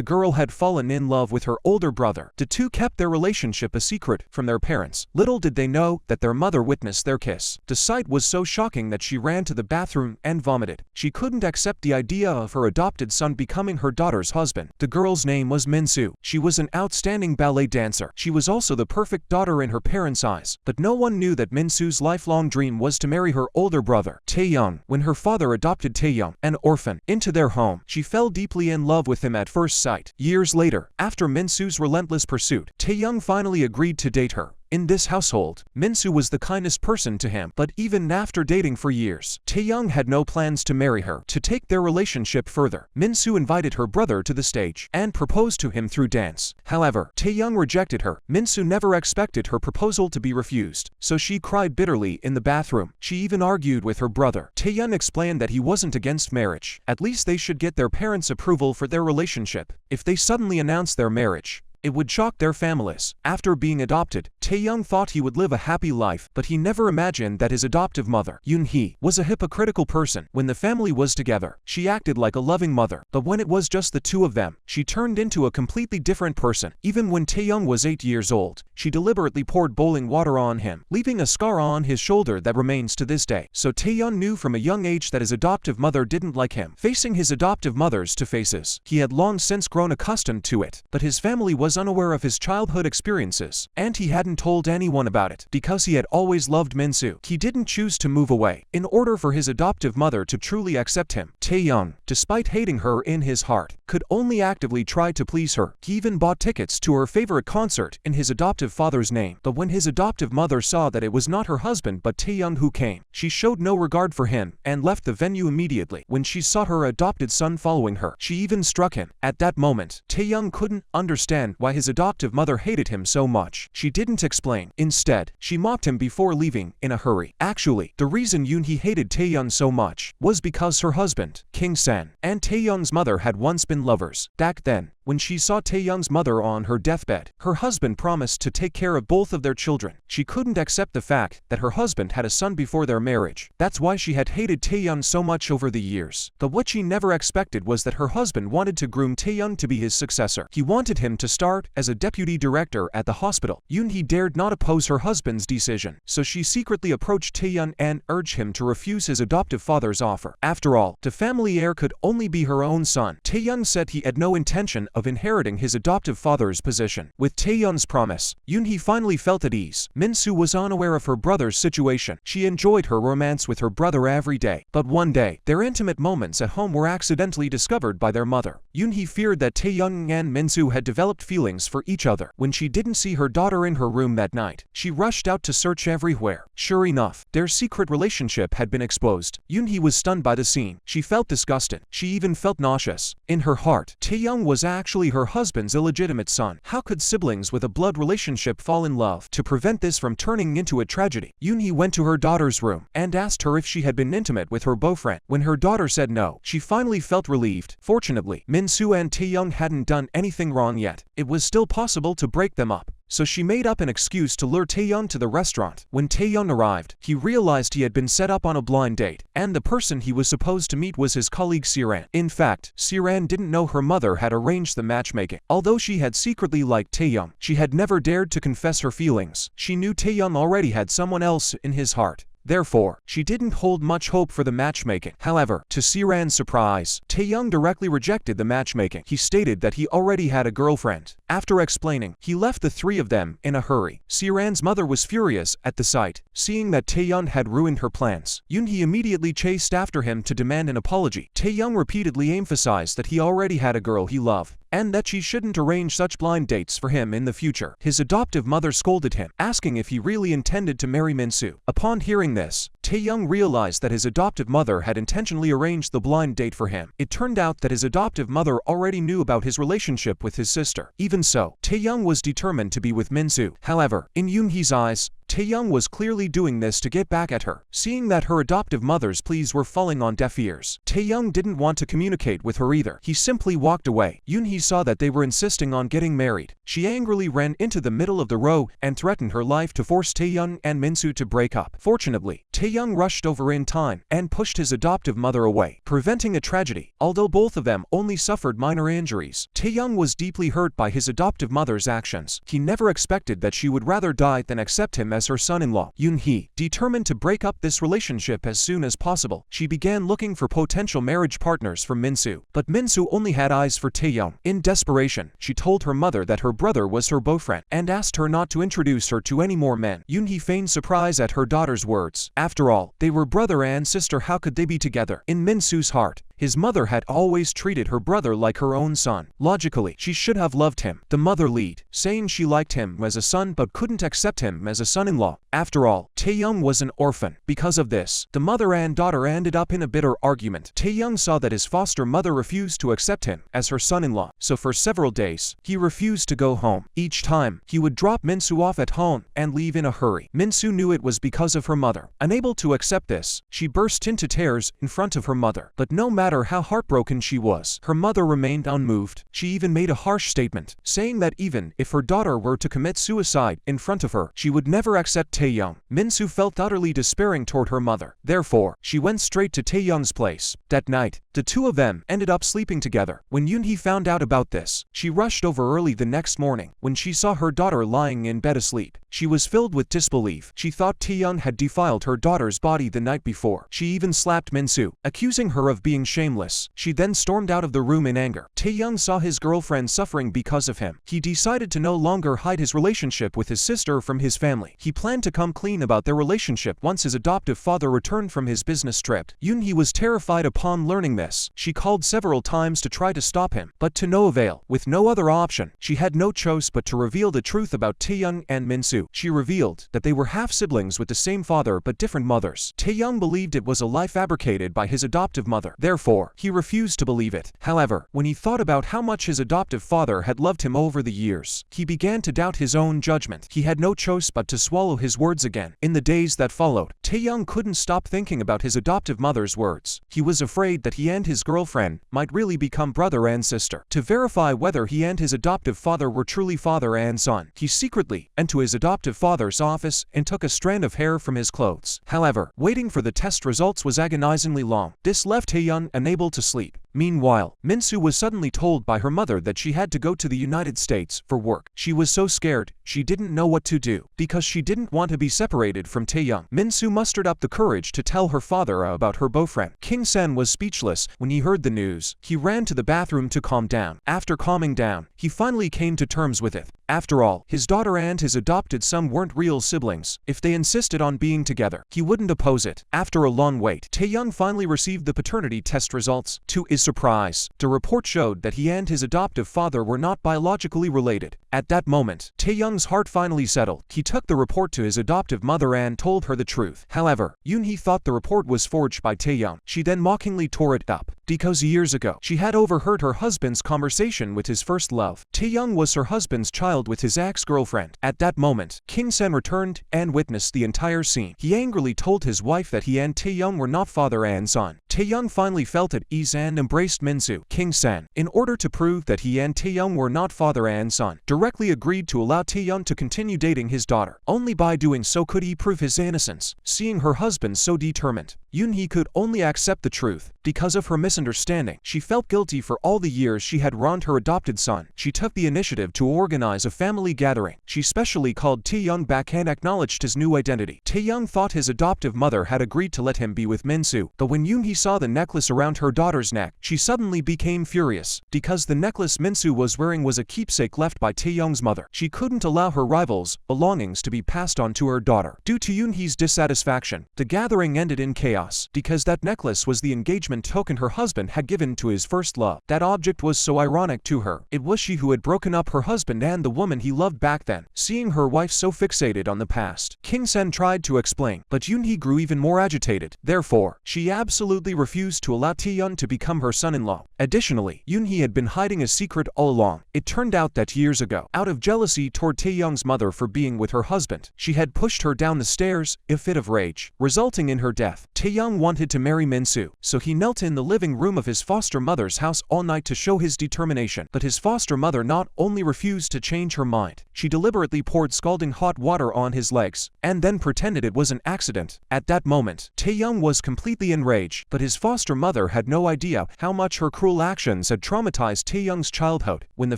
girl had fallen in love with her older brother. The two kept their relationship a secret from their parents. Little did they know that their mother witnessed their kiss. The sight was so shocking that she ran to the bathroom and vomited. She couldn't accept the idea of her adopted son becoming her daughter's husband. The girl's name was Minsu. She was an outstanding ballet dancer. She was also the perfect daughter in her parents' eyes. But no one knew that Minsu's lifelong dream was to marry her older brother, Taeyoung. When her father adopted Taeyoung, an orphan, into their home, she fell deeply in love with him at first sight. Years later, after Minsu's relentless pursuit, Taeyoung finally agreed to date her. In this household, Minsu was the kindest person to him, but even after dating for years, Taeyoung had no plans to marry her. To take their relationship further, Minsu invited her brother to the stage and proposed to him through dance. However, Taeyoung rejected her. Minsu never expected her proposal to be refused, so she cried bitterly in the bathroom. She even argued with her brother. Taeyoung explained that he wasn't against marriage. At least they should get their parents' approval for their relationship. If they suddenly announced their marriage, it would shock their families. After being adopted, Taeyoung thought he would live a happy life, but he never imagined that his adoptive mother, Yoon-hee, was a hypocritical person. When the family was together, she acted like a loving mother, but when it was just the two of them, she turned into a completely different person. Even when Taeyoung was 8 years old, she deliberately poured boiling water on him, leaving a scar on his shoulder that remains to this day. So Taeyoung knew from a young age that his adoptive mother didn't like him. Facing his adoptive mother's two faces, he had long since grown accustomed to it, but his family was unaware of his childhood experiences, and he hadn't told anyone about it. Because he had always loved Minsu, he didn't choose to move away. In order for his adoptive mother to truly accept him, Taeyoung, despite hating her in his heart, could only actively try to please her. He even bought tickets to her favorite concert in his adoptive father's name. But when his adoptive mother saw that it was not her husband but Taeyoung who came, she showed no regard for him and left the venue immediately. When she saw her adopted son following her, she even struck him. At that moment, Taeyoung couldn't understand why his adoptive mother hated him so much. She didn't explain. Instead, she mocked him before leaving in a hurry. Actually, the reason Yoon-hee hated Taeyoung so much was because her husband, King San, and Taeyoung's mother had once been lovers. Back then, when she saw Taeyoung's mother on her deathbed, her husband promised to take care of both of their children. She couldn't accept the fact that her husband had a son before their marriage. That's why she had hated Taeyoung so much over the years. But what she never expected was that her husband wanted to groom Taeyoung to be his successor. He wanted him to start as a deputy director at the hospital. Yoon-hee dared not oppose her husband's decision, so she secretly approached Taeyoung and urged him to refuse his adoptive father's offer. After all, the family heir could only be her own son. Taeyoung said he had no intention of inheriting his adoptive father's position. With Taeyoung's promise, Yoon-hee finally felt at ease. Minsu was unaware of her brother's situation. She enjoyed her romance with her brother every day. But one day, their intimate moments at home were accidentally discovered by their mother. Yoon-hee feared that Taeyoung and Minsu had developed feelings for each other. When she didn't see her daughter in her room that night, she rushed out to search everywhere. Sure enough, their secret relationship had been exposed. Yoon-hee was stunned by the scene. She felt disgusted. She even felt nauseous. In her heart, Taeyoung was actually her husband's illegitimate son. How could siblings with a blood relationship fall in love? To prevent this from turning into a tragedy, Yoon-hee went to her daughter's room and asked her if she had been intimate with her boyfriend. When her daughter said no, she finally felt relieved. Fortunately, Minsu and Taeyoung hadn't done anything wrong yet. It was still possible to break them up. So she made up an excuse to lure Taeyoung to the restaurant. When Taeyoung arrived, he realized he had been set up on a blind date, and the person he was supposed to meet was his colleague Siran. In fact, Siran didn't know her mother had arranged the matchmaking. Although she had secretly liked Taeyoung, she had never dared to confess her feelings. She knew Taeyoung already had someone else in his heart. Therefore, she didn't hold much hope for the matchmaking. However, to Siran's surprise, Taeyoung directly rejected the matchmaking. He stated that he already had a girlfriend. After explaining, he left the three of them in a hurry. Siran's mother was furious at the sight, seeing that Taeyoung had ruined her plans. Yoon-hee immediately chased after him to demand an apology. Taeyoung repeatedly emphasized that he already had a girl he loved, and that she shouldn't arrange such blind dates for him in the future. His adoptive mother scolded him, asking if he really intended to marry Minsu. Upon hearing this, Taeyoung realized that his adoptive mother had intentionally arranged the blind date for him. It turned out that his adoptive mother already knew about his relationship with his sister. Even so, Taeyoung was determined to be with Minsu. However, in Yoon-hee's eyes, Taeyoung was clearly doing this to get back at her. Seeing that her adoptive mother's pleas were falling on deaf ears, Taeyoung didn't want to communicate with her either. He simply walked away. Yoon-hee saw that they were insisting on getting married. She angrily ran into the middle of the row and threatened her life to force Taeyoung and Minsu to break up. Fortunately, Taeyoung Tae-young rushed over in time and pushed his adoptive mother away, preventing a tragedy. Although both of them only suffered minor injuries, Tae-young was deeply hurt by his adoptive mother's actions. He never expected that she would rather die than accept him as her son-in-law. Yoon-hee, determined to break up this relationship as soon as possible, she began looking for potential marriage partners for Minsu. But Minsu only had eyes for Tae-young. In desperation, she told her mother that her brother was her boyfriend and asked her not to introduce her to any more men. Yoon-hee feigned surprise at her daughter's words. After all, they were brother and sister, how could they be together? In Minsu's heart, his mother had always treated her brother like her own son. Logically, she should have loved him. The mother lied, saying she liked him as a son but couldn't accept him as a son-in-law. After all, Tae-young was an orphan. Because of this, the mother and daughter ended up in a bitter argument. Tae-young saw that his foster mother refused to accept him as her son-in-law, so for several days, he refused to go home. Each time, he would drop Minsu off at home and leave in a hurry. Minsu knew it was because of her mother. Unable to accept this, she burst into tears in front of her mother. But no matter how heartbroken she was, her mother remained unmoved. She even made a harsh statement, saying that even if her daughter were to commit suicide in front of her, she would never accept Tae-young. Minsu felt utterly despairing toward her mother. Therefore, she went straight to Tae-young's place. That night, the two of them ended up sleeping together. When Yoon-hee found out about this, she rushed over early the next morning. When she saw her daughter lying in bed asleep, she was filled with disbelief. She thought Tae-young had defiled her daughter's body the night before. She even slapped Minsu, accusing her of being shameless. She then stormed out of the room in anger. Tae-young saw his girlfriend suffering because of him. He decided to no longer hide his relationship with his sister from his family. He planned to come clean about their relationship once his adoptive father returned from his business trip. Yoon-hee was terrified upon learning this. She called several times to try to stop him, but to no avail. With no other option, she had no choice but to reveal the truth about Tae-young and Minsu. She revealed that they were half-siblings with the same father but different mothers. Tae-young believed it was a lie fabricated by his adoptive mother. Therefore, he refused to believe it. However, when he thought about how much his adoptive father had loved him over the years, he began to doubt his own judgment. He had no choice but to swallow his words again. In the days that followed, Tae-young couldn't stop thinking about his adoptive mother's words. He was afraid that he and his girlfriend might really become brother and sister. To verify whether he and his adoptive father were truly father and son, he secretly went to his adoptive father's office and took a strand of hair from his clothes. However, waiting for the test results was agonizingly long. This left Tae-young unable to sleep. Meanwhile, Minsu was suddenly told by her mother that she had to go to the United States for work. She was so scared, she didn't know what to do. Because she didn't want to be separated from Tae-young, Minsu mustered up the courage to tell her father about her boyfriend. King Sen was speechless when he heard the news. He ran to the bathroom to calm down. After calming down, he finally came to terms with it. After all, his daughter and his adopted son weren't real siblings. If they insisted on being together, he wouldn't oppose it. After a long wait, Tae-young finally received the paternity test results. To his surprise, the report showed that he and his adoptive father were not biologically related. At that moment, Tae-young's heart finally settled. He took the report to his adoptive mother and told her the truth. However, Yoon-hee thought the report was forged by Tae-young. She then mockingly tore it up. Because years ago, she had overheard her husband's conversation with his first love. Tae-young was her husband's child with his ex-girlfriend. At that moment, King Sen returned and witnessed the entire scene. He angrily told his wife that he and Tae-young were not father and son. Tae-young finally felt at ease and embraced Minsu. King Sen, in order to prove that he and Tae-young were not father and son, directly agreed to allow Tae-young to continue dating his daughter. Only by doing so could he prove his innocence. Seeing her husband so determined, Yoon-hee could only accept the truth. Because of her misunderstanding, she felt guilty for all the years she had wronged her adopted son. She took the initiative to organize a family gathering. She specially called Tae-young back and acknowledged his new identity. Tae-young thought his adoptive mother had agreed to let him be with Minsu, but when Yoon-hee saw the necklace around her daughter's neck, she suddenly became furious. Because the necklace Minsu was wearing was a keepsake left by Tae-young's mother, she couldn't allow her rival's belongings to be passed on to her daughter. Due to Yoon-hee's dissatisfaction, the gathering ended in chaos. Because that necklace was the engagement token her husband had given to his first love. That object was so ironic to her. It was she who had broken up her husband and the woman he loved back then. Seeing her wife so fixated on the past, King Sen tried to explain, but Yoon-hee grew even more agitated. Therefore, she absolutely refused to allow Tae-young to become her son-in-law. Additionally, Yoon-hee had been hiding a secret all along. It turned out that years ago, out of jealousy toward Tae-young's mother for being with her husband, she had pushed her down the stairs in a fit of rage, resulting in her death. Taeyoung wanted to marry Minsu, so he knelt in the living room of his foster mother's house all night to show his determination. But his foster mother not only refused to change her mind, she deliberately poured scalding hot water on his legs, and then pretended it was an accident. At that moment, Taeyoung was completely enraged, but his foster mother had no idea how much her cruel actions had traumatized Taeyoung's childhood. When the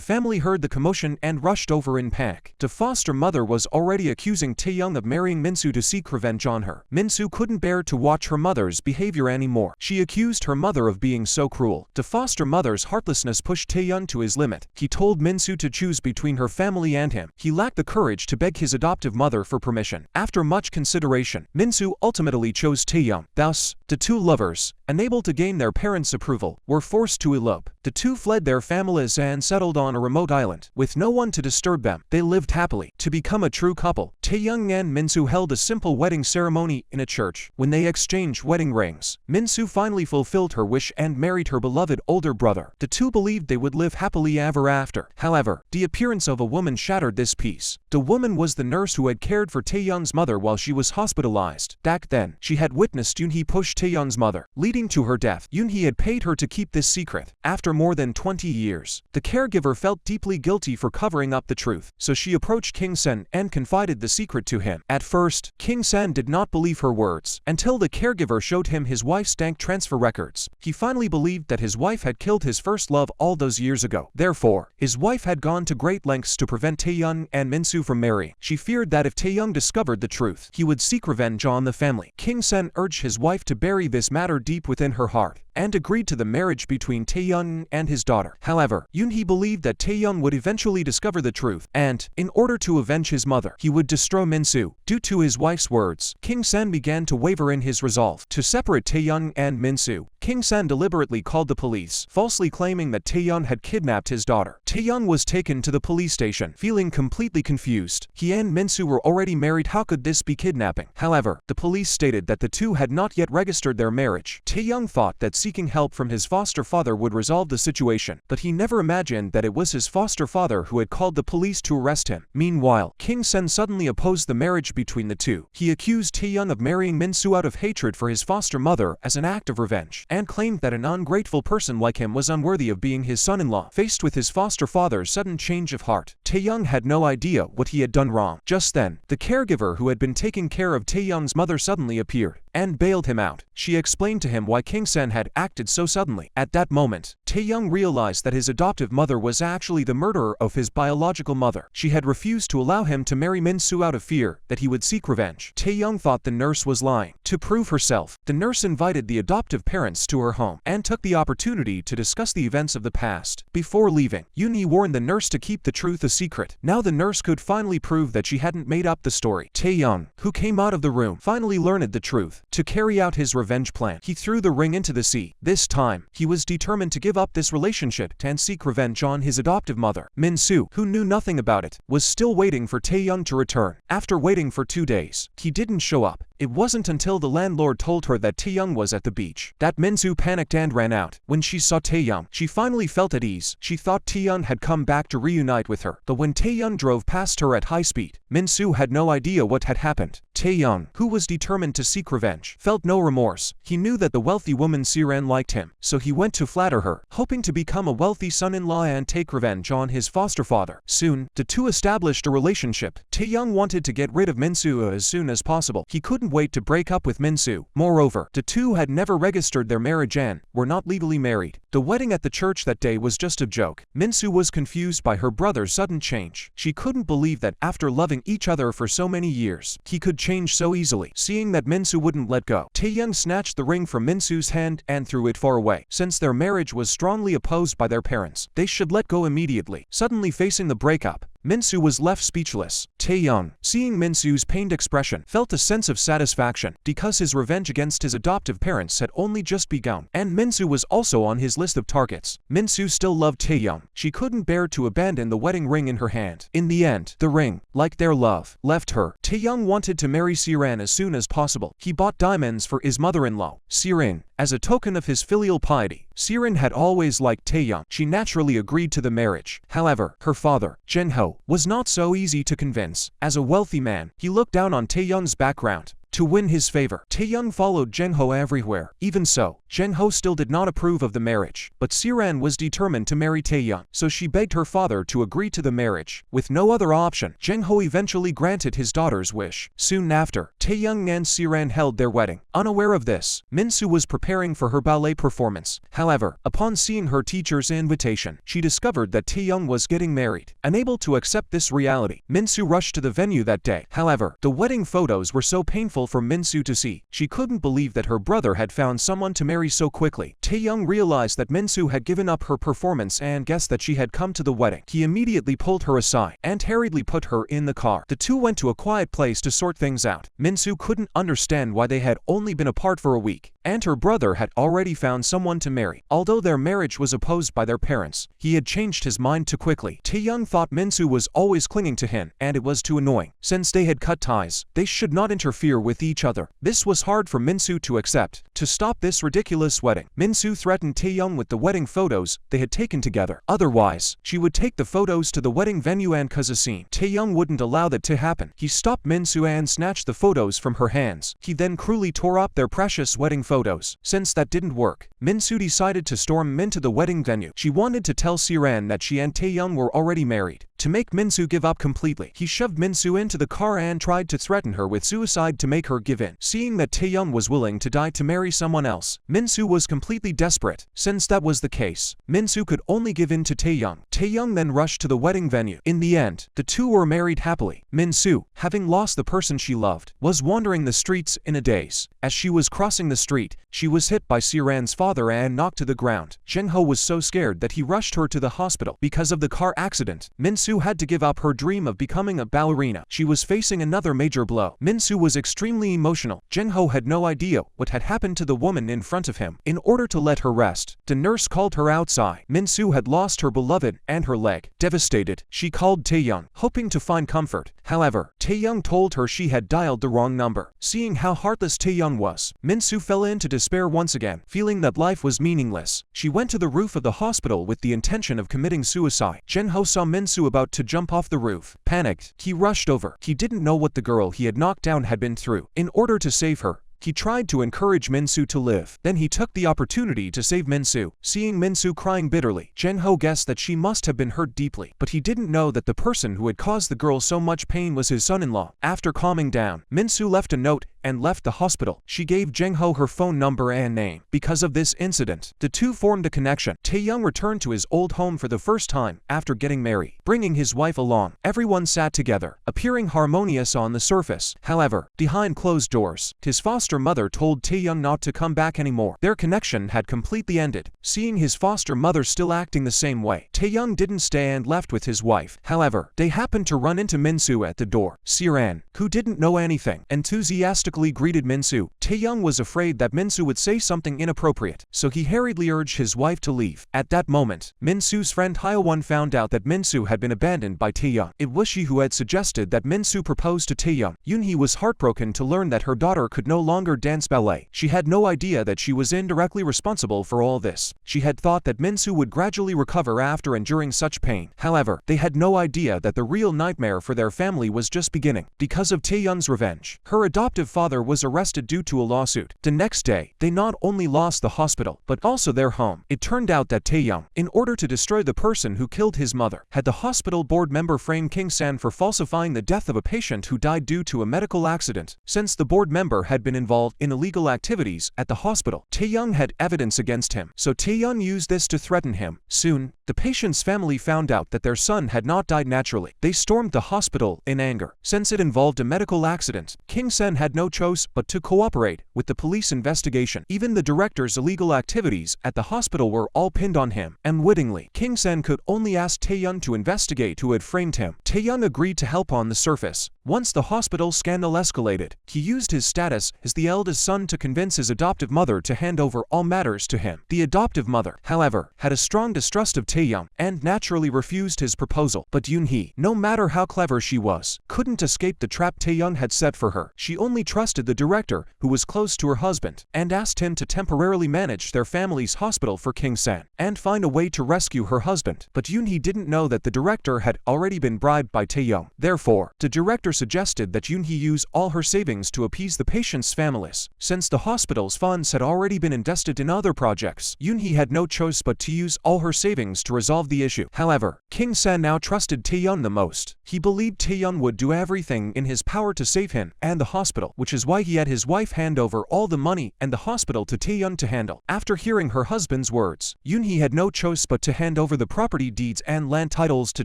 family heard the commotion and rushed over in panic, the foster mother was already accusing Taeyoung of marrying Minsu to seek revenge on her. Minsu couldn't bear to watch her mother's behavior anymore. She accused her mother of being so cruel. The foster mother's heartlessness pushed Taeyoung to his limit. He told Minsu to choose between her family and him. He lacked the courage to beg his adoptive mother for permission. After much consideration, Minsu ultimately chose Taeyoung. Thus, the two lovers, unable to gain their parents' approval, were forced to elope. The two fled their families and settled on a remote island. With no one to disturb them, they lived happily. To become a true couple, Taeyoung and Minsu held a simple wedding ceremony in a church. When they exchanged wedding rings, Minsu finally fulfilled her wish and married her beloved older brother. The two believed they would live happily ever after. However, the appearance of a woman shattered this peace. The woman was the nurse who had cared for Taeyoung's mother while she was hospitalized. Back then, she had witnessed Yoonhee push Taeyoung's mother, leading to her death. Yoonhee had paid her to keep this secret. After more than 20 years, the caregiver felt deeply guilty for covering up the truth, so she approached King Sen and confided the secret to him. At first, King Sen did not believe her words, until the caregiver showed him his wife's bank transfer records. He finally believed that his wife had killed his first love all those years ago. Therefore, his wife had gone to great lengths to prevent Taeyoung and Minsu from marrying. She feared that if Taeyoung discovered the truth, he would seek revenge on the family. King Sen urged his wife to bury this matter deep within her heart, and agreed to the marriage between Taeyoung and his daughter. However, Yoonhee believed that Taeyoung would eventually discover the truth, and, in order to avenge his mother, he would destroy Minsu. Due to his wife's words, King Sen began to waver in his resolve to separate Taeyoung and Minsu. King Sen deliberately called the police, falsely claiming that Taeyoung had kidnapped his daughter. Taeyoung was taken to the police station, feeling completely confused. He and Minsu were already married. How could this be kidnapping? However, the police stated that the two had not yet registered their marriage. Taeyoung thought that seeking help from his foster father would resolve the situation, but he never imagined that it was his foster father who had called the police to arrest him. Meanwhile, King Sen suddenly opposed the marriage between the two. He accused Taeyoung of marrying Minsu out of hatred for his foster mother as an act of revenge, and claimed that an ungrateful person like him was unworthy of being his son-in-law. Faced with his foster father's sudden change of heart, Taeyoung had no idea what he had done wrong. Just then, the caregiver who had been taking care of Taeyoung's mother suddenly appeared and bailed him out. She explained to him why King Sen had acted so suddenly. At that moment, Taeyoung realized that his adoptive mother was actually the murderer of his biological mother. She had refused to allow him to marry Minsu out of fear that he would seek revenge. Taeyoung thought the nurse was lying. To prove herself, the nurse invited the adoptive parents to her home and took the opportunity to discuss the events of the past. Before leaving, Yoonhee warned the nurse to keep the truth a secret. Now the nurse could finally prove that she hadn't made up the story. Taeyoung, who came out of the room, finally learned the truth. To carry out his revenge plan, he threw the ring into the sea. This time, he was determined to give up this relationship and seek revenge on his adoptive mother. Minsu, who knew nothing about it, was still waiting for Taeyoung to return. After waiting for 2 days, he didn't show up. It wasn't until the landlord told her that Taeyoung was at the beach that Minsu panicked and ran out. When she saw Taeyoung, she finally felt at ease. She thought Taeyoung had come back to reunite with her. But when Taeyoung drove past her at high speed, Minsu had no idea what had happened. Taeyoung, who was determined to seek revenge, felt no remorse. He knew that the wealthy woman Siran liked him, so he went to flatter her, hoping to become a wealthy son-in-law and take revenge on his foster father. Soon, the two established a relationship. Taeyoung wanted to get rid of Minsu as soon as possible. He couldn't wait to break up with Minsu. Moreover, the two had never registered their marriage and were not legally married. The wedding at the church that day was just a joke. Minsu was confused by her brother's sudden change. She couldn't believe that after loving each other for so many years, he could change so easily. Seeing that Minsu wouldn't let go, Taeyoung snatched the ring from Minsu's hand and threw it far away. Since their marriage was strongly opposed by their parents, they should let go immediately. Suddenly facing the breakup, Minsu was left speechless. Taeyoung, seeing Minsu's pained expression, felt a sense of satisfaction because his revenge against his adoptive parents had only just begun, and Minsu was also on his list of targets. Minsu still loved Taeyoung. She couldn't bear to abandon the wedding ring in her hand. In the end, the ring, like their love, left her. Taeyoung wanted to marry Siran as soon as possible. He bought diamonds for his mother-in-law, Siran, as a token of his filial piety. Siran had always liked Taeyoung. She naturally agreed to the marriage. However, her father, Jinho, was not so easy to convince. As a wealthy man, he looked down on Taeyoung's background To win his favor, Taeyoung followed Jung-ho everywhere. Even so, Jung-ho still did not approve of the marriage, but Siran was determined to marry Taeyoung, so she begged her father to agree to the marriage. With no other option, Jung-ho eventually granted his daughter's wish. Soon after, Taeyoung and Siran held their wedding. Unaware of this, Minsu was preparing for her ballet performance. However, upon seeing her teacher's invitation, she discovered that Taeyoung was getting married. Unable to accept this reality, Minsu rushed to the venue that day. However, the wedding photos were so painful for Minsu to see. She couldn't believe that her brother had found someone to marry so quickly. Taeyoung realized that Minsu had given up her performance and guessed that she had come to the wedding. He immediately pulled her aside and hurriedly put her in the car. The two went to a quiet place to sort things out. Minsu couldn't understand why they had only been apart for a week, and her brother had already found someone to marry. Although their marriage was opposed by their parents, he had changed his mind too quickly. Taeyoung thought Minsu was always clinging to him, and it was too annoying. Since they had cut ties, they should not interfere with each other. This was hard for Minsu to accept. To stop this ridiculous wedding, Minsu threatened Taeyoung with the wedding photos they had taken together. Otherwise, she would take the photos to the wedding venue and cause a scene. Taeyoung wouldn't allow that to happen. He stopped Minsu and snatched the photos from her hands. He then cruelly tore up their precious wedding photos. Since that didn't work, Minsu decided to storm into the wedding venue. She wanted to tell Siran that she and Taeyoung were already married. To make Minsu give up completely, he shoved Minsu into the car and tried to threaten her with suicide to make her give in. Seeing that Taeyoung was willing to die to marry someone else, Minsu was completely desperate. Since that was the case, Minsu could only give in to Taeyoung. Taeyoung then rushed to the wedding venue. In the end, the two were married happily. Minsu, having lost the person she loved, was wandering the streets in a daze. As she was crossing the street, she was hit by Siran's father and knocked to the ground. Jung-ho was so scared that he rushed her to the hospital. Because of the car accident, Minsu had to give up her dream of becoming a ballerina. She was facing another major blow. Minsu was extremely emotional. Jung-ho had no idea what had happened to the woman in front of him. In order to let her rest, the nurse called her outside. Minsu had lost her beloved and her leg. Devastated, she called Taeyoung, hoping to find comfort. However, Taeyoung told her she had dialed the wrong number. Seeing how heartless Taeyoung was, Minsu fell into despair once again, feeling that life was meaningless. She went to the roof of the hospital with the intention of committing suicide. Jung-ho saw Minsu about to jump off the roof. Panicked, he rushed over. He didn't know what the girl he had knocked down had been through. In order to save her, he tried to encourage Minsu to live. Then he took the opportunity to save Minsu. Seeing Minsu crying bitterly, Jung-ho guessed that she must have been hurt deeply, but he didn't know that the person who had caused the girl so much pain was his son-in-law. After calming down, Minsu left a note and left the hospital. She gave Jung-ho her phone number and name. Because of this incident, the two formed a connection. Taeyoung returned to his old home for the first time after getting married, bringing his wife along. Everyone sat together, appearing harmonious on the surface. However, behind closed doors, his foster mother told Taeyoung not to come back anymore. Their connection had completely ended. Seeing his foster mother still acting the same way, Taeyoung didn't stay and left with his wife. However, they happened to run into Minsu at the door. Siran, who didn't know anything, enthusiastically greeted Minsu. Taeyoung was afraid that Minsu would say something inappropriate, so he hurriedly urged his wife to leave. At that moment, Minsu's friend Hyowon found out that Minsu had been abandoned by Taeyoung. It was she who had suggested that Minsu propose to Taeyoung. Yoonhee was heartbroken to learn that her daughter could no longer dance ballet. She had no idea that she was indirectly responsible for all this. She had thought that Minsu would gradually recover after enduring such pain. However, they had no idea that the real nightmare for their family was just beginning. Because of Taeyoung's revenge, her adoptive father was arrested due to a lawsuit. The next day, they not only lost the hospital, but also their home. It turned out that Taeyoung, in order to destroy the person who killed his mother, had the hospital board member frame King-san for falsifying the death of a patient who died due to a medical accident. Since the board member had been involved in illegal activities at the hospital, Taeyoung had evidence against him, so Taeyoung used this to threaten him. Soon, the patient's family found out that their son had not died naturally. They stormed the hospital in anger. Since it involved a medical accident, King-san had no choice but to cooperate with the police investigation. Even the director's illegal activities at the hospital were all pinned on him. Unwittingly, King-san could only ask Taeyoung to investigate who had framed him. Taeyoung agreed to help on the surface. Once the hospital scandal escalated, he used his status as the eldest son to convince his adoptive mother to hand over all matters to him. The adoptive mother, however, had a strong distrust of Taeyoung and naturally refused his proposal. But Yoonhee, no matter how clever she was, couldn't escape the trap Taeyoung had set for her. She only tried trusted the director, who was close to her husband, and asked him to temporarily manage their family's hospital for King San and find a way to rescue her husband. But Yoonhee didn't know that the director had already been bribed by Taeyoung. Therefore, the director suggested that Yoonhee use all her savings to appease the patients' families. Since the hospital's funds had already been invested in other projects, Yoonhee had no choice but to use all her savings to resolve the issue. However, King San now trusted Taeyoung the most. He believed Taeyoung would do everything in his power to save him and the hospital, which is why he had his wife hand over all the money and the hospital to Taeyoung to handle. After hearing her husband's words, Yoonhee had no choice but to hand over the property deeds and land titles to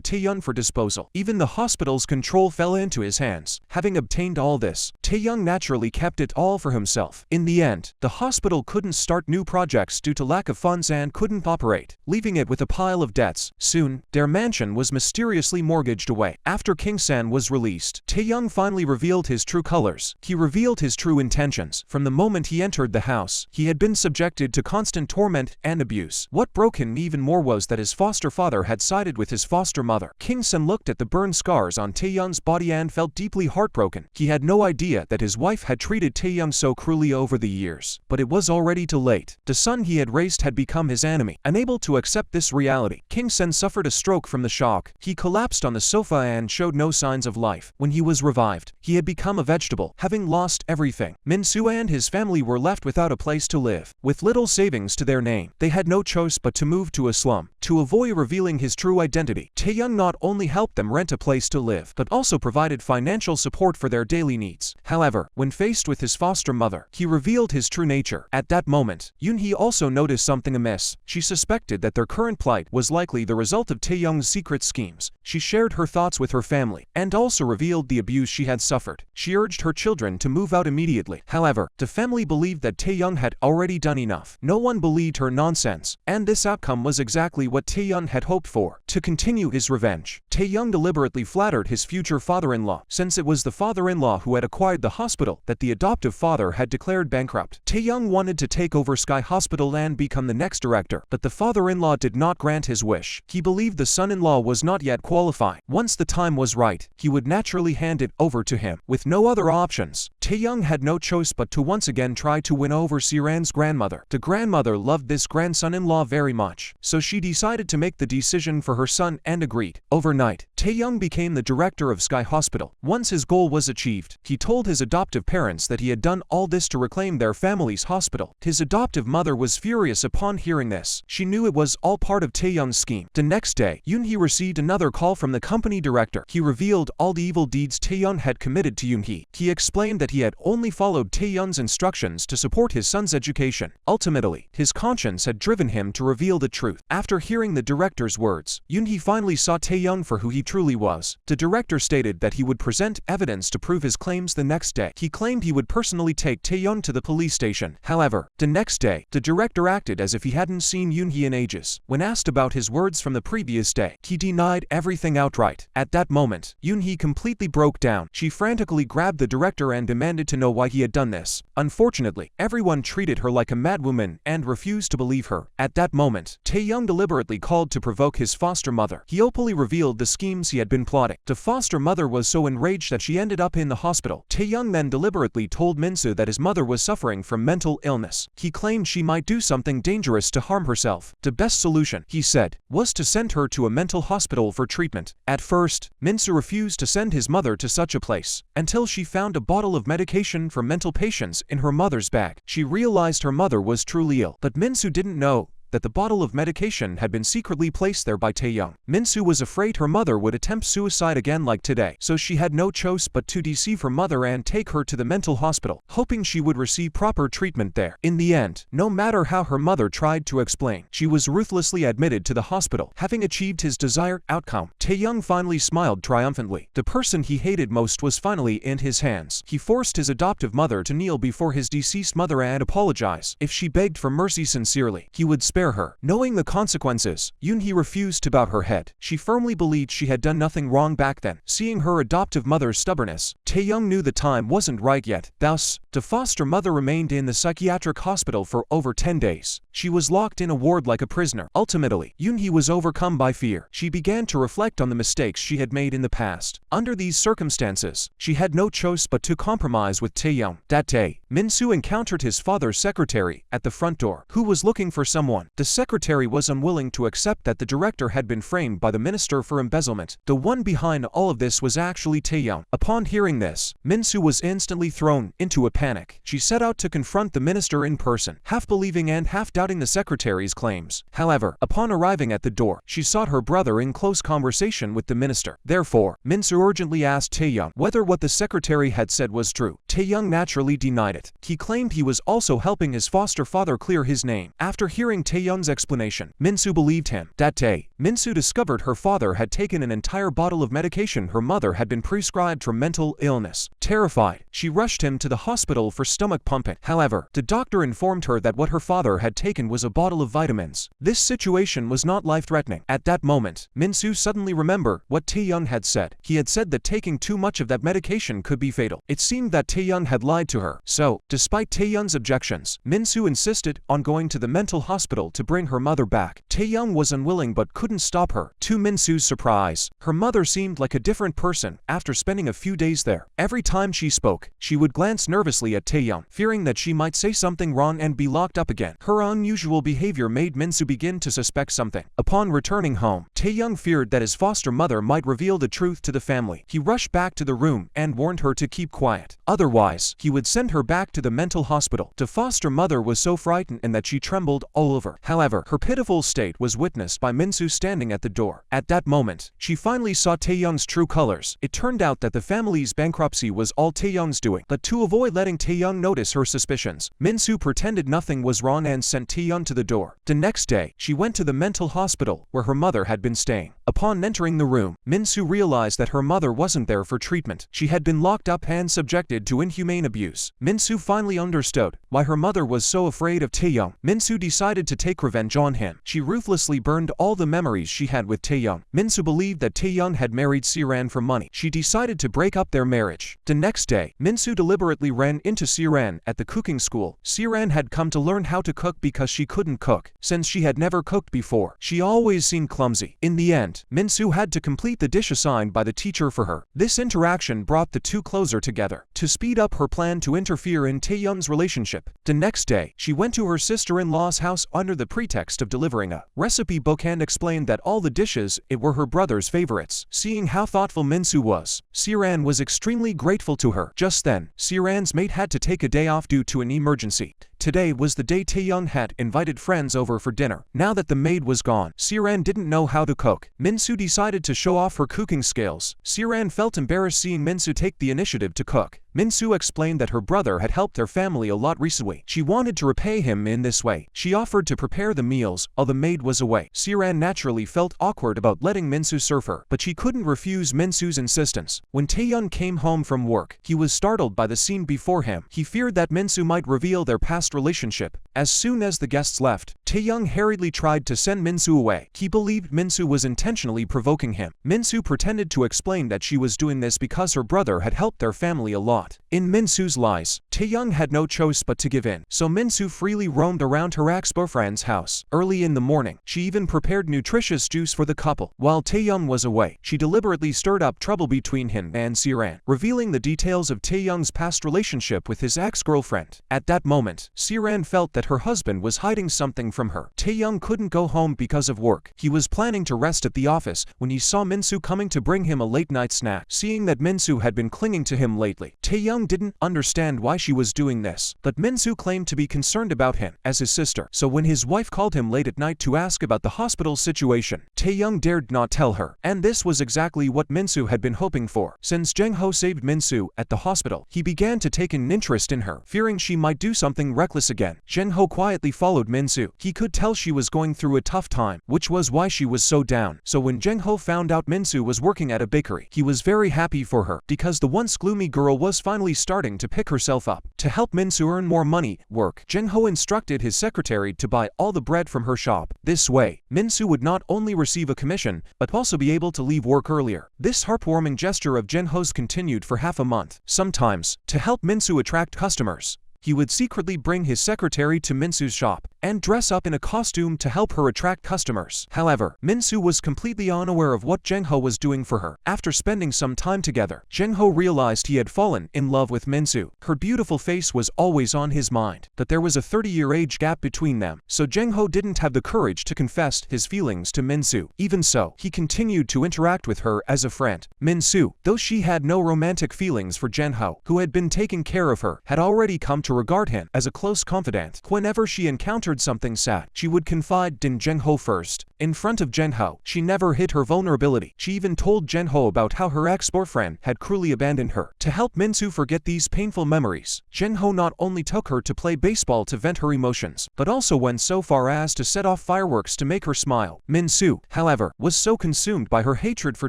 Taeyoung for disposal. Even the hospital's control fell into his hands. Having obtained all this, Taeyoung naturally kept it all for himself. In the end, the hospital couldn't start new projects due to lack of funds and couldn't operate, leaving it with a pile of debts. Soon, their mansion was mysteriously mortgaged away. After King San was released, Taeyoung finally revealed his true colors. He revealed his true intentions. From the moment he entered the house, he had been subjected to constant torment and abuse. What broke him even more was that his foster father had sided with his foster mother. King San looked at the burn scars on Taeyoung's body and felt deeply heartbroken. He had no idea that his wife had treated Taeyoung so cruelly over the years. But it was already too late. The son he had raised had become his enemy. Unable to accept this reality, King San suffered a stroke from the shock. He collapsed on the sofa and showed no signs of life. When he was revived, he had become a vegetable, having lost everything. Minsu and his family were left without a place to live. With little savings to their name, they had no choice but to move to a slum. To avoid revealing his true identity, Taeyoung not only helped them rent a place to live, but also provided financial support for their daily needs. However, when faced with his foster mother, he revealed his true nature. At that moment, Yoonhee also noticed something amiss. She suspected that their current plight was likely the result of Taeyoung's secret schemes. She shared her thoughts with her family, and also revealed the abuse she had suffered. She urged her children to move out immediately. However, the family believed that Taeyoung had already done enough. No one believed her nonsense, and this outcome was exactly what Taeyoung had hoped for. To continue his revenge, Taeyoung deliberately flattered his future father-in-law, since it was the father-in-law who had acquired the hospital that the adoptive father had declared bankrupt. Taeyoung wanted to take over Sky Hospital and become the next director, but the father-in-law did not grant his wish. He believed the son-in-law was not yet qualified. Once the time was right, he would naturally hand it over to him. With no other options, Taeyoung had no choice but to once again try to win over Siran's grandmother. The grandmother loved this grandson-in-law very much, so she decided to make the decision for her son and agreed. Overnight, Taeyoung became the director of Sky Hospital. Once his goal was achieved, he told his adoptive parents that he had done all this to reclaim their family's hospital. His adoptive mother was furious upon hearing this. She knew it was all part of Taeyoung's scheme. The next day, Yoonhee received another call from the company director. He revealed all the evil deeds Taeyoung had committed to Yoonhee. He explained that he had only followed Taeyoung's instructions to support his son's education. Ultimately, his conscience had driven him to reveal the truth. After hearing the director's words, Yoonhee finally saw Taeyoung for who he truly was. The director stated that he would present evidence to prove his claims the next day. He claimed he would personally take Taeyoung to the police station. However, the next day, the director acted as if he hadn't seen Yoonhee in ages. When asked about his words from the previous day, he denied everything outright. At that moment, Yoonhee completely broke down. She frantically grabbed the director and demanded to know why he had done this. Unfortunately, everyone treated her like a madwoman and refused to believe her. At that moment, Taeyoung deliberately called to provoke his foster mother. He openly revealed the schemes he had been plotting. The foster mother was so enraged that she ended up in the hospital. Taeyoung then deliberately told Minsu that his mother was suffering from mental illness. He claimed she might do something dangerous to harm herself. The best solution, he said, was to send her to a mental hospital for treatment. At first, Minsu refused to send his mother to such a place, until she found a bottle of medication for mental patients in her mother's bag. She realized her mother was truly ill, but Minsu didn't know that the bottle of medication had been secretly placed there by Taeyoung. Minsu was afraid her mother would attempt suicide again like today, so she had no choice but to deceive her mother and take her to the mental hospital, hoping she would receive proper treatment there. In the end, no matter how her mother tried to explain, she was ruthlessly admitted to the hospital. Having achieved his desired outcome, Taeyoung finally smiled triumphantly. The person he hated most was finally in his hands. He forced his adoptive mother to kneel before his deceased mother and apologize. If she begged for mercy sincerely, he would spare her. Knowing the consequences, Yoonhee refused to bow her head. She firmly believed she had done nothing wrong back then. Seeing her adoptive mother's stubbornness, Taeyoung knew the time wasn't right yet. Thus, The foster mother remained in the psychiatric hospital for over 10 days. She was locked in a ward like a prisoner. Ultimately, Yoonhee was overcome by fear. She began to reflect on the mistakes she had made in the past. Under these circumstances, she had no choice but to compromise with Taeyoung. That day, Minsu encountered his father's secretary at the front door, who was looking for someone. The secretary was unwilling to accept that the director had been framed by the minister for embezzlement. The one behind all of this was actually Taeyoung. Upon hearing this, Minsu was instantly thrown into a panic. She set out to confront the minister in person, half believing and half doubting the secretary's claims. However, upon arriving at the door, she saw her brother in close conversation with the minister. Therefore, Minsu urgently asked Taeyoung whether what the secretary had said was true. Taeyoung naturally denied it. He claimed he was also helping his foster father clear his name. After hearing Taeyoung's explanation, Minsu believed him. That day, Minsu discovered her father had taken an entire bottle of medication her mother had been prescribed for mental illness. Terrified, she rushed him to the hospital for stomach pumping. However, the doctor informed her that what her father had taken was a bottle of vitamins. This situation was not life-threatening. At that moment, Minsu suddenly remembered what Taeyoung had said. He had said that taking too much of that medication could be fatal. It seemed that Taeyoung had lied to her. So, despite Taeyoung's objections, Minsu insisted on going to the mental hospital to bring her mother back. Taeyoung was unwilling but couldn't stop her. To Minsu's surprise, her mother seemed like a different person after spending a few days there. Every time she spoke, she would glance nervously at Taeyoung, fearing that she might say something wrong and be locked up again. Her unusual behavior made Minsu begin to suspect something. Upon returning home, Taeyoung feared that his foster mother might reveal the truth to the family. He rushed back to the room and warned her to keep quiet. Otherwise, he would send her back to the mental hospital. The foster mother was so frightened and that she trembled all over. However, her pitiful state was witnessed by Minsu standing at the door. At that moment, she finally saw Taeyoung's true colors. It turned out that the family's bankruptcy was all Taeyoung's doing. But to avoid letting Taeyoung notice her suspicions, Minsu pretended nothing was wrong and sent Taeyoung to the door. The next day, she went to the mental hospital where her mother had been staying. Upon entering the room, Minsu realized that her mother wasn't there for treatment. She had been locked up and subjected to inhumane abuse. Minsu finally understood why her mother was so afraid of Taeyoung. Minsu decided to take revenge on him. She ruthlessly burned all the memories she had with Taeyoung. Minsu believed that Taeyoung had married Siran for money. She decided to break up their marriage. The next day, Minsu deliberately ran into Siran at the cooking school. Siran had come to learn how to cook because she couldn't cook, since she had never cooked before. She always seemed clumsy. In the end, Minsu had to complete the dish assigned by the teacher for her. This interaction brought the two closer together. To speed up her plan to interfere in Taeyoung's relationship, the next day, she went to her sister-in-law's house under the pretext of delivering a recipe book and explained that all the dishes were her brother's favorites. Seeing how thoughtful Minsu was, Siran was extremely grateful to her. Just then, Siran's maid had to take a day off due to an emergency. Today was the day Taeyoung had invited friends over for dinner. Now that the maid was gone, Siran didn't know how to cook. Minsu decided to show off her cooking skills. Siran felt embarrassed seeing Minsu take the initiative to cook. Minsu explained that her brother had helped their family a lot recently. She wanted to repay him in this way. She offered to prepare the meals while the maid was away. Siran naturally felt awkward about letting Minsu serve her, but she couldn't refuse Minsu's insistence. When Taeyoung came home from work, he was startled by the scene before him. He feared that Minsu might reveal their past relationship. As soon as the guests left, Taeyoung hurriedly tried to send Minsu away. He believed Minsu was intentionally provoking him. Minsu pretended to explain that she was doing this because her brother had helped their family a lot. In Minsu's lies, Taeyoung had no choice but to give in, so Minsu freely roamed around her ex-boyfriend's house. Early in the morning, she even prepared nutritious juice for the couple. While Taeyoung was away, she deliberately stirred up trouble between him and Siran, revealing the details of Taeyoung's past relationship with his ex-girlfriend. At that moment, Siran felt that her husband was hiding something from her. Taeyoung couldn't go home because of work. He was planning to rest at the office when he saw Minsu coming to bring him a late-night snack. Seeing that Minsu had been clinging to him lately, Taeyoung didn't understand why she was doing this, but Minsu claimed to be concerned about him as his sister. So when his wife called him late at night to ask about the hospital situation, Taeyoung dared not tell her. And this was exactly what Minsu had been hoping for. Since Jang Ho saved Minsu at the hospital, he began to take an interest in her, fearing she might do something reckless again. Jang Ho quietly followed Minsu. He could tell she was going through a tough time, which was why she was so down. So when Jang Ho found out Minsu was working at a bakery, he was very happy for her, because the once gloomy girl was finally starting to pick herself up. To help Minsu earn more money, Jin-ho instructed his secretary to buy all the bread from her shop. This way, Minsu would not only receive a commission, but also be able to leave work earlier. This heartwarming gesture of Jin-ho's continued for half a month. Sometimes, to help Minsu attract customers, he would secretly bring his secretary to Minsu's shop and dress up in a costume to help her attract customers. However, Minsu was completely unaware of what Jin-ho was doing for her. After spending some time together, Jin-ho realized he had fallen in love with Minsu. Her beautiful face was always on his mind, but there was a 30-year age gap between them, so Jin-ho didn't have the courage to confess his feelings to Minsu. Even so, he continued to interact with her as a friend. Minsu, though she had no romantic feelings for Jin-ho, who had been taking care of her, had already come to regard him as a close confidant. Whenever she encountered something sad, she would confide in Jin-ho first. In front of Jin-ho, she never hid her vulnerability. She even told Jin-ho about how her ex-boyfriend had cruelly abandoned her. To help Minsu forget these painful memories, Jin-ho not only took her to play baseball to vent her emotions, but also went so far as to set off fireworks to make her smile. Minsu, however, was so consumed by her hatred for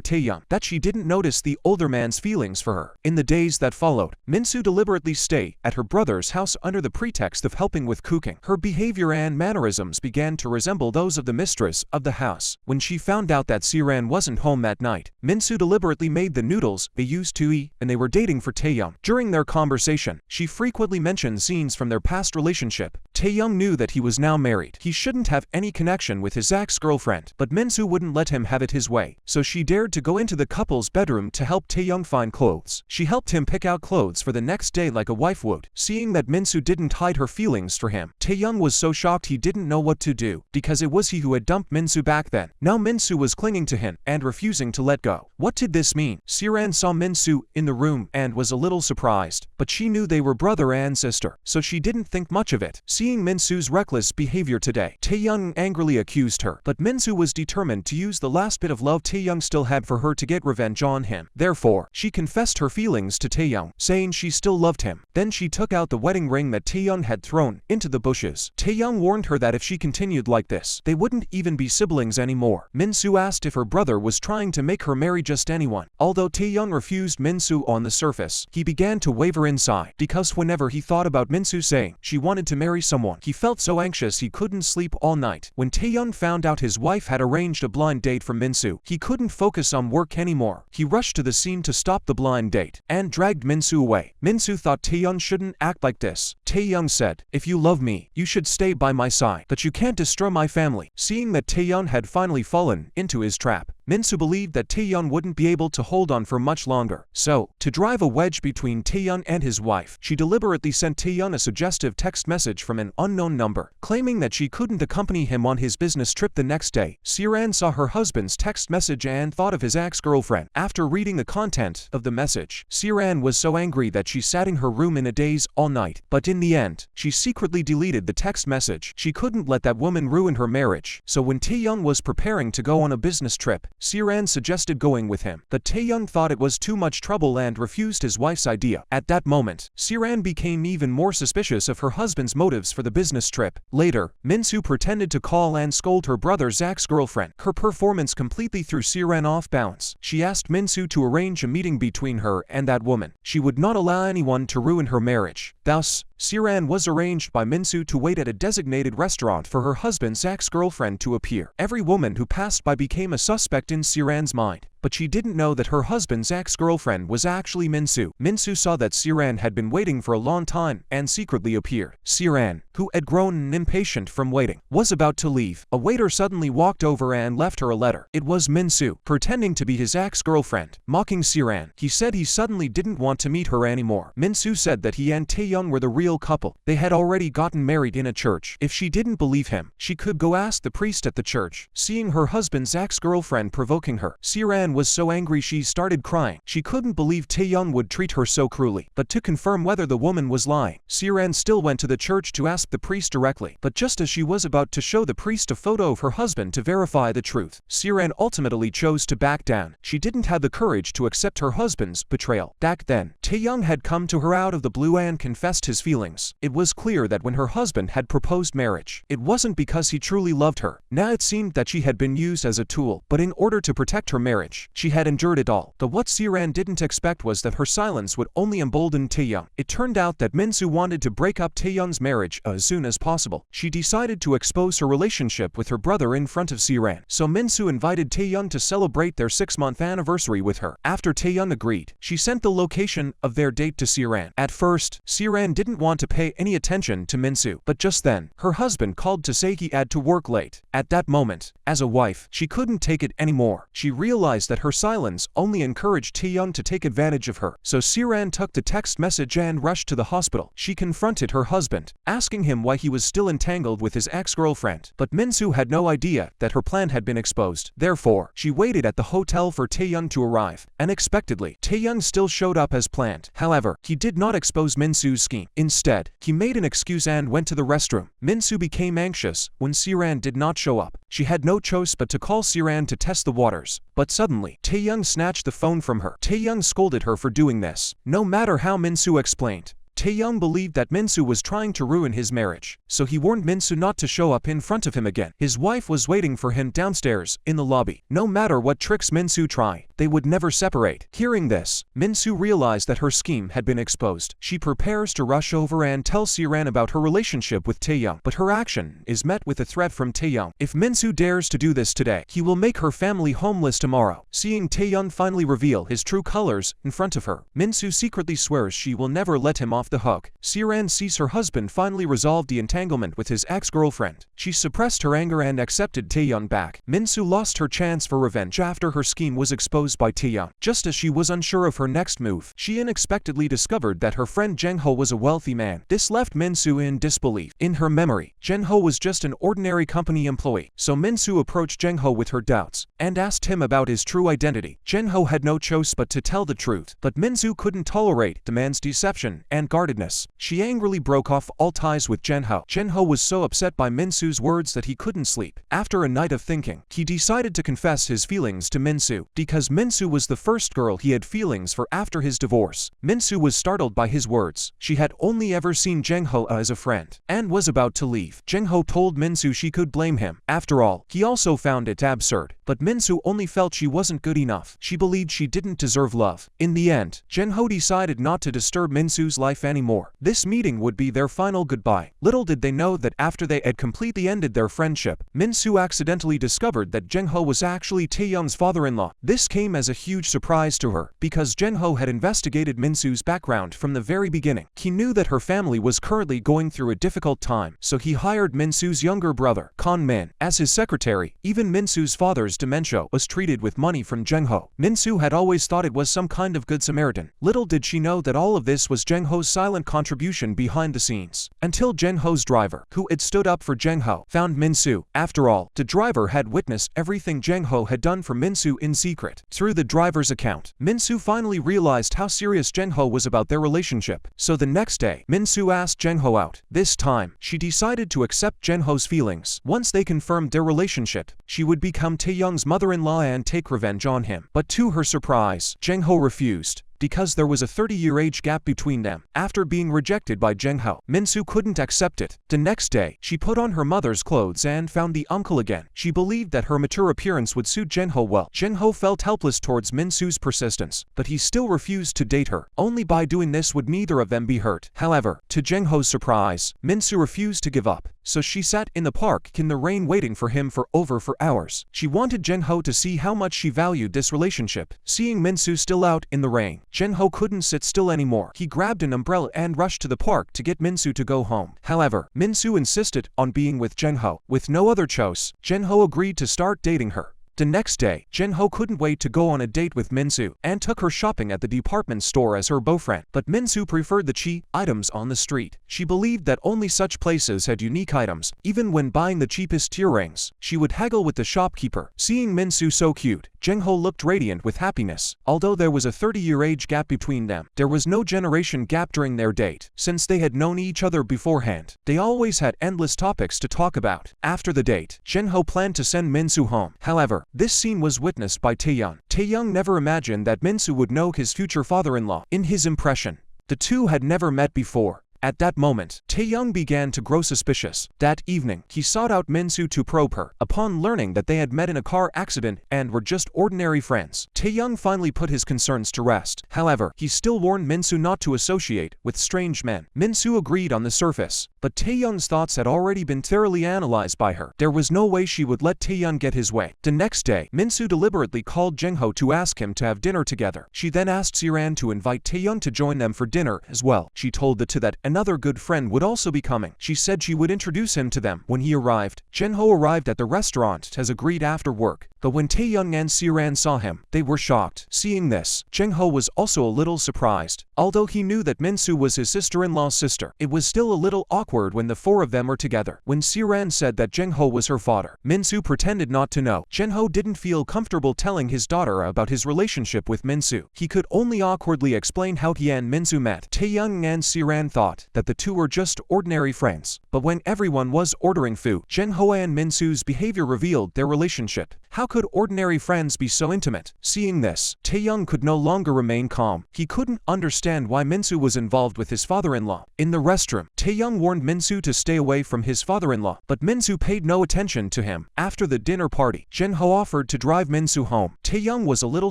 Taeyoung that she didn't notice the older man's feelings for her. In the days that followed, Minsu deliberately stayed at her brother's house under the pretext of helping with cooking. Her behavior and mannerisms began to resemble those of the mistress of the house. When she found out that Siran wasn't home that night, Minsu deliberately made the noodles they used to eat, and they were dating for Taeyoung. During their conversation, she frequently mentioned scenes from their past relationship. Taeyoung knew that he was now married. He shouldn't have any connection with his ex-girlfriend, but Minsu wouldn't let him have it his way, so she dared to go into the couple's bedroom to help Taeyoung find clothes. She helped him pick out clothes for the next day like a wife would. Seeing that Minsu didn't hide her feelings for him, Taeyoung was so shocked he didn't know what to do, because it was he who had dumped Minsu back then. Now Minsu was clinging to him and refusing to let go. What did this mean? Siran saw Minsu in the room and was a little surprised, but she knew they were brother and sister, so she didn't think much of it. Seeing Minsu's reckless behavior today, Taeyoung angrily accused her, but Minsu was determined to use the last bit of love Taeyoung still had for her to get revenge on him. Therefore, she confessed her feelings to Taeyoung, saying she still loved him. Then she took out the wedding ring that Taeyoung had thrown into the bushes. Taeyoung warned her that if she continued like this, they wouldn't even be siblings anymore. Minsu asked if her brother was trying to make her marry just anyone. Although Taeyoung refused Minsu on the surface, he began to waver inside, because whenever he thought about Minsu saying she wanted to marry someone, he felt so anxious he couldn't sleep all night. When Taeyoung found out his wife had arranged a blind date for Minsu, he couldn't focus on work anymore. He rushed to the scene to stop the blind date and dragged Minsu away. Minsu thought Taeyoung shouldn't act like this. Taeyoung said, "If you love me, you should stay by my side, but you can't destroy my family." Seeing that Taeyoung had finally fallen into his trap, Minsu believed that Taeyoung wouldn't be able to hold on for much longer. So, to drive a wedge between Taeyoung and his wife, she deliberately sent Taeyoung a suggestive text message from an unknown number, claiming that she couldn't accompany him on his business trip the next day. Siran saw her husband's text message and thought of his ex-girlfriend. After reading the content of the message, Siran was so angry that she sat in her room in a daze all night. But in the end, she secretly deleted the text message. She couldn't let that woman ruin her marriage. So when Taeyoung was preparing to go on a business trip, Siran suggested going with him, but Taeyoung thought it was too much trouble and refused his wife's idea. At that moment, Siran became even more suspicious of her husband's motives for the business trip. Later, Minsu pretended to call and scold her brother's ex-girlfriend. Her performance completely threw Siran off balance. She asked Minsu to arrange a meeting between her and that woman. She would not allow anyone to ruin her marriage. Thus, Siran was arranged by Minsu to wait at a designated restaurant for her husband's ex-girlfriend to appear. Every woman who passed by became a suspect in Siran's mind, but she didn't know that her husband's ex-girlfriend was actually Minsu. Minsu saw that Siran had been waiting for a long time and secretly appeared. Siran, who had grown impatient from waiting, was about to leave. A waiter suddenly walked over and left her a letter. It was Minsu, pretending to be his ex-girlfriend, mocking Siran. He said he suddenly didn't want to meet her anymore. Minsu said that he and Taeyoung were the real couple. They had already gotten married in a church. If she didn't believe him, she could go ask the priest at the church. Seeing her husband's ex-girlfriend provoking her, Siran was so angry she started crying. She couldn't believe Taeyoung would treat her so cruelly. But to confirm whether the woman was lying, Siran still went to the church to ask the priest directly. But just as she was about to show the priest a photo of her husband to verify the truth, Siran ultimately chose to back down. She didn't have the courage to accept her husband's betrayal. Back then, Taeyoung had come to her out of the blue and confessed his feelings. It was clear that when her husband had proposed marriage, it wasn't because he truly loved her. Now it seemed that she had been used as a tool, but in order to protect her marriage, much. She had endured it all. But what Siran didn't expect was that her silence would only embolden Taeyoung. It turned out that Minsu wanted to break up Taeyoung's marriage as soon as possible. She decided to expose her relationship with her brother in front of Siran. So Minsu invited Taeyoung to celebrate their 6-month anniversary with her. After Taeyoung agreed, she sent the location of their date to Siran. At first, Siran didn't want to pay any attention to Minsu, but just then, her husband called to say he had to work late. At that moment, as a wife, she couldn't take it anymore. She realized that her silence only encouraged Taeyoung to take advantage of her. So Siran took the text message and rushed to the hospital. She confronted her husband, asking him why he was still entangled with his ex-girlfriend. But Minsu had no idea that her plan had been exposed. Therefore, she waited at the hotel for Taeyoung to arrive. Unexpectedly, Taeyoung still showed up as planned. However, he did not expose Minsu's scheme. Instead, he made an excuse and went to the restroom. Minsu became anxious when Siran did not show up. She had no choice but to call Siran to test the waters. But suddenly, Taeyoung snatched the phone from her. Taeyoung scolded her for doing this. No matter how Minsu explained, Taeyoung believed that Minsu was trying to ruin his marriage, so he warned Minsu not to show up in front of him again. His wife was waiting for him downstairs, in the lobby. No matter what tricks Minsu tried, they would never separate. Hearing this, Minsu realized that her scheme had been exposed. She prepares to rush over and tell Siran about her relationship with Taeyoung, but her action is met with a threat from Taeyoung. If Minsu dares to do this today, he will make her family homeless tomorrow. Seeing Taeyoung finally reveal his true colors in front of her, Minsu secretly swears she will never let him off the hook. Siran sees her husband finally resolve the entanglement with his ex-girlfriend. She suppressed her anger and accepted Taeyoung back. Minsu lost her chance for revenge after her scheme was exposed by Taeyoung. Just as she was unsure of her next move, she unexpectedly discovered that her friend Jengho was a wealthy man. This left Minsu in disbelief. In her memory, Jengho was just an ordinary company employee, so Minsu approached Jengho with her doubts and asked him about his true identity. Jengho had no choice but to tell the truth, but Minsu couldn't tolerate the man's deception and guardedness. She angrily broke off all ties with Jengho. Jengho was so upset by Minsu's words that he couldn't sleep. After a night of thinking, he decided to confess his feelings to Minsu. Because Minsu was the first girl he had feelings for after his divorce, Minsu was startled by his words. She had only ever seen Jengho as a friend, and was about to leave. Jengho told Minsu she could blame him. After all, he also found it absurd. But Minsu only felt she wasn't good enough. She believed she didn't deserve love. In the end, Jengho decided not to disturb Minsu's life anymore. This meeting would be their final goodbye. Little did they know that after they had completely ended their friendship, Minsu accidentally discovered that Jengho was actually Taeyoung's father-in-law. This came as a huge surprise to her, because Jengho had investigated Minsu's background from the very beginning. He knew that her family was currently going through a difficult time, so he hired Minsu's younger brother, Kon Min, as his secretary. Even Minsu's father's dementia was treated with money from Jengho. Minsu had always thought it was some kind of good Samaritan. Little did she know that all of this was Jengho's silent contribution behind the scenes. Until Jengho's driver, who had stood up for Jengho, found Minsu. After all, the driver had witnessed everything Jengho had done for Minsu in secret. Through the driver's account, Minsu finally realized how serious Jengho was about their relationship. So the next day, Minsu asked Jengho out. This time, she decided to accept Jengho's feelings. Once they confirmed their relationship, she would become Taeyoung's mother-in-law and take revenge on him. But to her surprise, Jengho refused, because there was a 30-year age gap between them. After being rejected by Jengho, Minsu couldn't accept it. The next day, she put on her mother's clothes and found the uncle again. She believed that her mature appearance would suit Jengho well. Jengho felt helpless towards Minsu's persistence, but he still refused to date her. Only by doing this would neither of them be hurt. However, to Jengho's surprise, Minsu refused to give up. So she sat in the park in the rain waiting for him for over 4 hours. She wanted Jengho to see how much she valued this relationship. Seeing Minsu still out in the rain, Jengho couldn't sit still anymore. He grabbed an umbrella and rushed to the park to get Minsu to go home. However, Minsu insisted on being with Jengho. With no other choice, Jengho agreed to start dating her. The next day, Jengho couldn't wait to go on a date with Minsu and took her shopping at the department store as her boyfriend. But Minsu preferred the cheap items on the street. She believed that only such places had unique items. Even when buying the cheapest earrings, she would haggle with the shopkeeper. Seeing Minsu so cute, Jengho looked radiant with happiness. Although there was a 30-year age gap between them, there was no generation gap during their date. Since they had known each other beforehand, they always had endless topics to talk about. After the date, Jengho planned to send Minsu home. However, this scene was witnessed by Taeyoung. Taeyoung never imagined that Minsu would know his future father-in-law. In his impression, the two had never met before. At that moment, Taeyoung began to grow suspicious. That evening, he sought out Minsu to probe her. Upon learning that they had met in a car accident and were just ordinary friends, Taeyoung finally put his concerns to rest. However, he still warned Minsu not to associate with strange men. Minsu agreed on the surface, but Taeyoung's thoughts had already been thoroughly analyzed by her. There was no way she would let Taeyoung get his way. The next day, Minsu deliberately called Jingho to ask him to have dinner together. She then asked Siran to invite Taeyoung to join them for dinner as well. She told the two that another good friend would also be coming. She said she would introduce him to them. When he arrived, Jingho arrived at the restaurant as agreed after work. But when Taeyoung and Siran saw him, they were shocked. Seeing this, Jingho was also a little surprised. Although he knew that Minsu was his sister-in-law's sister, it was still a little awkward when the four of them were together. When Siran said that Jingho was her father, Minsu pretended not to know. Jingho didn't feel comfortable telling his daughter about his relationship with Minsu. He could only awkwardly explain how he and Minsu met. Taeyoung and Siran thought that the two were just ordinary friends. But when everyone was ordering food, Jingho and Minsu's behavior revealed their relationship. How could ordinary friends be so intimate? Seeing this, Taeyoung could no longer remain calm. He couldn't understand why Minsu was involved with his father-in-law. In the restroom, Taeyoung warned Minsu to stay away from his father-in-law, but Minsu paid no attention to him. After the dinner party, Jingho offered to drive Minsu home. Taeyoung was a little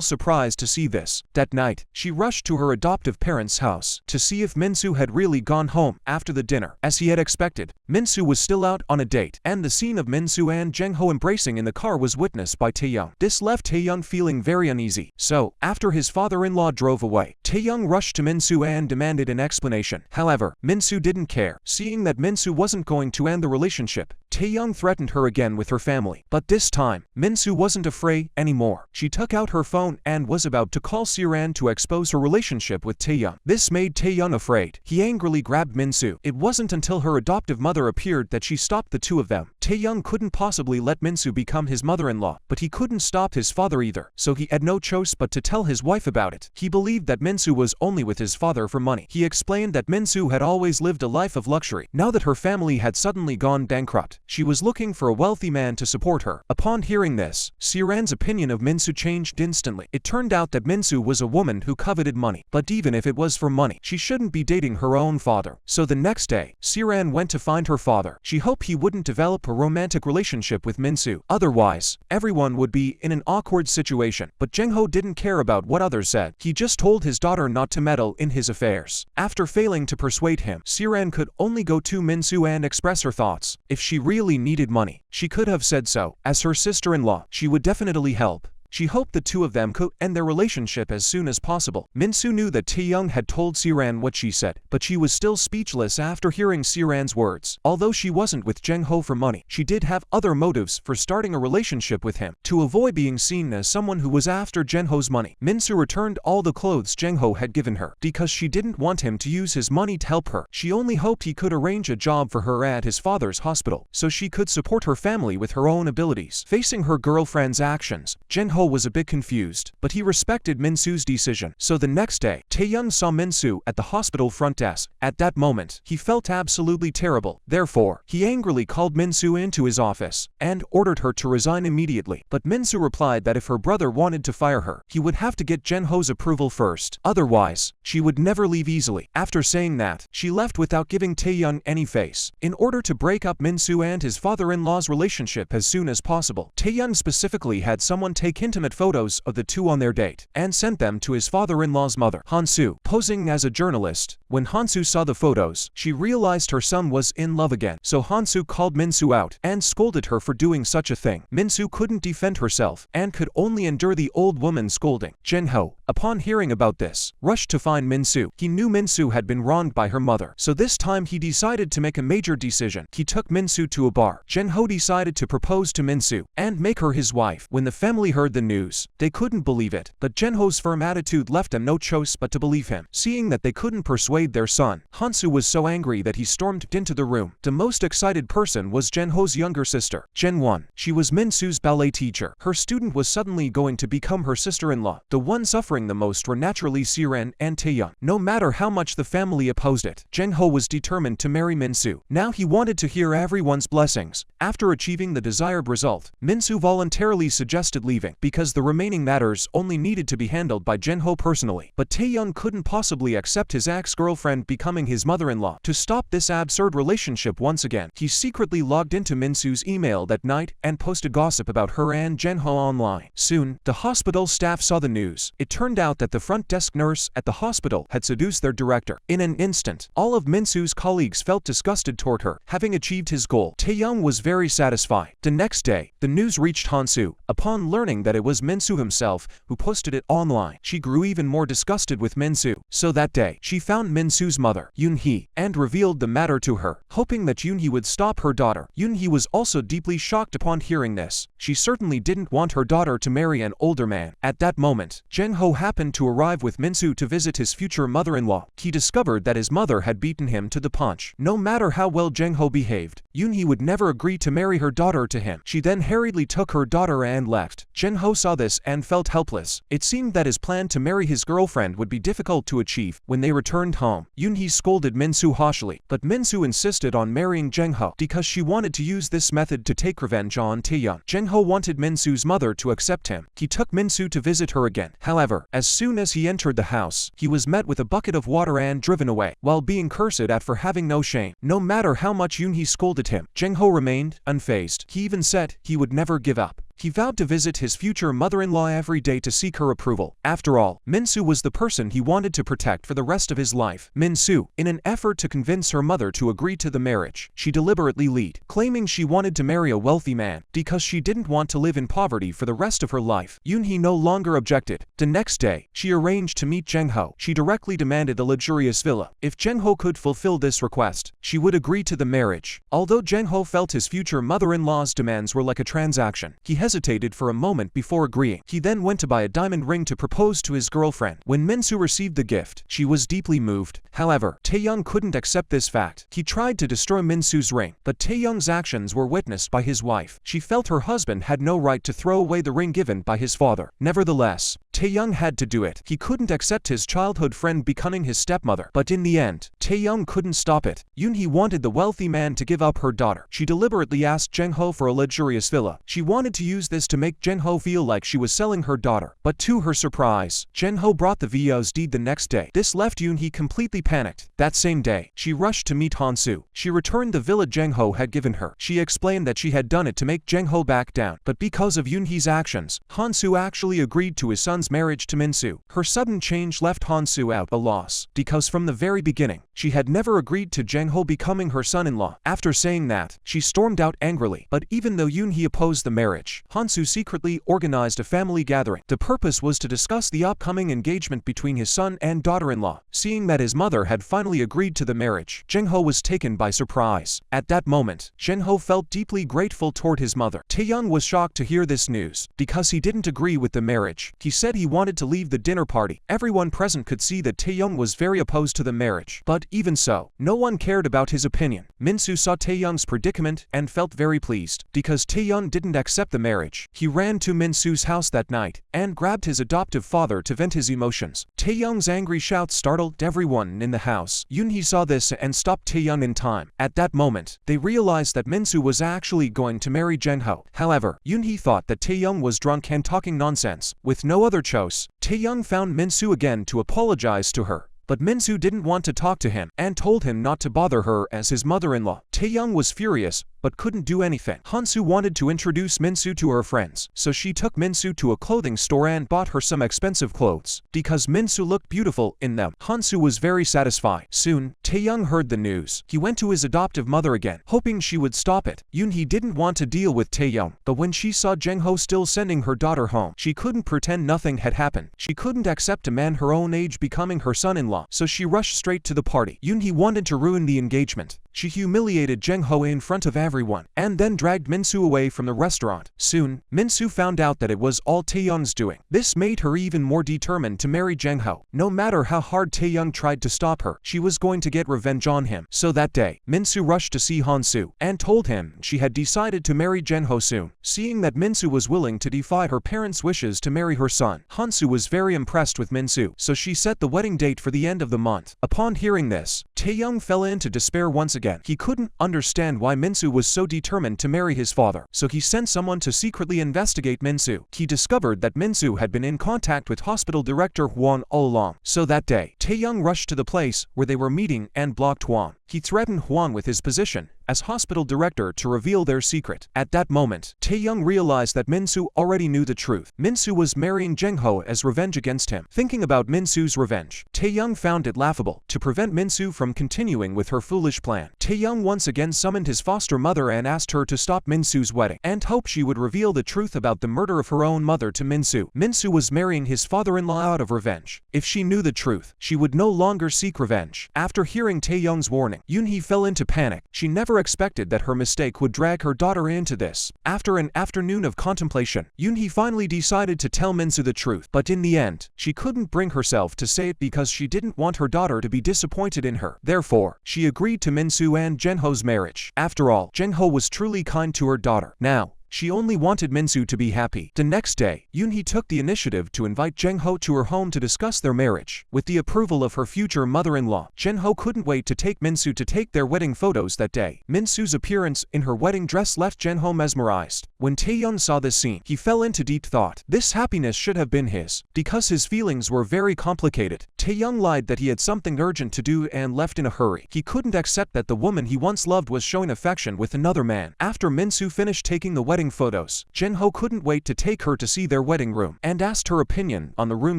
surprised to see this. That night, she rushed to her adoptive parents' house to see if Minsu had really gone home. After the dinner, as he had expected, Minsu was still out on a date, and the scene of Minsu and Jingho embracing in the car was witnessed by Taeyoung. This left Taeyoung feeling very uneasy. So, after his father-in-law drove away, Taeyoung rushed to Minsu and demanded an explanation. However, Minsu didn't care. Seeing that Minsu wasn't going to end the relationship, Taeyoung threatened her again with her family. But this time, Minsu wasn't afraid anymore. She took out her phone and was about to call Siran to expose her relationship with Taeyoung. This made Taeyoung afraid. He angrily grabbed Minsu. It wasn't until her adoptive mother appeared that she stopped the two of them. Taeyoung couldn't possibly let Minsu become his mother-in-law, but he couldn't stop his father either, so he had no choice but to tell his wife about it. He believed that Minsu was only with his father for money. He explained that Minsu had always lived a life of luxury. Now that her family had suddenly gone bankrupt, she was looking for a wealthy man to support her. Upon hearing this, Siran's opinion of Minsu changed instantly. It turned out that Minsu was a woman who coveted money, but even if it was for money, she shouldn't be dating her own father. So the next day, Siran went to find her father. She hoped he wouldn't develop a romantic relationship with Minsu. Otherwise, everyone would be in an awkward situation. But Jingho didn't care about what others said. He just told his daughter not to meddle in his affairs. After failing to persuade him, Siran could only go to Minsu and express her thoughts. If she really needed money, she could have said so. As her sister-in-law, she would definitely help. She hoped the two of them could end their relationship as soon as possible. Minsu knew that Taeyoung had told Siran what she said, but she was still speechless after hearing Siran's words. Although she wasn't with Jingho for money, she did have other motives for starting a relationship with him. To avoid being seen as someone who was after Jingho's money, Minsu returned all the clothes Jingho had given her. Because she didn't want him to use his money to help her, she only hoped he could arrange a job for her at his father's hospital, so she could support her family with her own abilities. Facing her girlfriend's actions, Jingho was a bit confused, but he respected Minsu's decision. So the next day, Taeyoung saw Minsu at the hospital front desk. At that moment, he felt absolutely terrible. Therefore, he angrily called Minsu into his office and ordered her to resign immediately. But Minsu replied that if her brother wanted to fire her, he would have to get Jingho's approval first. Otherwise, she would never leave easily. After saying that, she left without giving Taeyoung any face. In order to break up Minsu and his father-in-law's relationship as soon as possible, Taeyoung specifically had someone take intimate photos of the two on their date and sent them to his father-in-law's mother, Hansu, posing as a journalist. When Hansu saw the photos, she realized her son was in love again, so Hansu called Minsu out and scolded her for doing such a thing. Minsu couldn't defend herself and could only endure the old woman's scolding. Jingho, upon hearing about this, rushed to find Minsu. He knew Minsu had been wronged by her mother, so this time he decided to make a major decision. He took Minsu to a bar. Jingho decided to propose to Minsu and make her his wife. When the family heard the news, they couldn't believe it, but Jingho's firm attitude left them no choice but to believe him. Seeing that they couldn't persuade their son, Hansu was so angry that he stormed into the room. The most excited person was Jingho's younger sister, Jin-won. She was Minsu's ballet teacher. Her student was suddenly going to become her sister-in-law. The ones suffering the most were naturally Siran and Taeyoung. No matter how much the family opposed it, Jingho was determined to marry Minsu. Now he wanted to hear everyone's blessings. After achieving the desired result, Minsu voluntarily suggested leaving. because the remaining matters only needed to be handled by Jae-ho personally. But Tae-young couldn't possibly accept his ex-girlfriend becoming his mother-in-law. To stop this absurd relationship once again, he secretly logged into Minsu's email that night and posted gossip about her and Jae-ho online. Soon, the hospital staff saw the news. It turned out that the front desk nurse at the hospital had seduced their director. In an instant, all of Minsu's colleagues felt disgusted toward her. Having achieved his goal, Tae-young was very satisfied. The next day, the news reached Hansu. Upon learning that it was Minsu himself who posted it online, she grew even more disgusted with Minsu. So that day, she found Minsu's mother, Yoon-hee, and revealed the matter to her, hoping that Yoon-hee would stop her daughter. Yoon-hee was also deeply shocked upon hearing this. She certainly didn't want her daughter to marry an older man. At that moment, Jae-ho happened to arrive with Minsu to visit his future mother-in-law. He discovered that his mother had beaten him to the punch. No matter how well Jae-ho behaved, Yoon-hee would never agree to marry her daughter to him. She then hurriedly took her daughter and left. Jae-ho saw this and felt helpless. It seemed that his plan to marry his girlfriend would be difficult to achieve. When they returned home, Yoon-hee scolded Minsu harshly, but Minsu insisted on marrying Jae-ho because she wanted to use this method to take revenge on Tae-young. Jae-ho wanted Minsu's mother to accept him. He took Minsu to visit her again. However, as soon as he entered the house, he was met with a bucket of water and driven away, while being cursed at for having no shame. No matter how much Yoon-hee scolded him, Jae-ho remained unfazed. He even said he would never give up. He vowed to visit his future mother-in-law every day to seek her approval. After all, Minsu was the person he wanted to protect for the rest of his life. Minsu, in an effort to convince her mother to agree to the marriage, she deliberately lied, claiming she wanted to marry a wealthy man because she didn't want to live in poverty for the rest of her life. Yoon-hee no longer objected. The next day, she arranged to meet Jae-ho. She directly demanded a luxurious villa. If Jae-ho could fulfill this request, she would agree to the marriage. Although Jae-ho felt his future mother-in-law's demands were like a transaction, he hesitated for a moment before agreeing. He then went to buy a diamond ring to propose to his girlfriend. When Minsu received the gift, she was deeply moved. However, Tae-young couldn't accept this fact. He tried to destroy Minsu's ring, but Tae-young's actions were witnessed by his wife. She felt her husband had no right to throw away the ring given by his father. Nevertheless, Tae-young had to do it. He couldn't accept his childhood friend becoming his stepmother. But in the end, Tae-young couldn't stop it. Yoon-hee wanted the wealthy man to give up her daughter. She deliberately asked Jae-ho for a luxurious villa. She wanted to use this to make Jae-ho feel like she was selling her daughter. But to her surprise, Jae-ho brought the villa's deed the next day. This left Yoon-hee completely panicked. That same day, she rushed to meet Hansu. She returned the villa Jae-ho had given her. She explained that she had done it to make Jae-ho back down. But because of Yoon-hee's actions, Hansu actually agreed to his son's marriage to Minsu. Her sudden change left Hansu out a loss, because from the very beginning, she had never agreed to Jae-ho becoming her son-in-law. After saying that, she stormed out angrily. But even though Yoon-hee opposed the marriage, Hansu secretly organized a family gathering. The purpose was to discuss the upcoming engagement between his son and daughter-in-law. Seeing that his mother had finally agreed to the marriage, Jae-ho was taken by surprise. At that moment, Jae-ho felt deeply grateful toward his mother. Tae-young was shocked to hear this news, because he didn't agree with the marriage. He said he wanted to leave the dinner party. Everyone present could see that Tae-young was very opposed to the marriage. But even so, no one cared about his opinion. Minsu saw Tae-young's predicament and felt very pleased. Because Tae-young didn't accept the marriage, he ran to Minsu's house that night and grabbed his adoptive father to vent his emotions. Tae-young's angry shouts startled everyone in the house. Yoon-hee saw this and stopped Tae-young in time. At that moment, they realized that Minsu was actually going to marry Jae-ho. However, Yoon-hee thought that Tae-young was drunk and talking nonsense. With no other choice, Tae-young found Minsu again to apologize to her. But Minsu didn't want to talk to him and told him not to bother her as his mother-in-law. Tae-young was furious, but couldn't do anything. Hansu wanted to introduce Minsu to her friends, so she took Minsu to a clothing store and bought her some expensive clothes. Because Minsu looked beautiful in them, Hansu was very satisfied. Soon, Tae-young heard the news. He went to his adoptive mother again, hoping she would stop it. Yoon-hee didn't want to deal with Tae-young, but when she saw Jae-ho still sending her daughter home, she couldn't pretend nothing had happened. She couldn't accept a man her own age becoming her son-in-law, so she rushed straight to the party. Yoon-hee wanted to ruin the engagement. She humiliated Jae-ho in front of everyone, and then dragged Minsu away from the restaurant. Soon, Minsu found out that it was all Tae-young's doing. This made her even more determined to marry Jae-ho. No matter how hard Tae-young tried to stop her, she was going to get revenge on him. So that day, Minsu rushed to see Hansu, and told him she had decided to marry Jae-ho soon. Seeing that Minsu was willing to defy her parents' wishes to marry her son, Hansu was very impressed with Minsu, so she set the wedding date for the end of the month. Upon hearing this, Tae-young fell into despair once again. He couldn't understand why Minsu was so determined to marry his father, so he sent someone to secretly investigate Minsu. He discovered that Minsu had been in contact with hospital director Huan all along. So that day, Taeyong rushed to the place where they were meeting and blocked Huan. He threatened Huan with his position as hospital director to reveal their secret. At that moment, Taeyong realized that Minsu already knew the truth. Minsu was marrying Jengho as revenge against him. Thinking about Minsu's revenge, Taeyong found it laughable. To prevent Minsu from continuing with her foolish plan, Taeyong once again summoned his foster mother and asked her to stop Minsu's wedding, and hoped she would reveal the truth about the murder of her own mother to Minsu. Minsu was marrying his father-in-law out of revenge. If she knew the truth, she would no longer seek revenge. After hearing Taeyong's warning, Yoonhee fell into panic. She never expected that her mistake would drag her daughter into this. After an afternoon of contemplation, Yoonhee finally decided to tell Minsu the truth, but in the end, she couldn't bring herself to say it because she didn't want her daughter to be disappointed in her. Therefore, she agreed to Minsu and Jengho's marriage. After all, Jengho was truly kind to her daughter. Now, she only wanted Minsu to be happy. The next day, Yoonhee took the initiative to invite Jengho to her home to discuss their marriage. With the approval of her future mother-in-law, Jengho couldn't wait to take Minsu to take their wedding photos that day. Minsu's appearance in her wedding dress left Jengho mesmerized. When Taeyong saw this scene, he fell into deep thought. This happiness should have been his. Because his feelings were very complicated, Taeyong lied that he had something urgent to do and left in a hurry. He couldn't accept that the woman he once loved was showing affection with another man. After Minsu finished taking the wedding photos, Jengho couldn't wait to take her to see their wedding room and asked her opinion on the room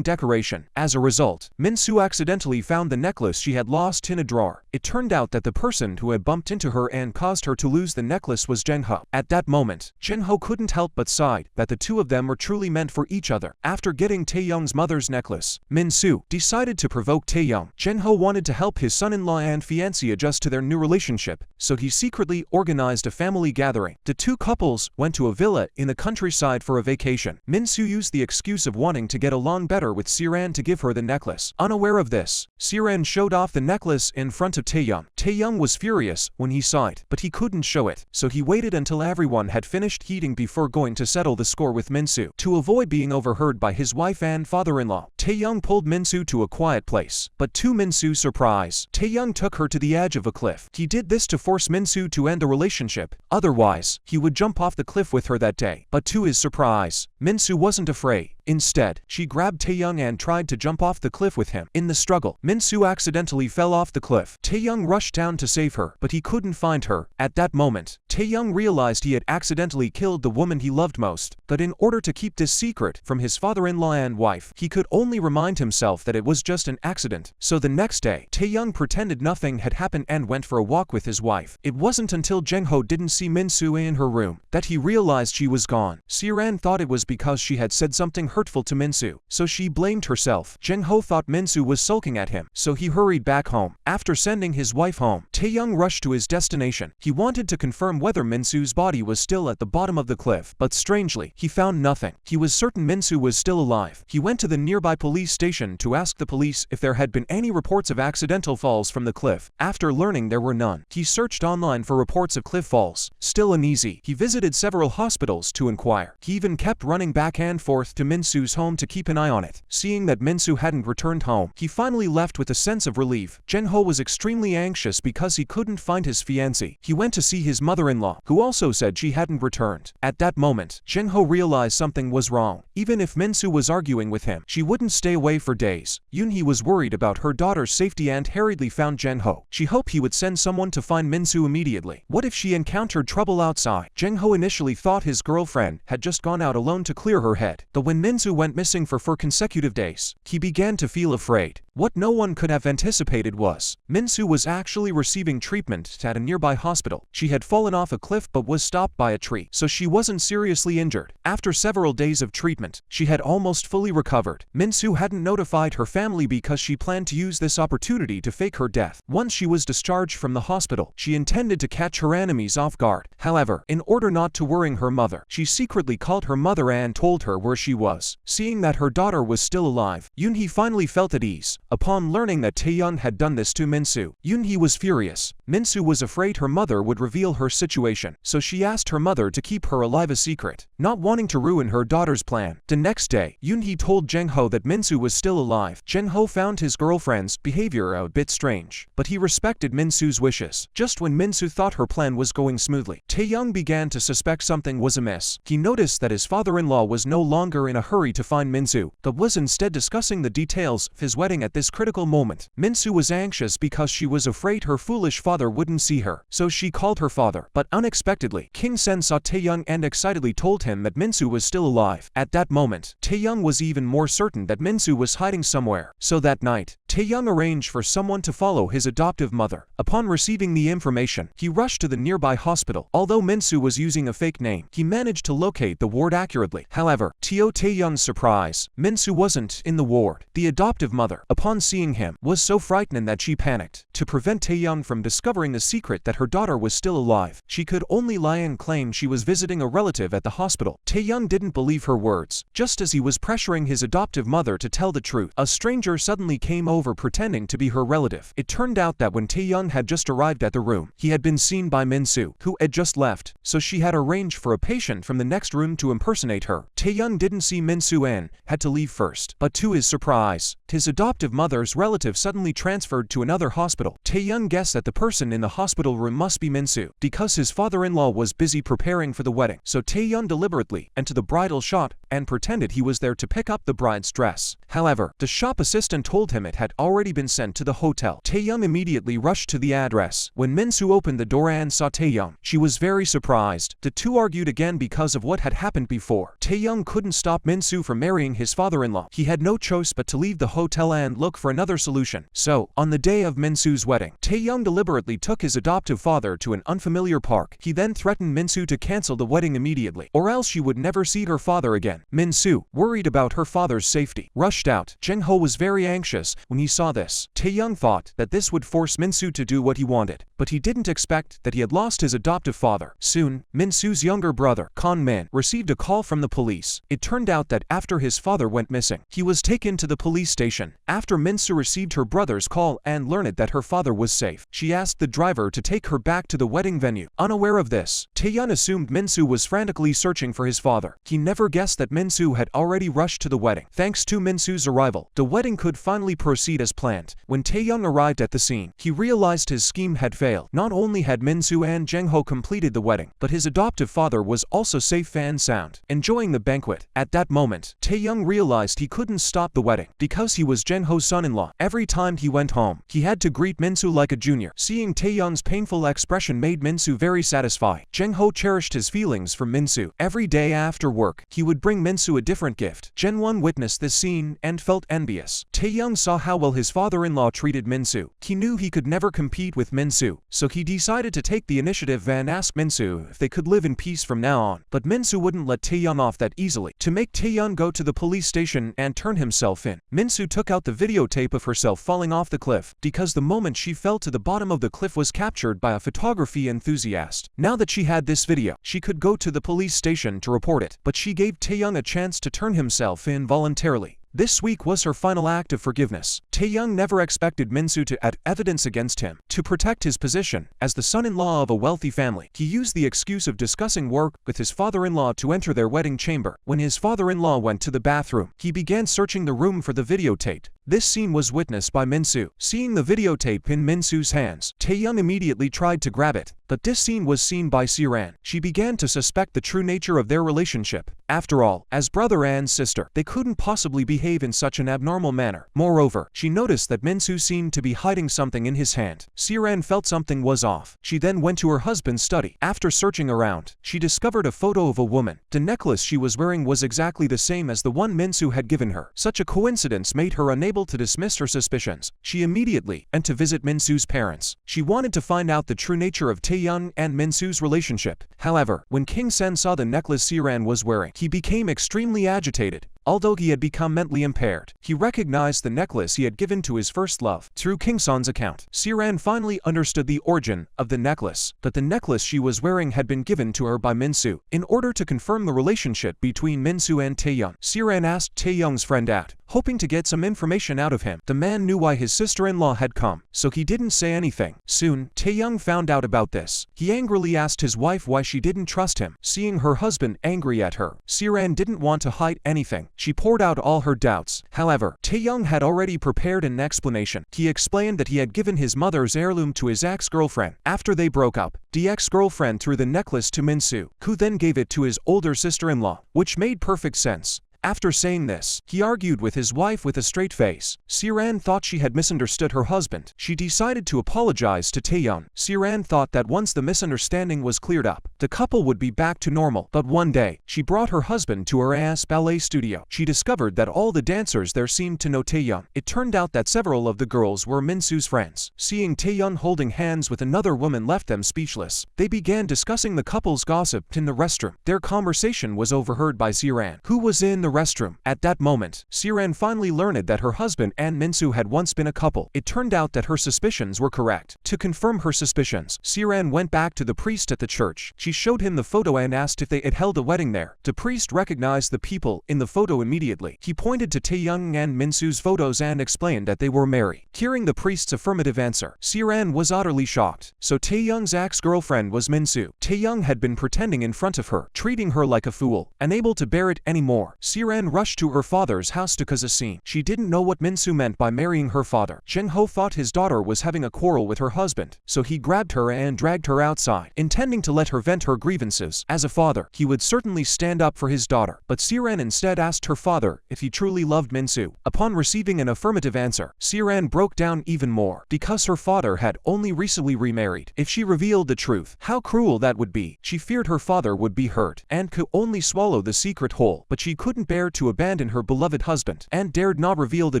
decoration. As a result, Minsu accidentally found the necklace she had lost in a drawer. It turned out that the person who had bumped into her and caused her to lose the necklace was Jengho. At that moment, Jengho couldn't help but sigh that the two of them were truly meant for each other. After getting Taeyong's mother's necklace, Minsu decided to provoke Taeyong. Jengho wanted to help his son-in-law and fiancé adjust to their new relationship, so he secretly organized a family gathering. The two couples went to a villa in the countryside for a vacation. Minsu used the excuse of wanting to get along better with Siran to give her the necklace. Unaware of this, Siran showed off the necklace in front of Taeyong. Taeyong was furious when he saw it, but he couldn't show it, so he waited until everyone had finished eating before going to settle the score with Minsu. To avoid being overheard by his wife and father-in-law, Taeyong pulled Minsu to a quiet place. But to Minsu's surprise, Taeyong took her to the edge of a cliff. He did this to force Minsu to end the relationship. Otherwise, he would jump off the cliff with her that day. But to his surprise, Minsu wasn't afraid. Instead, she grabbed Taeyong and tried to jump off the cliff with him. In the struggle, Minsu accidentally fell off the cliff. Taeyong rushed down to save her, but he couldn't find her. At that moment, Taeyong realized he had accidentally killed the woman he loved most. But in order to keep this secret from his father-in-law and wife, he could only remind himself that it was just an accident. So the next day, Taeyong pretended nothing had happened and went for a walk with his wife. It wasn't until Jengho didn't see Minsu in her room that he realized she was gone. Siran thought it was because she had said something hurtful to Minsu, so she blamed herself. Jengho thought Minsu was sulking at him, so he hurried back home. After sending his wife home, Taeyong rushed to his destination. He wanted to confirm whether Minsu's body was still at the bottom of the cliff, but strangely, he found nothing. He was certain Minsu was still alive. He went to the nearby police station to ask the police if there had been any reports of accidental falls from the cliff. After learning there were none, he searched online for reports of cliff falls. Still uneasy, he visited several hospitals to inquire. He even kept running back and forth to Minsu's home to keep an eye on it. Seeing that Minsu hadn't returned home, he finally left with a sense of relief. Jengho was extremely anxious because he couldn't find his fiancée. He went to see his mother-in-law, who also said she hadn't returned. At that moment, Jengho realized something was wrong. Even if Minsu was arguing with him, she wouldn't stay away for days. Yoonhee was worried about her daughter's safety and hurriedly found Jengho. She hoped he would send someone to find Minsu immediately. What if she encountered trouble outside? Jengho initially thought his girlfriend had just gone out alone to clear her head. But when Minsu went missing for 4 consecutive days, he began to feel afraid. What no one could have anticipated was, Minsu was actually receiving treatment at a nearby hospital. She had fallen off a cliff but was stopped by a tree, so she wasn't seriously injured. After several days of treatment, she had almost fully recovered. Minsu hadn't notified her family because she planned to use this opportunity to fake her death. Once she was discharged from the hospital, she intended to catch her enemies off guard. However, in order not to worry her mother, she secretly called her mother and told her where she was. Seeing that her daughter was still alive, Yoonhee finally felt at ease. Upon learning that Taeyang had done this to Minsu, Yoonhee was furious. Minsu was afraid her mother would reveal her situation, so she asked her mother to keep her alive a secret, not wanting to ruin her daughter's plan. The next day, Yoonhee told Jang-ho that Minsu was still alive. Jang-ho found his girlfriend's behavior a bit strange, but he respected Minsu's wishes. Just when Minsu thought her plan was going smoothly, Taeyang began to suspect something was amiss. He noticed that his father-in-law was no longer in a hurry to find Minsu, but was instead discussing the details of his wedding at this critical moment. Minsu was anxious because she was afraid her foolish father wouldn't see her, so she called her father. But unexpectedly, King Sen saw Taeyang and excitedly told him that Minsu was still alive. At that moment, Taeyang was even more certain that Minsu was hiding somewhere. So that night, Taeyang arranged for someone to follow his adoptive mother. Upon receiving the information, he rushed to the nearby hospital. Although Minsu was using a fake name, he managed to locate the ward accurately. However, to Taeyang's surprise, Minsu wasn't in the ward. The adoptive mother, upon seeing him, was so frightened that she panicked. To prevent Taeyang from discovering the secret that her daughter was still alive, she could only lie and claim she was visiting a relative at the hospital. Taeyang didn't believe her words. Just as he was pressuring his adoptive mother to tell the truth, a stranger suddenly came over pretending to be her relative. It turned out that when Taeyang had just arrived at the room, he had been seen by Minsu, who had just left, so she had arranged for a patient from the next room to impersonate her. Taeyang didn't see Minsu and had to leave first, but to his surprise, his adoptive mother's relative suddenly transferred to another hospital. Taeyang guessed that the person in the hospital room must be Minsu, because his father-in-law was busy preparing for the wedding. So Taeyang deliberately entered the bridal shop and pretended he was there to pick up the bride's dress. However, the shop assistant told him it had already been sent to the hotel. Taeyang immediately rushed to the address. When Minsu opened the door and saw Taeyang, she was very surprised. The two argued again because of what had happened before. Taeyang couldn't stop Minsu from marrying his father-in-law. He had no choice but to leave the hotel and look for another solution. So, on the day of Minsu's wedding, Taeyang deliberately took his adoptive father to an unfamiliar park. He then threatened Minsu to cancel the wedding immediately, or else she would never see her father again. Minsu, worried about her father's safety, rushed out. Jang-ho was very anxious when he saw this. Taeyang thought that this would force Minsu to do what he wanted, but he didn't expect that he had lost his adoptive father. Soon, Minsu's younger brother, Min, received a call from the police. It turned out that after his father went missing, he was taken to the police station. After Minsu received her brother's call and learned that her father was safe, she asked the driver to take her back to the wedding venue. Unaware of this, Taeyang assumed Minsu was frantically searching for his father. He never guessed that Minsu had already rushed to the wedding. Thanks to Minsu's arrival, the wedding could finally proceed as planned. When Taeyang arrived at the scene, he realized his scheme had failed. Not only had Minsu and Jang-ho completed the wedding, but his adoptive father was also safe and sound, enjoying the banquet. At that moment, Taeyang realized he couldn't stop the wedding, because he was Jang-ho's son-in-law. Every time he went home, he had to greet Minsu like a junior. Seeing Taeyang's painful expression made Minsu very satisfied. Jang-ho cherished his feelings for Minsu. Every day after work, he would bring Minsu a different gift. Jang-won witnessed this scene and felt envious. Taeyang saw how well his father-in-law treated Minsu. He knew he could never compete with Minsu, so he decided to take the initiative and ask Minsu if they could live in peace from now on. But Minsu wouldn't let Taeyang off that easily. To make Taeyang go to the police station and turn himself in, Minsu took out the videotape of herself falling off the cliff, because the moment she fell to the bottom of the cliff was captured by a photography enthusiast. Now that she had this video, she could go to the police station to report it, but she gave Taeyang a chance to turn himself in voluntarily. This week was her final act of forgiveness. Taeyang never expected Minsu to add evidence against him. To protect his position as the son-in-law of a wealthy family, he used the excuse of discussing work with his father-in-law to enter their wedding chamber. When his father-in-law went to the bathroom, he began searching the room for the videotape. This scene was witnessed by Minsu. Seeing the videotape in Minsu's hands, Taeyang immediately tried to grab it, but this scene was seen by Siran. She began to suspect the true nature of their relationship. After all, as brother and sister, they couldn't possibly behave in such an abnormal manner. Moreover, she noticed that Minsu seemed to be hiding something in his hand. Siran felt something was off. She then went to her husband's study. After searching around, she discovered a photo of a woman. The necklace she was wearing was exactly the same as the one Minsu had given her. Such a coincidence made her unable to dismiss her suspicions. She immediately went to visit Minsu's parents. She wanted to find out the true nature of Taeyang and Minsu's relationship. However, when King Sen saw the necklace Siran was wearing, he became extremely agitated. Although he had become mentally impaired, he recognized the necklace he had given to his first love. Through Kingson's account, Siran finally understood the origin of the necklace, but the necklace she was wearing had been given to her by Minsu. In order to confirm the relationship between Minsu and Taeyoung, Siran asked Taeyoung's friend out, hoping to get some information out of him. The man knew why his sister-in-law had come, so he didn't say anything. Soon, Taeyoung found out about this. He angrily asked his wife why she didn't trust him. Seeing her husband angry at her, Siran didn't want to hide anything. She poured out all her doubts. However, Taeyoung had already prepared an explanation. He explained that he had given his mother's heirloom to his ex-girlfriend. After they broke up, the ex-girlfriend threw the necklace to Minsu, who then gave it to his older sister-in-law, which made perfect sense. After saying this, he argued with his wife with a straight face. Siran thought she had misunderstood her husband. She decided to apologize to Taeyoung. Siran thought that once the misunderstanding was cleared up, the couple would be back to normal. But one day, she brought her husband to her aunt's ballet studio. She discovered that all the dancers there seemed to know Taeyoung. It turned out that several of the girls were Minsu's friends. Seeing Taeyoung holding hands with another woman left them speechless. They began discussing the couple's gossip in the restroom. Their conversation was overheard by Siran, who was in the restroom. At that moment, Siran finally learned that her husband and Minsu had once been a couple. It turned out that her suspicions were correct. To confirm her suspicions, Siran went back to the priest at the church. She showed him the photo and asked if they had held a wedding there. The priest recognized the people in the photo immediately. He pointed to Taeyoung and Minsu's photos and explained that they were married. Hearing the priest's affirmative answer, Siran was utterly shocked. So Taeyoung's ex-girlfriend was Minsu. Taeyoung had been pretending in front of her, treating her like a fool. Unable to bear it anymore, Siran rushed to her father's house to cause a scene. She didn't know what Minsu meant by marrying her father. Jin-ho thought his daughter was having a quarrel with her husband, so he grabbed her and dragged her outside, intending to let her vent her grievances. As a father, he would certainly stand up for his daughter, but Siran instead asked her father if he truly loved Minsu. Upon receiving an affirmative answer, Siran broke down even more, because her father had only recently remarried. If she revealed the truth, how cruel that would be. She feared her father would be hurt, and could only swallow the secret whole, but she couldn't bear to abandon her beloved husband, and dared not reveal the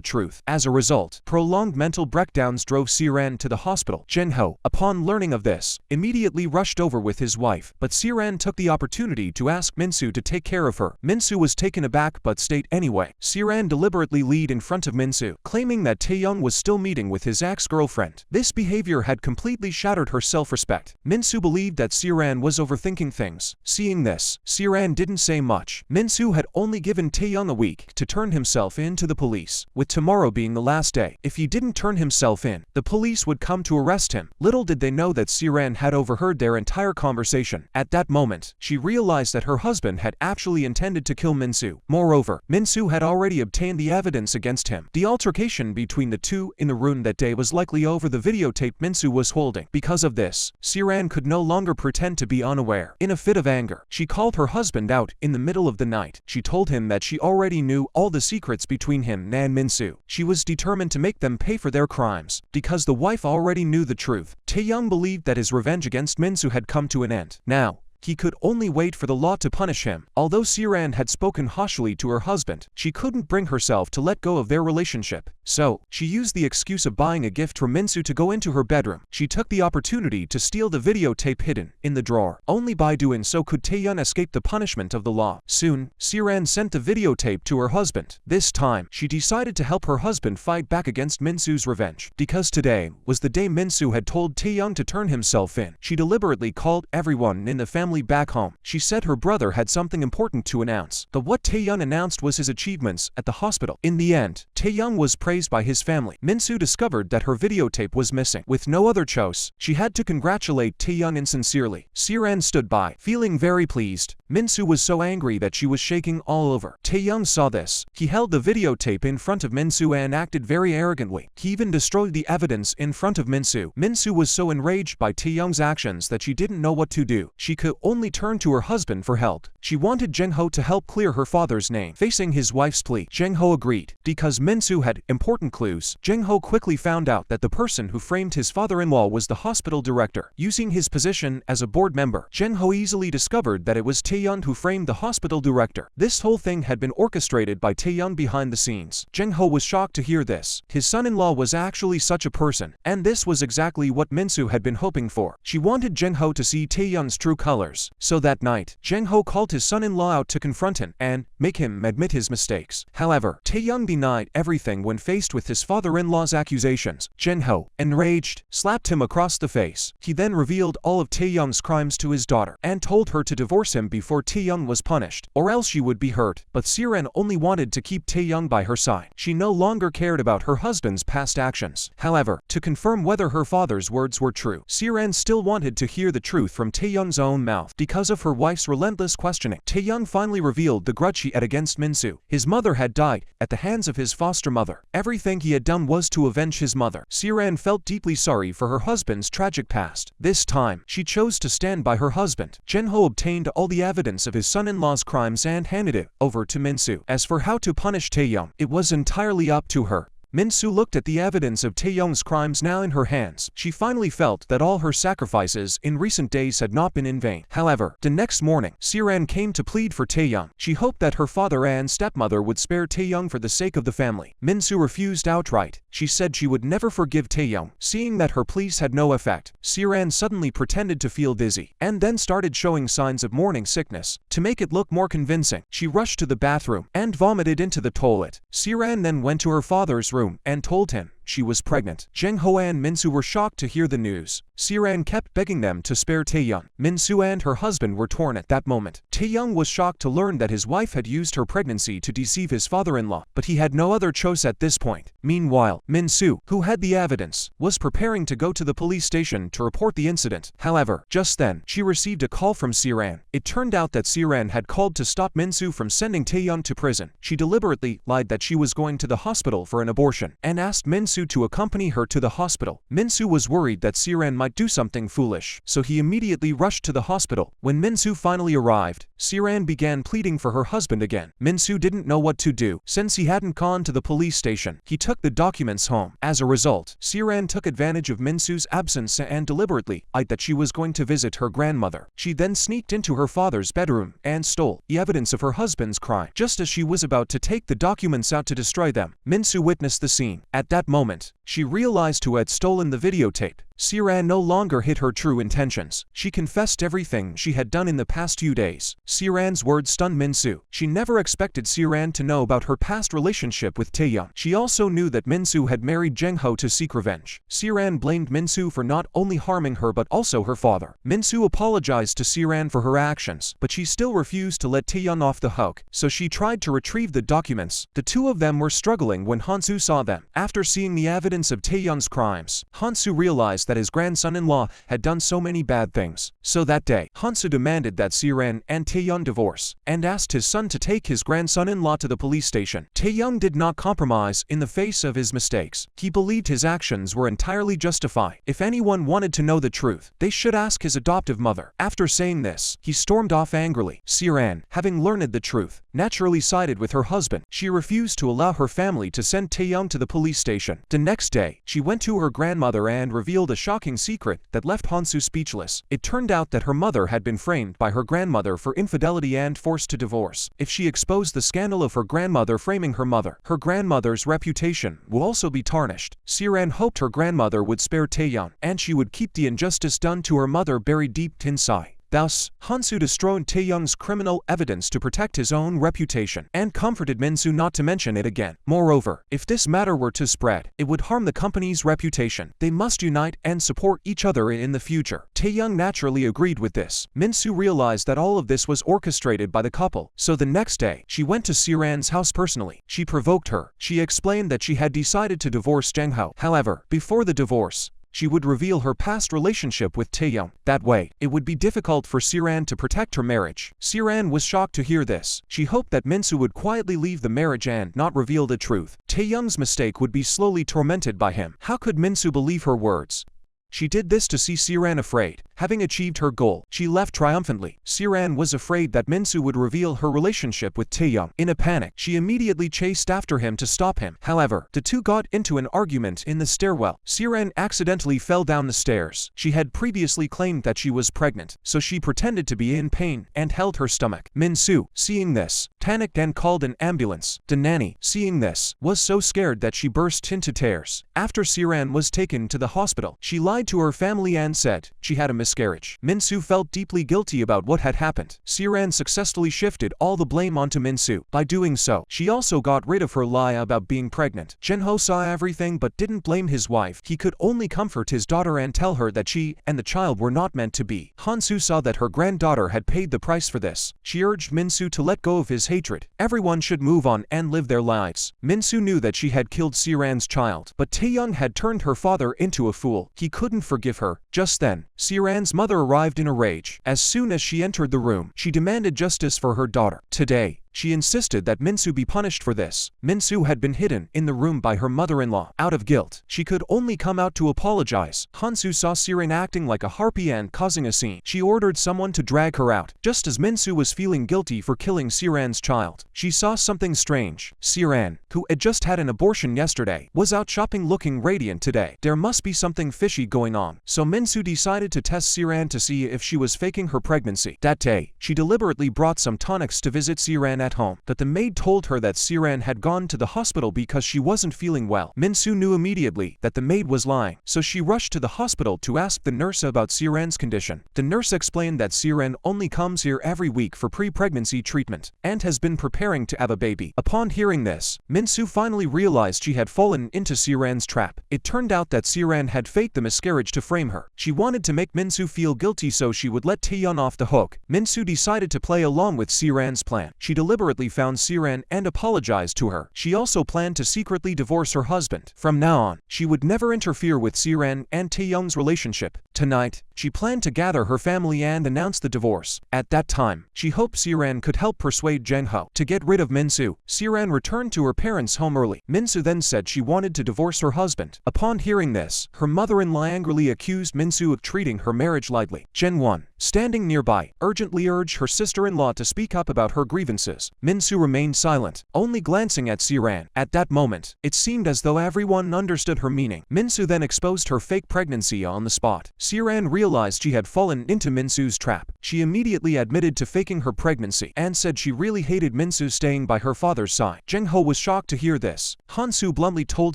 truth. As a result, prolonged mental breakdowns drove Siran to the hospital. Jin-ho, upon learning of this, immediately rushed over with his wife, but Siran took the opportunity to ask Minsu to take care of her. Minsu was taken aback but stayed anyway. Siran deliberately lied in front of Minsu, claiming that Taeyoung was still meeting with his ex-girlfriend. This behavior had completely shattered her self-respect. Minsu believed that Siran was overthinking things. Seeing this, Siran didn't say much. Minsu had only given Taeyoung a week to turn himself in to the police, with tomorrow being the last day. If he didn't turn himself in, the police would come to arrest him. Little did they know that Siran had overheard their entire conversation. At that moment, she realized that her husband had actually intended to kill Minsu. Moreover, Minsu had already obtained the evidence against him. The altercation between the two in the room that day was likely over the videotape Minsu was holding. Because of this, Siran could no longer pretend to be unaware. In a fit of anger, she called her husband out in the middle of the night. She told him that she already knew all the secrets between him and Minsu. She was determined to make them pay for their crimes. Because the wife already knew the truth, Taeyoung believed that his revenge against Minsu had come to an end. Now, he could only wait for the law to punish him. Although Siran had spoken harshly to her husband, she couldn't bring herself to let go of their relationship. So, she used the excuse of buying a gift for Minsu to go into her bedroom. She took the opportunity to steal the videotape hidden in the drawer. Only by doing so could Taeyoung escape the punishment of the law. Soon, Siran sent the videotape to her husband. This time, she decided to help her husband fight back against Minsu's revenge. Because today was the day Minsu had told Taeyoung to turn himself in, she deliberately called everyone in the family back home. She said her brother had something important to announce. But what Taeyoung announced was his achievements at the hospital. In the end, Taeyoung was praised by his family. Minsu discovered that her videotape was missing. With no other choice, she had to congratulate Taeyoung insincerely. Siran stood by, feeling very pleased. Minsu was so angry that she was shaking all over. Taeyoung saw this. He held the videotape in front of Minsu and acted very arrogantly. He even destroyed the evidence in front of Minsu. Minsu was so enraged by Taeyoung's actions that she didn't know what to do. She could only turn to her husband for help. She wanted Jin-ho to help clear her father's name. Facing his wife's plea, Jin-ho agreed. Because Minsu had important clues, Jin-ho quickly found out that the person who framed his father-in-law was the hospital director. Using his position as a board member, Jin-ho easily discovered that it was Taeyoung Taeyoung who framed the hospital director. This whole thing had been orchestrated by Taeyoung behind the scenes. Jung-ho was shocked to hear this. His son-in-law was actually such a person, and this was exactly what Minsu had been hoping for. She wanted Jung-ho to see Taeyoung's true colors. So that night, Jung-ho called his son-in-law out to confront him and make him admit his mistakes. However, Taeyoung denied everything when faced with his father-in-law's accusations. Jung-ho, enraged, slapped him across the face. He then revealed all of Taeyoung's crimes to his daughter and told her to divorce him before Taeyoung was punished, or else she would be hurt. But Siren only wanted to keep Taeyoung by her side. She no longer cared about her husband's past actions. However, to confirm whether her father's words were true, Siren still wanted to hear the truth from Taeyoung's own mouth. Because of her wife's relentless questioning, Taeyoung finally revealed the grudge he had against Minsu. His mother had died at the hands of his foster mother. Everything he had done was to avenge his mother. Siren felt deeply sorry for her husband's tragic past. This time, she chose to stand by her husband. Jung-ho obtained all the evidence of his son-in-law's crimes and handed it over to Minsu. As for how to punish Taeyoung, it was entirely up to her. Minsu looked at the evidence of Taeyoung's crimes now in her hands. She finally felt that all her sacrifices in recent days had not been in vain. However, the next morning, Siran came to plead for Taeyoung. She hoped that her father and stepmother would spare Taeyoung for the sake of the family. Minsu refused outright. She said she would never forgive Taeyoung. Seeing that her pleas had no effect, Siran suddenly pretended to feel dizzy, and then started showing signs of morning sickness. To make it look more convincing, she rushed to the bathroom and vomited into the toilet. Siran then went to her father's room and told him she was pregnant. Jung-ho and Minsu were shocked to hear the news. Siran kept begging them to spare Taeyoung. Minsu and her husband were torn at that moment. Taeyoung was shocked to learn that his wife had used her pregnancy to deceive his father-in-law, but he had no other choice at this point. Meanwhile, Minsu, who had the evidence, was preparing to go to the police station to report the incident. However, just then, she received a call from Siran. It turned out that Siran had called to stop Minsu from sending Taeyoung to prison. She deliberately lied that she was going to the hospital for an abortion and asked Minsu to accompany her to the hospital. Minsu was worried that Siran might do something foolish, so he immediately rushed to the hospital. When Minsu finally arrived, Siran began pleading for her husband again. Minsu didn't know what to do, since he hadn't gone to the police station. He took the documents home. As a result, Siran took advantage of Minsu's absence and deliberately lied that she was going to visit her grandmother. She then sneaked into her father's bedroom and stole the evidence of her husband's crime. Just as she was about to take the documents out to destroy them, Minsu witnessed the scene. At that moment, she realized who had stolen the videotape. Siran no longer hid her true intentions. She confessed everything she had done in the past few days. Siran's words stunned Minsu. She never expected Siran to know about her past relationship with Taeyoung. She also knew that Minsu had married Jung-ho to seek revenge. Siran blamed Minsu for not only harming her but also her father. Minsu apologized to Siran for her actions, but she still refused to let Taeyoung off the hook, so she tried to retrieve the documents. The two of them were struggling when Hansu saw them. After seeing the evidence of Taeyoung's crimes, Hansu realized that his grandson-in-law had done so many bad things. So that day, Hansu demanded that Siran and Taeyoung divorce, and asked his son to take his grandson-in-law to the police station. Taeyoung did not compromise in the face of his mistakes. He believed his actions were entirely justified. If anyone wanted to know the truth, they should ask his adoptive mother. After saying this, he stormed off angrily. Siran, having learned the truth, naturally sided with her husband. She refused to allow her family to send Taeyoung to the police station. The next day, she went to her grandmother and revealed a shocking secret that left Hansu speechless. It turned out that her mother had been framed by her grandmother for infidelity and forced to divorce. If she exposed the scandal of her grandmother framing her mother, her grandmother's reputation will also be tarnished. Siran hoped her grandmother would spare Taeyoung, and she would keep the injustice done to her mother buried deep inside. Thus, Hansu destroyed Taeyoung's criminal evidence to protect his own reputation, and comforted Minsu not to mention it again. Moreover, if this matter were to spread, it would harm the company's reputation. They must unite and support each other in the future. Taeyoung naturally agreed with this. Minsu realized that all of this was orchestrated by the couple, so the next day, she went to Siran's house personally. She provoked her. She explained that she had decided to divorce Jung-ho. However, before the divorce, she would reveal her past relationship with Taeyoung. That way, it would be difficult for Siran to protect her marriage. Siran was shocked to hear this. She hoped that Minsu would quietly leave the marriage and not reveal the truth. Taeyoung's mistake would be slowly tormented by him. How could Minsu believe her words? She did this to see Siran afraid. Having achieved her goal, she left triumphantly. Siran was afraid that Minsu would reveal her relationship with Taeyong. In a panic, she immediately chased after him to stop him. However, the two got into an argument in the stairwell. Siran accidentally fell down the stairs. She had previously claimed that she was pregnant, so she pretended to be in pain and held her stomach. Minsu, seeing this, panicked and called an ambulance. The nanny, seeing this, was so scared that she burst into tears. After Siran was taken to the hospital, she lied to her family and said she had a miscarriage. Minsu felt deeply guilty about what had happened. Siran successfully shifted all the blame onto Minsu. By doing so, she also got rid of her lie about being pregnant. Jinho saw everything but didn't blame his wife. He could only comfort his daughter and tell her that she and the child were not meant to be. Hansu saw that her granddaughter had paid the price for this. She urged Minsu to let go of his hatred. Everyone should move on and live their lives. Minsu knew that she had killed Siran's child, but Taeyong had turned her father into a fool. He couldn't forgive her. Just then, Siran's mother arrived in a rage. As soon as she entered the room, she demanded justice for her daughter. Today, she insisted that Minsu be punished for this. Minsu had been hidden in the room by her mother-in-law. Out of guilt, she could only come out to apologize. Hansu saw Siran acting like a harpy and causing a scene. She ordered someone to drag her out. Just as Minsu was feeling guilty for killing Siran's child, she saw something strange. Siran, who had just had an abortion yesterday, was out shopping looking radiant today. There must be something fishy going on. So Minsu decided to test Siran to see if she was faking her pregnancy. That day, she deliberately brought some tonics to visit Siran at home, but the maid told her that Siran had gone to the hospital because she wasn't feeling well. Minsu knew immediately that the maid was lying, so she rushed to the hospital to ask the nurse about Siran's condition. The nurse explained that Siran only comes here every week for pre-pregnancy treatment and has been preparing to have a baby. Upon hearing this, Minsu finally realized she had fallen into Siran's trap. It turned out that Siran had faked the miscarriage to frame her. She wanted to make Minsu feel guilty so she would let Taeyong off the hook. Minsu decided to play along with Siran's plan. She deliberately found Siran and apologized to her. She also planned to secretly divorce her husband. From now on, she would never interfere with Siran and Taeyong's relationship. Tonight, she planned to gather her family and announce the divorce. At that time, she hoped Siran could help persuade Jinho to get rid of Minsu. Siran returned to her parents' home early. Minsu then said she wanted to divorce her husband. Upon hearing this, her mother-in-law angrily accused Minsu of treating her marriage lightly. Jin-won, standing nearby, urgently urged her sister-in-law to speak up about her grievances. Minsu remained silent, only glancing at Siran. At that moment, it seemed as though everyone understood her meaning. Minsu then exposed her fake pregnancy on the spot. Siran realized she had fallen into Minsu's trap. She immediately admitted to faking her pregnancy and said she really hated Minsu staying by her father's side. Jinho was shocked to hear this. Hansu bluntly told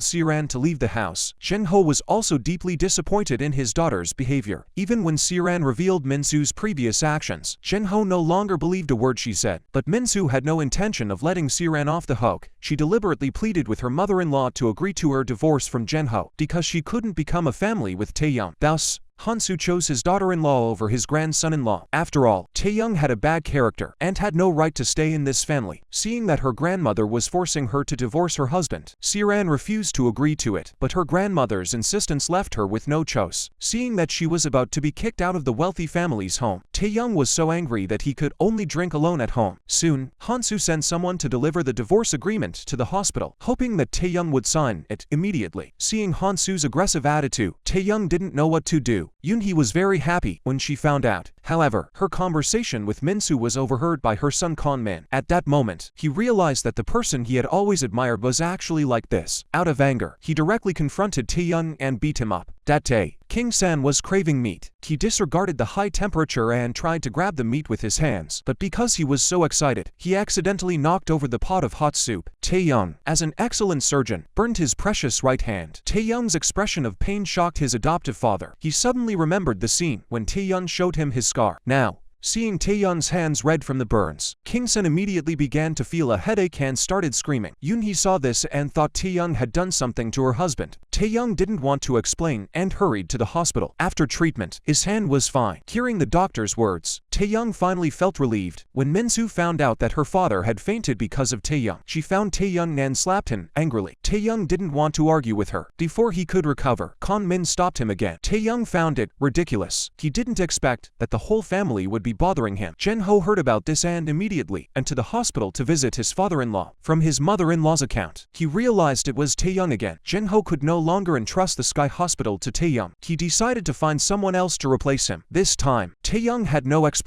Siran to leave the house. Jinho was also deeply disappointed in his daughter's behavior. Even when Siran revealed Minsu's previous actions, Jinho no longer believed a word she said. But Minsu had no intention of letting Siran off the hook. She deliberately pleaded with her mother-in-law to agree to her divorce from Jinho because she couldn't become a family with Taeyong. Thus, Hansu chose his daughter-in-law over his grandson-in-law. After all, Taeyong had a bad character and had no right to stay in this family. Seeing that her grandmother was forcing her to divorce her husband, Siran refused to agree to it, but her grandmother's insistence left her with no choice. Seeing that she was about to be kicked out of the wealthy family's home, Taeyong was so angry that he could only drink alone at home. Soon, Hansu sent someone to deliver the divorce agreement to the hospital, hoping that Taeyong would sign it immediately. Seeing Hansu's aggressive attitude, Taeyong didn't know what to do. Yoonhee was very happy when she found out. However, her conversation with Minsu was overheard by her son Min. At that moment, he realized that the person he had always admired was actually like this. Out of anger, he directly confronted Taeyong and beat him up. That day, King-san was craving meat. He disregarded the high temperature and tried to grab the meat with his hands, but because he was so excited, he accidentally knocked over the pot of hot soup. Taeyong, as an excellent surgeon, burned his precious right hand. Taeyong's expression of pain shocked his adoptive father. He suddenly remembered the scene when Taeyong showed him his scar. Now, seeing Taeyong's hands red from the burns, King-san immediately began to feel a headache and started screaming. Yoonhee saw this and thought Taeyong had done something to her husband. Taeyong didn't want to explain and hurried to the hospital. After treatment, his hand was fine. Hearing the doctor's words, Taeyang finally felt relieved when Minsu found out that her father had fainted because of Taeyang. She found Taeyang and slapped him angrily. Taeyang didn't want to argue with her. Before he could recover, Kan Min stopped him again. Taeyang found it ridiculous. He didn't expect that the whole family would be bothering him. Jinho heard about this and immediately went to the hospital to visit his father-in-law. From his mother-in-law's account, he realized it was Taeyang again. Jinho could no longer entrust the Sky Hospital to Taeyang. He decided to find someone else to replace him. This time, Taeyang had no explanation.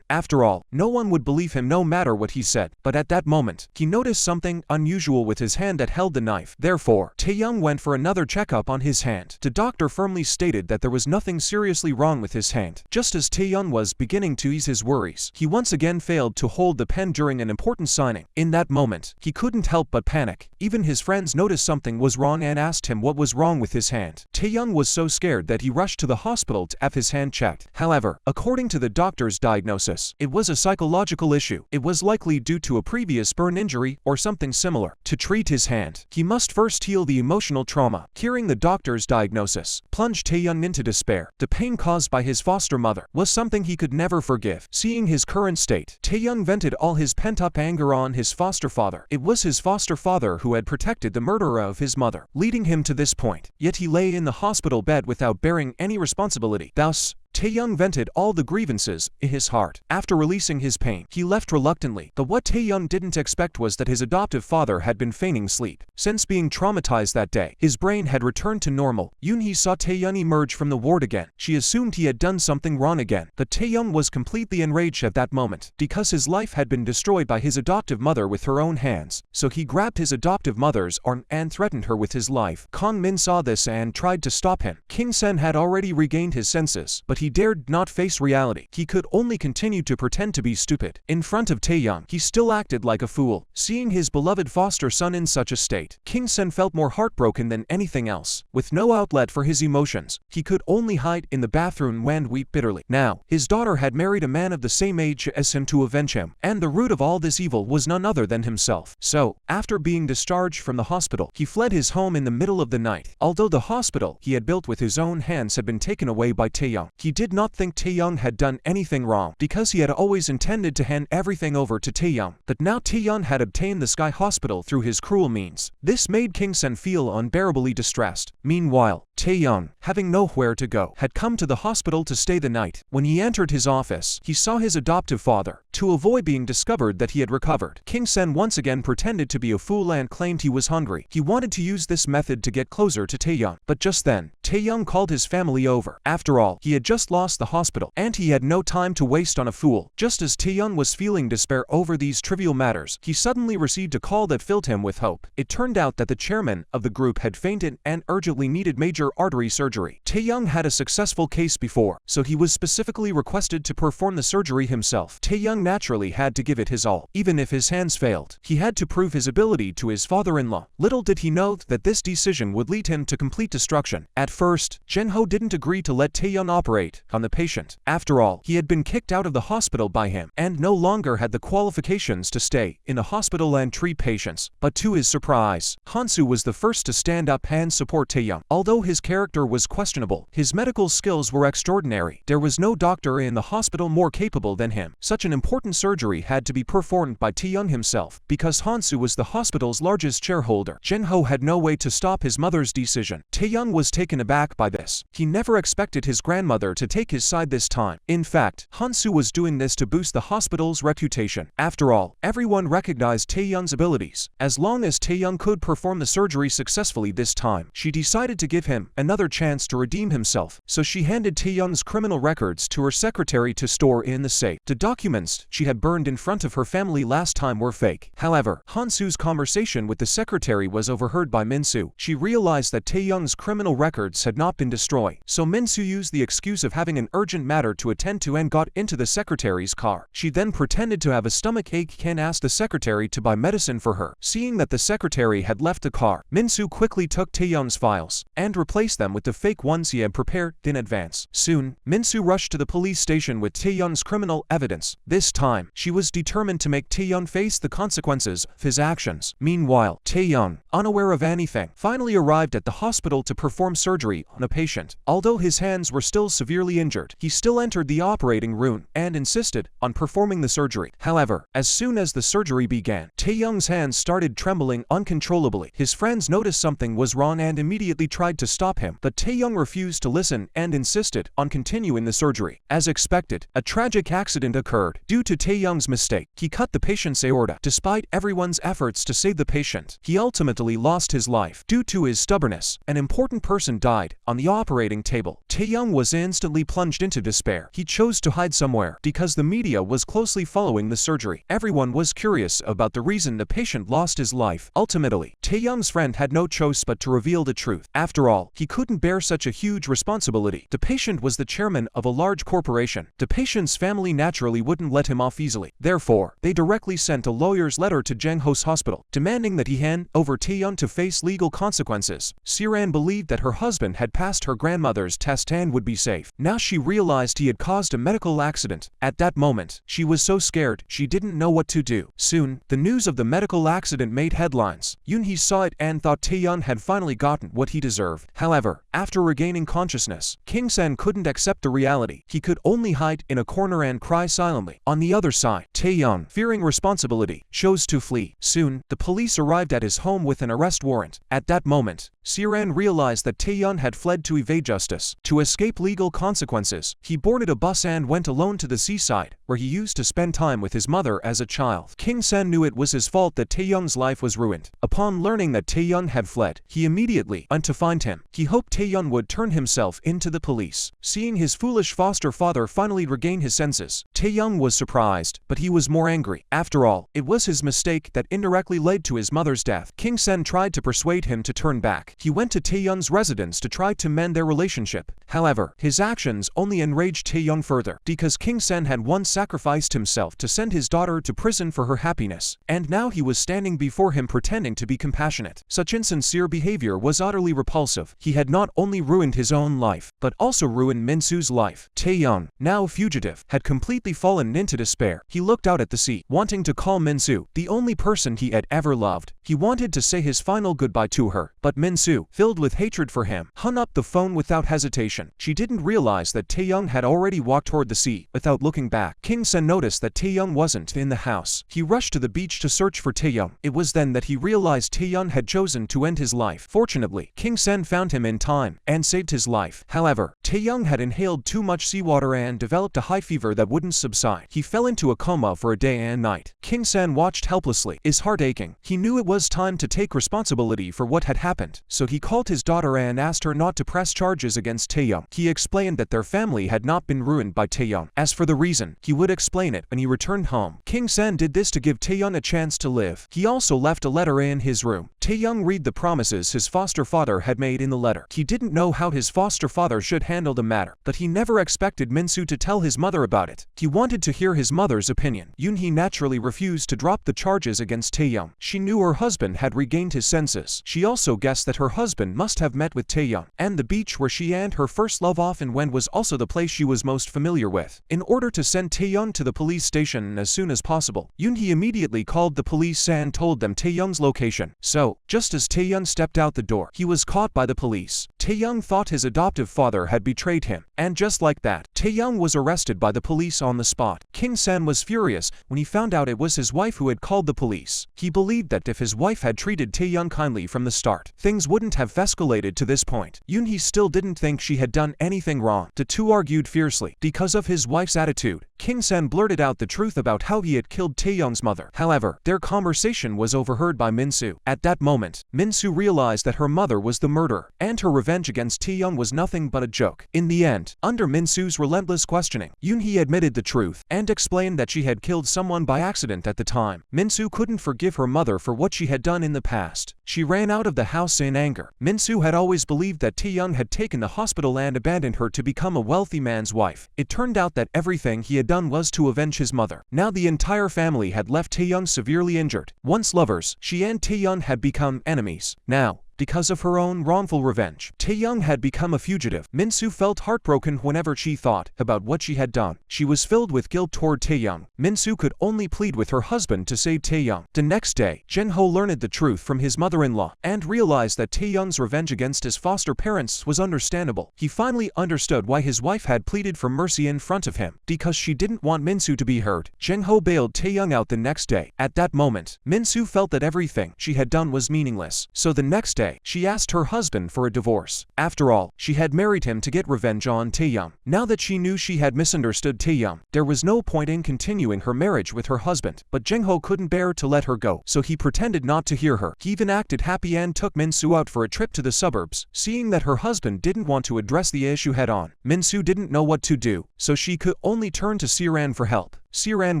After all, no one would believe him no matter what he said. But at that moment, he noticed something unusual with his hand that held the knife. Therefore, Taeyang went for another checkup on his hand. The doctor firmly stated that there was nothing seriously wrong with his hand. Just as Taeyang was beginning to ease his worries, he once again failed to hold the pen during an important signing. In that moment, he couldn't help but panic. Even his friends noticed something was wrong and asked him what was wrong with his hand. Taeyang was so scared that he rushed to the hospital to have his hand checked. However, according to the doctor's diagnosis, it was a psychological issue. It was likely due to a previous burn injury or something similar. To treat his hand, he must first heal the emotional trauma. Hearing the doctor's diagnosis plunged Taeyang into despair. The pain caused by his foster mother was something he could never forgive. Seeing his current state, Taeyang vented all his pent-up anger on his foster father. It was his foster father who had protected the murderer of his mother, leading him to this point. Yet he lay in the hospital bed without bearing any responsibility. Thus, Taeyang vented all the grievances in his heart. After releasing his pain, he left reluctantly. But what Taeyang didn't expect was that his adoptive father had been feigning sleep. Since being traumatized that day, his brain had returned to normal. Yoonhee saw Taeyang emerge from the ward again. She assumed he had done something wrong again. But Taeyang was completely enraged at that moment, because his life had been destroyed by his adoptive mother with her own hands. So he grabbed his adoptive mother's arm and threatened her with his life. Kang Min saw this and tried to stop him. King Sen had already regained his senses, but he dared not face reality. He could only continue to pretend to be stupid. In front of Taeyang, he still acted like a fool. Seeing his beloved foster son in such a state, King Sen felt more heartbroken than anything else. With no outlet for his emotions, he could only hide in the bathroom and weep bitterly. Now, his daughter had married a man of the same age as him to avenge him, and the root of all this evil was none other than himself. So, after being discharged from the hospital, he fled his home in the middle of the night. Although the hospital he had built with his own hands had been taken away by Taeyang, he did not think Taeyang had done anything wrong, because he had always intended to hand everything over to Taeyang. But now Taeyang had obtained the Sky Hospital through his cruel means. This made King Sen feel unbearably distressed. Meanwhile, Taeyang, having nowhere to go, had come to the hospital to stay the night. When he entered his office, he saw his adoptive father. To avoid being discovered that he had recovered, King Sen once again pretended to be a fool and claimed he was hungry. He wanted to use this method to get closer to Taeyang. But just then, Taeyang called his family over. After all, he had just lost the hospital, and he had no time to waste on a fool. Just as Taeyang was feeling despair over these trivial matters, he suddenly received a call that filled him with hope. It turned out that the chairman of the group had fainted and urgently needed major artery surgery. Taeyang had a successful case before, so he was specifically requested to perform the surgery himself. Taeyang naturally had to give it his all. Even if his hands failed, he had to prove his ability to his father-in-law. Little did he know that this decision would lead him to complete destruction. At first, Jinho didn't agree to let Taeyang operate on the patient. After all, he had been kicked out of the hospital by him, and no longer had the qualifications to stay in the hospital and treat patients. But to his surprise, Hansu was the first to stand up and support Taeyang. Although his character was questionable, his medical skills were extraordinary. There was no doctor in the hospital more capable than him. Such an important surgery had to be performed by Taeyang himself, because Hansu was the hospital's largest shareholder. Jinho had no way to stop his mother's decision. Taeyang was taken aback by this. He never expected his grandmother to take his side this time. In fact, Hansu was doing this to boost the hospital's reputation. After all, everyone recognized Taeyang's abilities. As long as Taeyang could perform the surgery successfully this time, she decided to give him another chance to redeem himself. So she handed Taeyang's criminal records to her secretary to store in the safe. The documents she had burned in front of her family last time were fake. However, Hansu's conversation with the secretary was overheard by Minsu. She realized that Taeyang's criminal records had not been destroyed. So Minsu used the excuse of having an urgent matter to attend to and got into the secretary's car. She then pretended to have a stomach ache and asked the secretary to buy medicine for her. Seeing that the secretary had left the car, Minsu quickly took Taeyang's files and replaced replace them with the fake ones he had prepared in advance. Soon, Minsu rushed to the police station with Taehyung's criminal evidence. This time, she was determined to make Taehyung face the consequences of his actions. Meanwhile, Taehyung, unaware of anything, finally arrived at the hospital to perform surgery on a patient. Although his hands were still severely injured, he still entered the operating room and insisted on performing the surgery. However, as soon as the surgery began, Taehyung's hands started trembling uncontrollably. His friends noticed something was wrong and immediately tried to stop him, but Taehyung refused to listen and insisted on continuing the surgery. As expected, a tragic accident occurred. Due to Taehyung's mistake, he cut the patient's aorta. Despite everyone's efforts to save the patient, he ultimately lost his life. Due to his stubbornness, an important person died on the operating table. Taehyung was instantly plunged into despair. He chose to hide somewhere because the media was closely following the surgery. Everyone was curious about the reason the patient lost his life. Ultimately, Taehyung's friend had no choice but to reveal the truth. After all, he couldn't bear such a huge responsibility. The patient was the chairman of a large corporation. The patient's family naturally wouldn't let him off easily. Therefore, they directly sent a lawyer's letter to Jangho's hospital, demanding that he hand over Taehyung to face legal consequences. Siran believed that her husband had passed her grandmother's test and would be safe. Now she realized he had caused a medical accident. At that moment, she was so scared she didn't know what to do. Soon, the news of the medical accident made headlines. Yoonhee saw it and thought Taehyung had finally gotten what he deserved. However, after regaining consciousness, King Sen couldn't accept the reality. He could only hide in a corner and cry silently. On the other side, Taehyung, fearing responsibility, chose to flee. Soon, the police arrived at his home with an arrest warrant. At that moment, Siran realized that Taehyung had fled to evade justice. To escape legal consequences, he boarded a bus and went alone to the seaside, where he used to spend time with his mother as a child. King Sen knew it was his fault that Taehyung's life was ruined. Upon learning that Taehyung had fled, he immediately went to find him. He hoped Taehyung would turn himself into the police. Seeing his foolish foster father finally regain his senses, Taehyung was surprised, but he was more angry. After all, it was his mistake that indirectly led to his mother's death. King Sen tried to persuade him to turn back. He went to Taehyung's residence to try to mend their relationship. However, his actions only enraged Taehyung further, because King Sen had once sacrificed himself to send his daughter to prison for her happiness, and now he was standing before him pretending to be compassionate. Such insincere behavior was utterly repulsive. He had not only ruined his own life, but also ruined Minsu's life. Taehyung, now a fugitive, had completely fallen into despair. He looked out at the sea, wanting to call Minsu, the only person he had ever loved. He wanted to say his final goodbye to her, but Minsu, filled with hatred for him, hung up the phone without hesitation. She didn't realize that Taehyung had already walked toward the sea without looking back. King Sen noticed that Taehyung wasn't in the house. He rushed to the beach to search for Taehyung. It was then that he realized Taehyung had chosen to end his life. Fortunately, King Sen found him in time and saved his life. However, Taehyung had inhaled too much seawater and developed a high fever that wouldn't subside. He fell into a coma for a day and night. King Sen watched helplessly, his heart aching. He knew it was time to take responsibility for what had happened, so he called his daughter and asked her not to press charges against Taehyung. He explained that their family had not been ruined by Taehyung. As for the reason, he would explain it when he returned home. King Sen did this to give Taehyung a chance to live. He also left a letter in his room. Taehyung read the promises his foster father had made in the letter. He didn't know how his foster father should handle the matter, but he never expected Minsu to tell his mother about it. He wanted to hear his mother's opinion. Yoonhee naturally refused to drop the charges against Taehyung. She knew her husband had regained his senses. She also guessed that her husband must have met with Taehyung, and the beach where she and her first love often went was also the place she was most familiar with. In order to send Taehyung to the police station as soon as possible, Yoonhee immediately called the police and told them Taehyung's location. So, just as Taehyung stepped out the door, he was caught by the police. Taehyung thought his adoptive father had betrayed him, and just like that, Taehyung was arrested by the police on the spot. King Sen was furious when he found out it was his wife who had called the police. He believed that if his wife had treated Taehyung kindly from the start, things wouldn't have escalated to this point. Yoonhee still didn't think she had done anything wrong. The two argued fiercely. Because of his wife's attitude, King Sen blurted out the truth about how he had killed Taehyung's mother. However, their conversation was overheard by Minsu. At that moment, Minsu realized that her mother was the murderer, and her revenge against Taehyung was nothing but a joke. In the end, under Minsu's relentless questioning, Yoonhee admitted the truth and explained that she had killed someone by accident at the time. Minsu couldn't forgive her mother for what she had done in the past. She ran out of the house in anger. Minsu had always believed that Taehyung had taken the hospital and abandoned her to become a wealthy man's wife. It turned out that everything he had done was to avenge his mother. Now the entire family had left Taehyung severely injured. Once lovers, she and Taehyung had become enemies. Now, because of her own wrongful revenge. Taeyoung had become a fugitive. Minsu felt heartbroken whenever she thought about what she had done. She was filled with guilt toward Taeyoung. Minsu could only plead with her husband to save Taeyoung. The next day, Jinho learned the truth from his mother-in-law and realized that Taeyoung's revenge against his foster parents was understandable. He finally understood why his wife had pleaded for mercy in front of him, because she didn't want Minsu to be hurt. Jinho bailed Taeyoung out the next day. At that moment, Minsu felt that everything she had done was meaningless. So the next day, she asked her husband for a divorce. After all, she had married him to get revenge on Taeyoung. Now that she knew she had misunderstood Taeyoung, there was no point in continuing her marriage with her husband. But Jinho couldn't bear to let her go, so he pretended not to hear her. He even acted happy and took Minsu out for a trip to the suburbs. Seeing that her husband didn't want to address the issue head-on, Minsu didn't know what to do, so she could only turn to Siran for help. Siran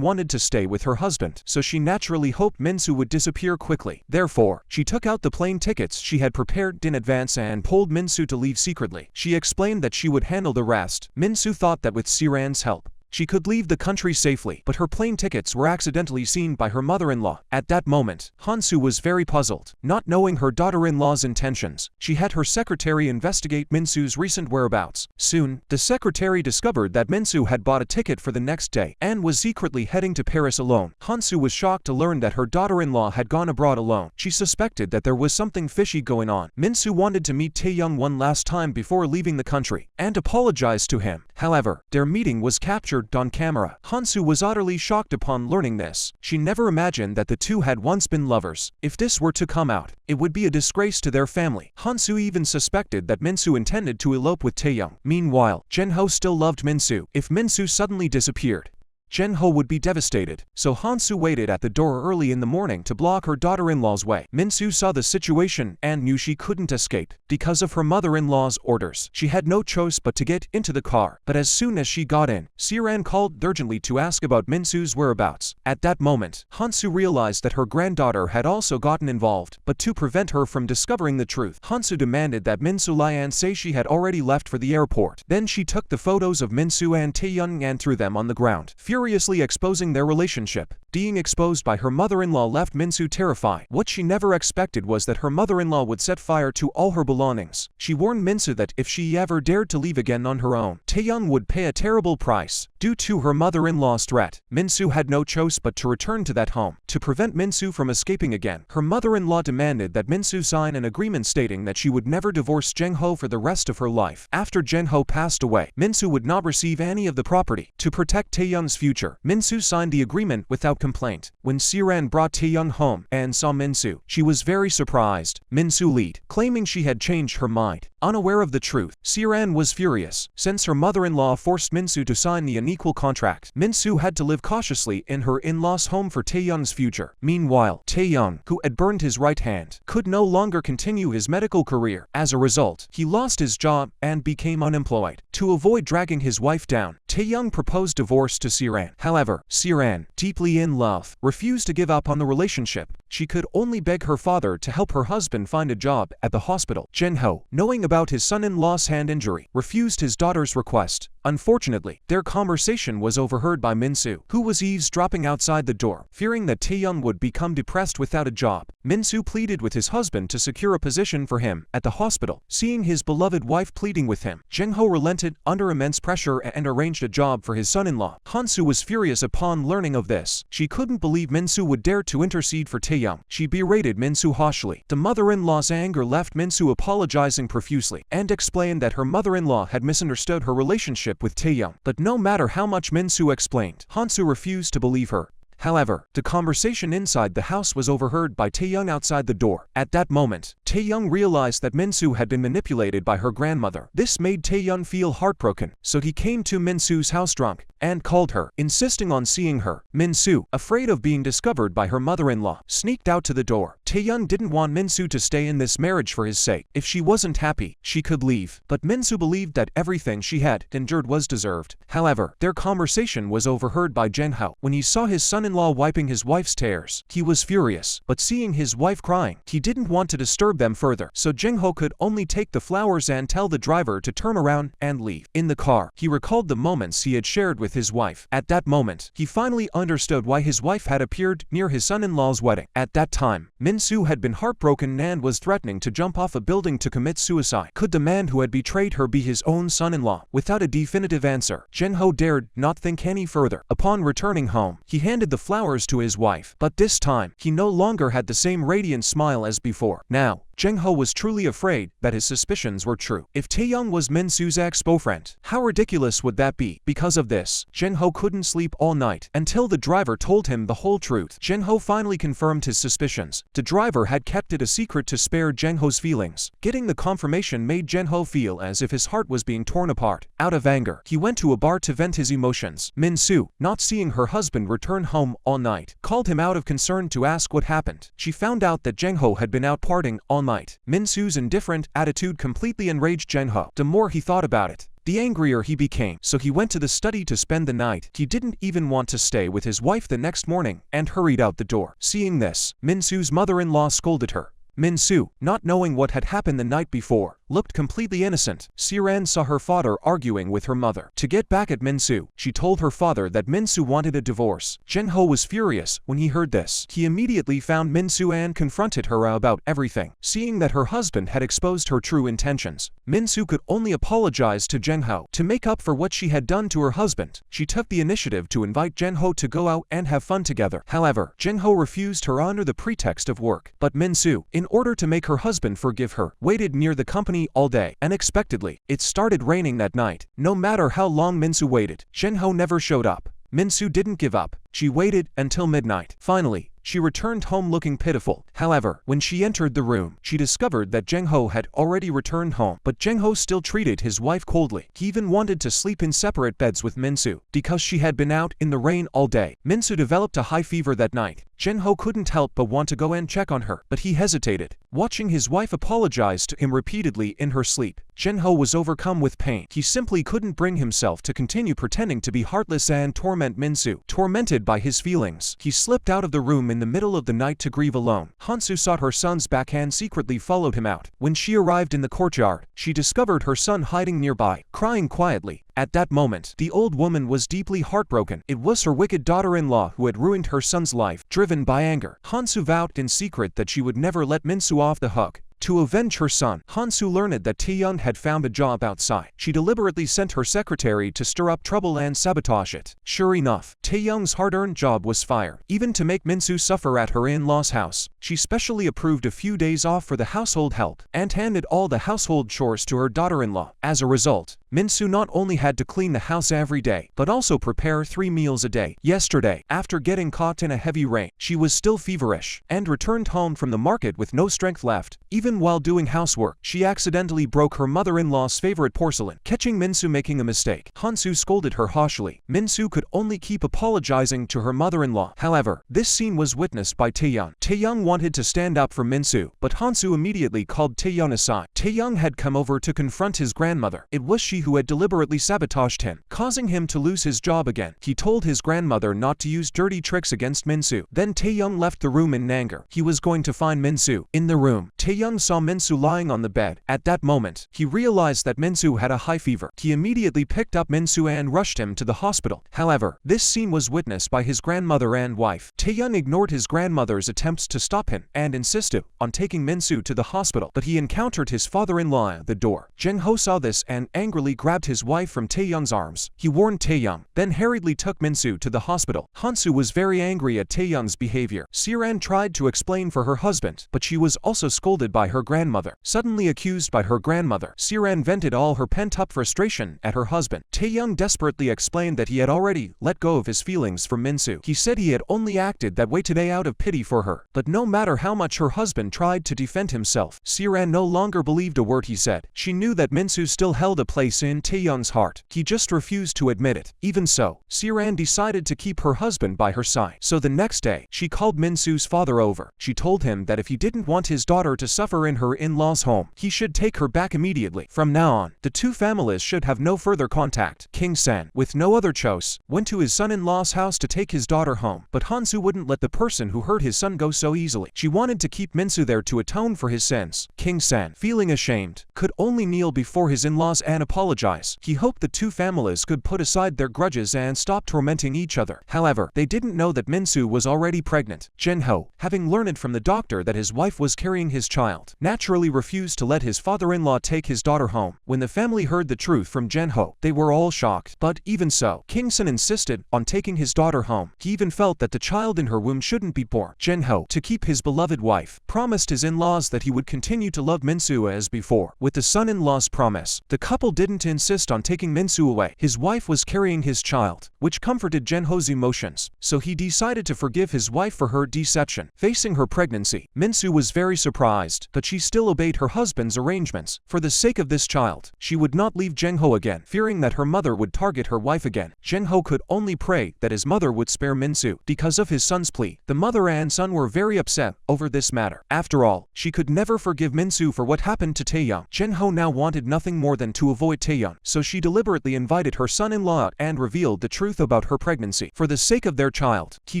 wanted to stay with her husband, so she naturally hoped Minsu would disappear quickly. Therefore, she took out the plane tickets she had prepared in advance and told Minsu to leave secretly. She explained that she would handle the rest. Minsu thought that with Siran's help, she could leave the country safely, but her plane tickets were accidentally seen by her mother-in-law. At that moment, Hansu was very puzzled. Not knowing her daughter-in-law's intentions, she had her secretary investigate Minsu's recent whereabouts. Soon, the secretary discovered that Minsu had bought a ticket for the next day and was secretly heading to Paris alone. Hansu was shocked to learn that her daughter-in-law had gone abroad alone. She suspected that there was something fishy going on. Minsu wanted to meet Taeyoung one last time before leaving the country and apologized to him. However, their meeting was captured on camera. Hansu was utterly shocked upon learning this. She never imagined that the two had once been lovers. If this were to come out, it would be a disgrace to their family. Hansu even suspected that Minsu intended to elope with Taeyoung. Meanwhile, Jinho still loved Minsu. If Minsu suddenly disappeared, Jinho would be devastated, so Hansu waited at the door early in the morning to block her daughter-in-law's way. Minsu saw the situation and knew she couldn't escape. Because of her mother-in-law's orders, she had no choice but to get into the car. But as soon as she got in, Siran called urgently to ask about Minsu's whereabouts. At that moment, Hansu realized that her granddaughter had also gotten involved. But to prevent her from discovering the truth, Hansu demanded that Minsu lie and say she had already left for the airport. Then she took the photos of Minsu and Taeyoung and threw them on the ground, furiously exposing their relationship. Being exposed by her mother-in-law left Minsu terrified. What she never expected was that her mother-in-law would set fire to all her belongings. She warned Minsu that if she ever dared to leave again on her own, Taeyoung would pay a terrible price. Due to her mother-in-law's threat, Minsu had no choice but to return to that home. To prevent Minsu from escaping again, her mother-in-law demanded that Minsu sign an agreement stating that she would never divorce Jinho for the rest of her life. After Jinho passed away, Minsu would not receive any of the property. To protect Taeyoung's future, Minsu signed the agreement without complaint. When Siran brought Taeyoung home and saw Minsu, she was very surprised. Minsu lied, claiming she had changed her mind. Unaware of the truth, Siran was furious. Since her mother-in-law forced Minsu to sign the unequal contract, Minsu had to live cautiously in her in-law's home for Taeyoung's future. Meanwhile, Taeyoung, who had burned his right hand, could no longer continue his medical career. As a result, he lost his job and became unemployed. To avoid dragging his wife down, Taeyoung proposed divorce to Siran. However, Siran, deeply in love, refused to give up on the relationship. She could only beg her father to help her husband find a job at the hospital. Jinho, knowing about his son-in-law's hand injury, refused his daughter's request. Unfortunately, their conversation was overheard by Minsu, who was eavesdropping outside the door. Fearing that Taeyoung would become depressed without a job, Minsu pleaded with his husband to secure a position for him at the hospital. Seeing his beloved wife pleading with him, Jinho relented under immense pressure and arranged a job for his son-in-law. Hansu was furious upon learning of this. She couldn't believe Minsu would dare to intercede for Taeyoung. She berated Minsu harshly. The mother-in-law's anger left Minsu apologizing profusely and explained that her mother-in-law had misunderstood her relationship with Taeyoung. But no matter how much Minsu explained, Hansu refused to believe her. However, the conversation inside the house was overheard by Taeyoung outside the door. At that moment, Taeyoung realized that Minsu had been manipulated by her grandmother. This made Taeyoung feel heartbroken, so he came to Minsu's house drunk and called her, insisting on seeing her. Minsu, afraid of being discovered by her mother-in-law, sneaked out to the door. Taeyoung didn't want Minsu to stay in this marriage for his sake. If she wasn't happy, she could leave. But Minsu believed that everything she had endured was deserved. However, their conversation was overheard by Jinho. When he saw his son-in-law son-in-law wiping his wife's tears. He was furious, but seeing his wife crying, he didn't want to disturb them further, so Jin-ho could only take the flowers and tell the driver to turn around and leave. In the car, he recalled the moments he had shared with his wife. At that moment, he finally understood why his wife had appeared near his son-in-law's wedding. At that time, Minsu had been heartbroken and was threatening to jump off a building to commit suicide. Could the man who had betrayed her be his own son-in-law? Without a definitive answer, Jin-ho dared not think any further. Upon returning home, he handed the flowers to his wife, but this time, he no longer had the same radiant smile as before. Now, Jin-ho was truly afraid that his suspicions were true. If Tae-young was Minsu's ex-boyfriend, how ridiculous would that be? Because of this, Jin-ho couldn't sleep all night until the driver told him the whole truth. Jin-ho finally confirmed his suspicions. The driver had kept it a secret to spare Jin-ho's feelings. Getting the confirmation made Jin-ho feel as if his heart was being torn apart. Out of anger, he went to a bar to vent his emotions. Minsu, not seeing her husband return home all night, called him out of concern to ask what happened. She found out that Jin-ho had been out partying all night. Minsu's indifferent attitude completely enraged Jin-ho. The more he thought about it, the angrier he became, so he went to the study to spend the night. He didn't even want to stay with his wife the next morning and hurried out the door. Seeing this, Minsu's mother-in-law scolded her. Minsu, not knowing what had happened the night before, looked completely innocent. Siran saw her father arguing with her mother. To get back at Minsu, she told her father that Minsu wanted a divorce. Jin-ho was furious when he heard this. He immediately found Minsu and confronted her about everything. Seeing that her husband had exposed her true intentions, Minsu could only apologize to Jin-ho. To make up for what she had done to her husband, she took the initiative to invite Jin-ho to go out and have fun together. However, Jin-ho refused her under the pretext of work. But Minsu, in order to make her husband forgive her, waited near the company all day. Unexpectedly, it started raining that night. No matter how long Minsu waited, Jin-ho never showed up. Minsu didn't give up. She waited until midnight. Finally, she returned home looking pitiful. However, when she entered the room, she discovered that Jin-ho had already returned home. But Jin-ho still treated his wife coldly. He even wanted to sleep in separate beds with Minsu, because she had been out in the rain all day. Minsu developed a high fever that night. Jin-ho couldn't help but want to go and check on her, but he hesitated. Watching his wife apologize to him repeatedly in her sleep, Jin-ho was overcome with pain. He simply couldn't bring himself to continue pretending to be heartless and torment Minsu. Tormented by his feelings, he slipped out of the room in the middle of the night to grieve alone. Hansu sought her son's back and secretly followed him out. When she arrived in the courtyard, she discovered her son hiding nearby, crying quietly. At that moment, the old woman was deeply heartbroken. It was her wicked daughter-in-law who had ruined her son's life. Driven by anger, Hansu vowed in secret that she would never let Minsu off the hook. To avenge her son, Hansu learned that Tae-young had found a job outside. She deliberately sent her secretary to stir up trouble and sabotage it. Sure enough, Tae-young's hard-earned job was fired. Even to make Minsu suffer at her in-laws' house, she specially approved a few days off for the household help and handed all the household chores to her daughter-in-law. As a result, Minsu not only had to clean the house every day, but also prepare 3 meals a day. Yesterday, after getting caught in a heavy rain, she was still feverish and returned home from the market with no strength left. Even while doing housework, she accidentally broke her mother-in-law's favorite porcelain. Catching Minsu making a mistake, Hansu scolded her harshly. Minsu could only keep apologizing to her mother-in-law. However, this scene was witnessed by Tae-young. Tae-young wanted to stand up for Minsu, but Hansu immediately called Tae-young aside. Tae-young had come over to confront his grandmother. It was she who had deliberately sabotaged him, causing him to lose his job again. He told his grandmother not to use dirty tricks against Minsu. Then Tae-young left the room in anger. He was going to find Minsu. In the room, Tae-young saw Minsu lying on the bed. At that moment, he realized that Minsu had a high fever. He immediately picked up Minsu and rushed him to the hospital. However, this scene was witnessed by his grandmother and wife. Tae-young ignored his grandmother's attempts to stop him and insisted on taking Minsu to the hospital, but he encountered his father-in-law at the door. Jin-ho saw this and angrily grabbed his wife from Tae-young's arms. He warned Tae-young, then hurriedly took Minsu to the hospital. Hansu was very angry at Tae-young's behavior. Siran tried to explain for her husband, but she was also scolded by her grandmother. Suddenly accused by her grandmother, Siran vented all her pent-up frustration at her husband. Tae-young desperately explained that he had already let go of his feelings for Minsu. He said he had only acted that way today out of pity for her. But no matter how much her husband tried to defend himself, Siran no longer believed a word he said. She knew that Minsu still held a place place in Taeyoung's heart. He just refused to admit it. Even so, Siran decided to keep her husband by her side. So the next day, she called Minsu's father over. She told him that if he didn't want his daughter to suffer in her in-laws' home, he should take her back immediately. From now on, the two families should have no further contact. King Sen, with no other choice, went to his son-in-law's house to take his daughter home. But Hansu wouldn't let the person who hurt his son go so easily. She wanted to keep Minsu there to atone for his sins. King Sen, feeling ashamed, could only kneel before his in-laws and apologize. He hoped the two families could put aside their grudges and stop tormenting each other. However, they didn't know that Minsu was already pregnant. Jinho, having learned from the doctor that his wife was carrying his child, naturally refused to let his father-in-law take his daughter home. When the family heard the truth from Jinho, they were all shocked. But even so, King Sen insisted on taking his daughter home. He even felt that the child in her womb shouldn't be born. Jinho, to keep his beloved wife, promised his in-laws that he would continue to love Minsu as before. With the son-in-law's promise, the couple didn't insist on taking Minsu away. His wife was carrying his child, which comforted Jinho's emotions, so he decided to forgive his wife for her deception. Facing her pregnancy, Minsu was very surprised, but she still obeyed her husband's arrangements. For the sake of this child, she would not leave Jinho again, fearing that her mother would target her wife again. Jinho could only pray that his mother would spare Minsu. Because of his son's plea, the mother and son were very upset over this matter. After all, she could never forgive Minsu for what happened to Taeyoung. Jinho now wanted nothing more than to avoid Taeyoung, so she deliberately invited her son-in-law out and revealed the truth about her pregnancy. For the sake of their child, he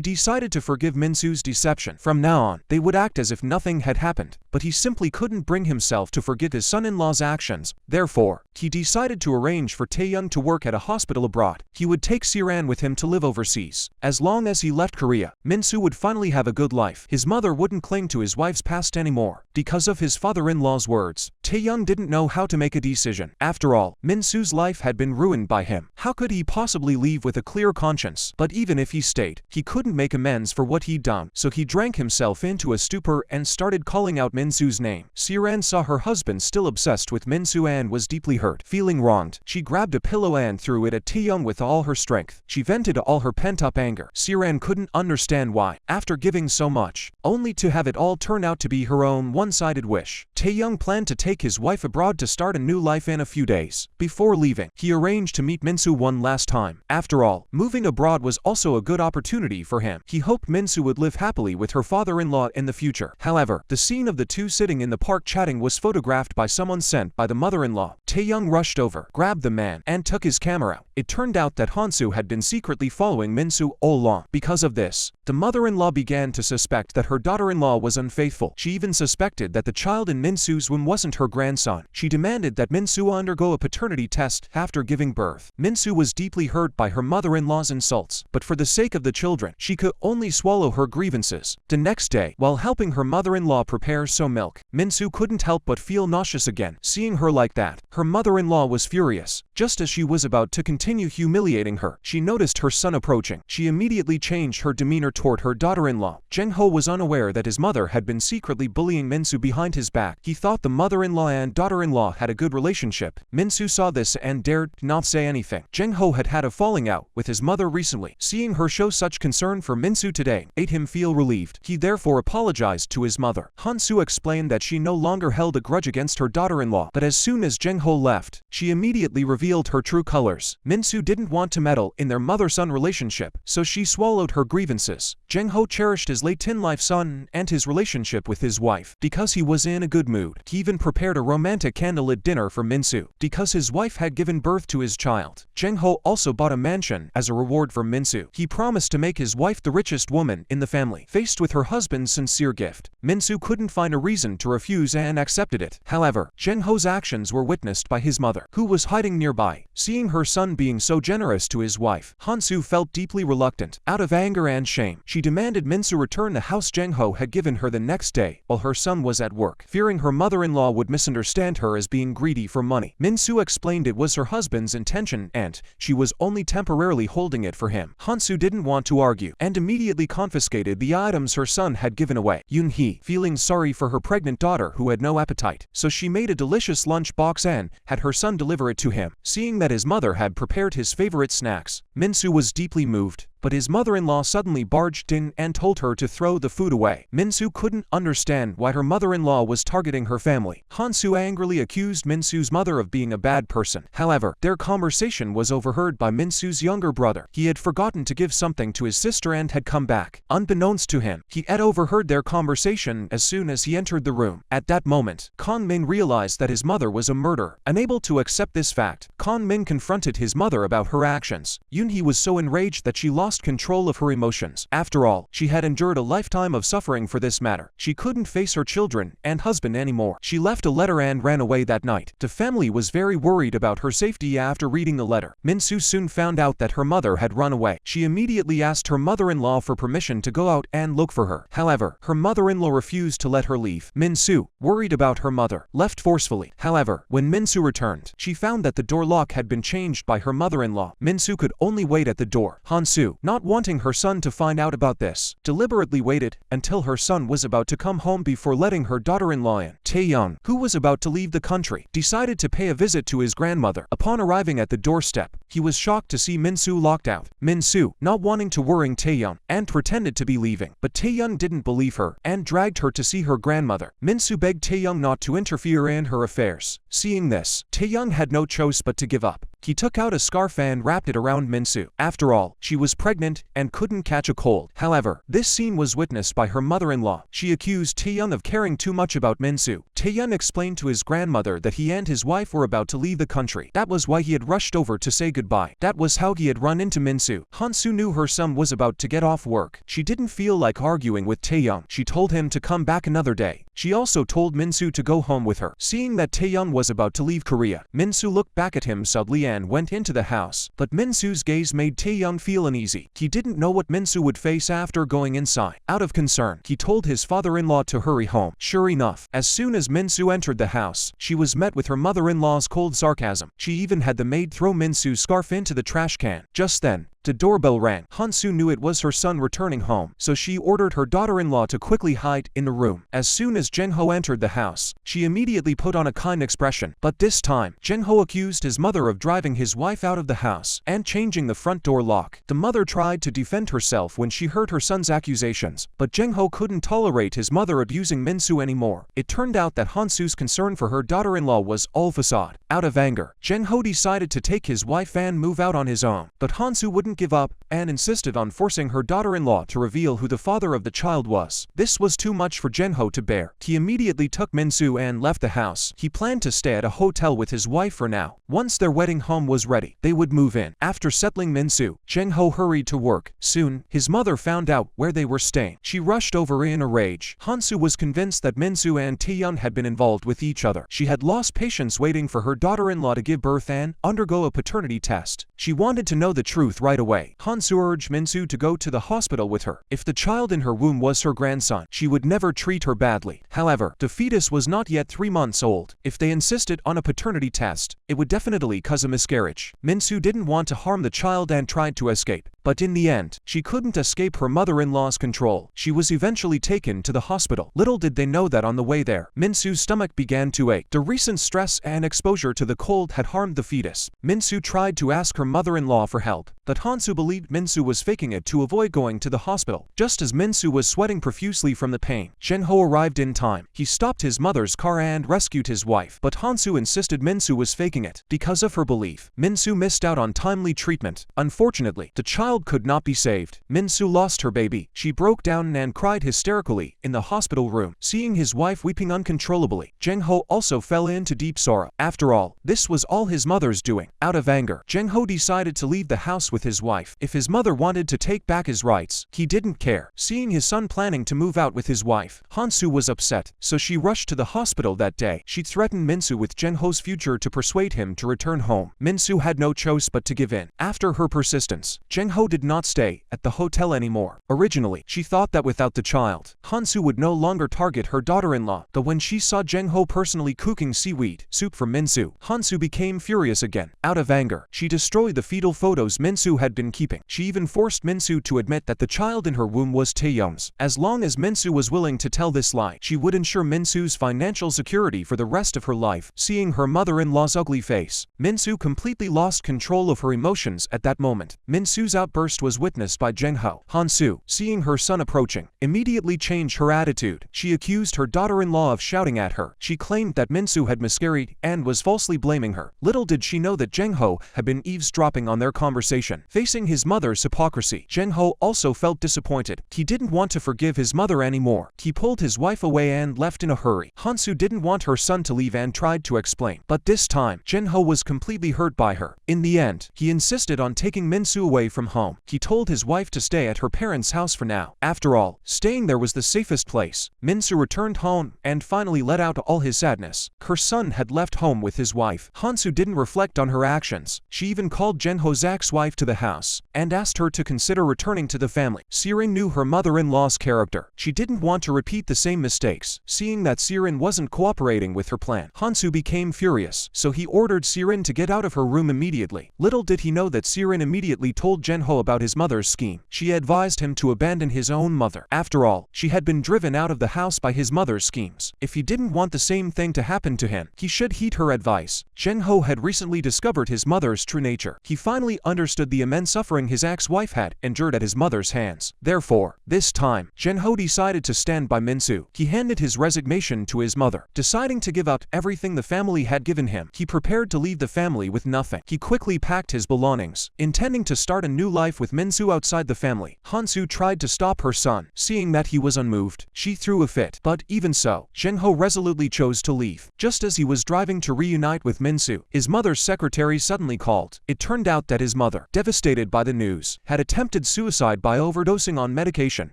decided to forgive Minsu's deception. From now on, they would act as if nothing had happened, but he simply couldn't bring himself to forget his son-in-law's actions. Therefore, he decided to arrange for Taeyoung to work at a hospital abroad. He would take Siran with him to live overseas. As long as he left Korea, Minsu would finally have a good life. His mother wouldn't cling to his wife's past anymore. Because of his father-in-law's words, Taeyoung didn't know how to make a decision. After all, Minsu's life had been ruined by him. How could he possibly leave with a clear conscience? But even if he stayed, he couldn't make amends for what he'd done, so he drank himself into a stupor and started calling out Minsu's name. Siran saw her husband still obsessed with Minsu and was deeply hurt. Feeling wronged, she grabbed a pillow and threw it at Taeyoung with all her strength. She vented all her pent-up anger. Siran couldn't understand why, after giving so much, only to have it all turn out to be her own one-sided wish. Taeyoung planned to take his wife abroad to start a new life in a few days. Before leaving, he arranged to meet Minsu one last time. After all, moving abroad was also a good opportunity for him. He hoped Minsu would live happily with her father-in-law in the future. However, the scene of the two sitting in the park chatting was photographed by someone sent by the mother-in-law. Taeyoung rushed over, grabbed the man, and took his camera. It turned out that Hansu had been secretly following Minsu all along. Because of this, the mother-in-law began to suspect that her daughter-in-law was unfaithful. She even suspected that the child in Minsu's womb wasn't her grandson. She demanded that Minsu undergo a paternity test after giving birth. Minsu was deeply hurt by her mother-in-law's insults, but for the sake of the children, she could only swallow her grievances. The next day, while helping her mother-in-law prepare soy milk, Minsu couldn't help but feel nauseous again. Seeing her like that, her mother-in-law was furious. Just as she was about to continue humiliating her, she noticed her son approaching. She immediately changed her demeanor toward her daughter-in-law. Jinho was unaware that his mother had been secretly bullying Minsu behind his back. He thought the mother-in-law and daughter-in-law had a good relationship. Minsu saw this and dared not say anything. Jinho had had a falling out with his mother recently. Seeing her show such concern for Minsu today made him feel relieved. He therefore apologized to his mother. Hansu explained that she no longer held a grudge against her daughter-in-law, but as soon as Jinho left, she immediately revealed her true colors. Minsu didn't want to meddle in their mother-son relationship, so she swallowed her grievances. Jinho cherished his late teen-life son and his relationship with his wife. Because he was in a good mood, he even prepared a romantic candlelit dinner for Minsu. Because his wife had given birth to his child, Jinho also bought a mansion as a reward for Minsu. He promised to make his wife the richest woman in the family. Faced with her husband's sincere gift, Minsu couldn't find a reason to refuse and accepted it. However, Jinho's actions were witnessed by his mother, who was hiding nearby. Seeing her son being so generous to his wife, Hansu felt deeply reluctant. Out of anger and shame, she demanded Minsu return the house Jinho had given her the next day while her son was at work. Fearing her mother-in-law would misunderstand her as being greedy for money, Minsu explained it was her husband's intention and she was only temporarily holding it for him. Hansu didn't want to argue and immediately confiscated the items her son had given away. Yoon-hee, feeling sorry for her pregnant daughter who had no appetite, so she made a delicious lunch box and had her son deliver it to him. Seeing that his mother had prepared his favorite snacks, Minsu was deeply moved, but his mother-in-law suddenly barged in and told her to throw the food away. Minsu couldn't understand why her mother-in-law was targeting her family. Hansu angrily accused Minsu's mother of being a bad person. However, their conversation was overheard by Minsu's younger brother. He had forgotten to give something to his sister and had come back. Unbeknownst to him, he had overheard their conversation as soon as he entered the room. At that moment, Kang Min realized that his mother was a murderer. Unable to accept this fact, Kang Min confronted his mother about her actions. Yoonhee was so enraged that she lost control of her emotions. After all, she had endured a lifetime of suffering for this matter. She couldn't face her children and husband anymore. She left a letter and ran away that night. The family was very worried about her safety after reading the letter. Minsu soon found out that her mother had run away. She immediately asked her mother-in-law for permission to go out and look for her. However, her mother-in-law refused to let her leave. Minsu, worried about her mother, left forcefully. However, when Minsu returned, she found that the door lock had been changed by her mother-in-law. Minsu could only wait at the door. Hansu, not wanting her son to find out about this, deliberately waited until her son was about to come home before letting her daughter-in-law in. Taeyoung, who was about to leave the country, decided to pay a visit to his grandmother. Upon arriving at the doorstep, he was shocked to see Minsu locked out. Minsu, not wanting to worry Taeyoung, and pretended to be leaving, but Taeyoung didn't believe her and dragged her to see her grandmother. Minsu begged Taeyoung not to interfere in her affairs. Seeing this, Taeyoung had no choice but to give up. He took out a scarf and wrapped it around Minsu. After all, she was pregnant and couldn't catch a cold. However, this scene was witnessed by her mother-in-law. She accused Taeyoung of caring too much about Minsu. Taeyoung explained to his grandmother that he and his wife were about to leave the country. That was why he had rushed over to say goodbye. That was how he had run into Minsu. Hansu knew her son was about to get off work. She didn't feel like arguing with Taeyoung. She told him to come back another day. She also told Minsu to go home with her. Seeing that Taeyoung was about to leave Korea, Minsu looked back at him subtly and went into the house. But Minsu's gaze made Taeyoung feel uneasy. He didn't know what Minsu would face after going inside. Out of concern, he told his father-in-law to hurry home. Sure enough, as soon as Minsu entered the house, she was met with her mother-in-law's cold sarcasm. She even had the maid throw Minsu's scarf into the trash can. Just then, the doorbell rang. Hansu knew it was her son returning home, so she ordered her daughter-in-law to quickly hide in the room. As soon as Jin-ho entered the house, she immediately put on a kind expression. But this time, Jin-ho accused his mother of driving his wife out of the house and changing the front door lock. The mother tried to defend herself when she heard her son's accusations, but Jin-ho couldn't tolerate his mother abusing Minsu anymore. It turned out that Hansu's concern for her daughter-in-law was all facade. Out of anger, Jin-ho decided to take his wife and move out on his own, but Hansu wouldn't give up and insisted on forcing her daughter-in-law to reveal who the father of the child was. This was too much for Jin-ho to bear. He immediately took Minsu and left the house. He planned to stay at a hotel with his wife for now. Once their wedding home was ready, they would move in. After settling Minsu, Jin-ho hurried to work. Soon, his mother found out where they were staying. She rushed over in a rage. Hansu was convinced that Minsu and Taeyoung had been involved with each other. She had lost patience waiting for her daughter-in-law to give birth and undergo a paternity test. She wanted to know the truth right away. Hansu urged Minsu to go to the hospital with her. If the child in her womb was her grandson, she would never treat her badly. However, the fetus was not yet 3 months old. If they insisted on a paternity test, it would definitely cause a miscarriage. Minsu didn't want to harm the child and tried to escape. But in the end, she couldn't escape her mother-in-law's control. She was eventually taken to the hospital. Little did they know that on the way there, Minsu's stomach began to ache. The recent stress and exposure to the cold had harmed the fetus. Minsu tried to ask her mother-in-law for help, but Hansu believed Minsu was faking it to avoid going to the hospital. Just as Minsu was sweating profusely from the pain, Jin-ho arrived in time. He stopped his mother's car and rescued his wife, but Hansu insisted Minsu was faking it. Because of her belief, Minsu missed out on timely treatment. Unfortunately, the child could not be saved. Minsu lost her baby. She broke down and cried hysterically in the hospital room. Seeing his wife weeping uncontrollably, Jin-ho also fell into deep sorrow. After all, this was all his mother's doing. Out of anger, Jin-ho decided to leave the house with his wife. If his mother wanted to take back his rights, he didn't care. Seeing his son planning to move out with his wife, Hansu was upset, so she rushed to the hospital that day. She threatened Minsu with Jin-ho's future to persuade him to return home. Minsu had no choice but to give in. After her persistence, Jin-ho did not stay at the hotel anymore. Originally, she thought that without the child, Hansu would no longer target her daughter-in-law. But when she saw Jin-ho personally cooking seaweed soup for Minsu, Hansu became furious again. Out of anger, she destroyed the fetal photos Minsu Minsu had been keeping. She even forced Minsu to admit that the child in her womb was Taeyoung's. As long as Minsu was willing to tell this lie, she would ensure Minsu's financial security for the rest of her life. Seeing her mother-in-law's ugly face, Minsu completely lost control of her emotions at that moment. Minsu's outburst was witnessed by Jengho. Hansu, seeing her son approaching, immediately changed her attitude. She accused her daughter-in-law of shouting at her. She claimed that Minsu had miscarried and was falsely blaming her. Little did she know that Jengho had been eavesdropping on their conversation. Facing his mother's hypocrisy, Jengho also felt disappointed. He didn't want to forgive his mother anymore. He pulled his wife away and left in a hurry. Hansu didn't want her son to leave and tried to explain, but this time, Jengho was completely hurt by her. In the end, he insisted on taking Minsu away from home. He told his wife to stay at her parents' house for now. After all, staying there was the safest place. Minsu returned home and finally let out all his sadness. Her son had left home with his wife. Hansu didn't reflect on her actions. She even called Jengho's ex-wife to the house and asked her to consider returning to the family. Sirin knew her mother-in-law's character. She didn't want to repeat the same mistakes. Seeing that Sirin wasn't cooperating with her plan, Hansu became furious, so he ordered Sirin to get out of her room immediately. Little did he know that Sirin immediately told Jengho about his mother's scheme. She advised him to abandon his own mother. After all, she had been driven out of the house by his mother's schemes. If he didn't want the same thing to happen to him, he should heed her advice. Jengho had recently discovered his mother's true nature. He finally understood the immense suffering his ex-wife had endured at his mother's hands. Therefore, this time, Jengho decided to stand by Minsu. He handed his resignation to his mother. Deciding to give up everything the family had given him, he prepared to leave the family with nothing. He quickly packed his belongings, intending to start a new life with Minsu outside the family. Hansu tried to stop her son. Seeing that he was unmoved, she threw a fit. But even so, Jengho resolutely chose to leave. Just as he was driving to reunite with Minsu, his mother's secretary suddenly called. It turned out that his mother, devastated by the news, had attempted suicide by overdosing on medication.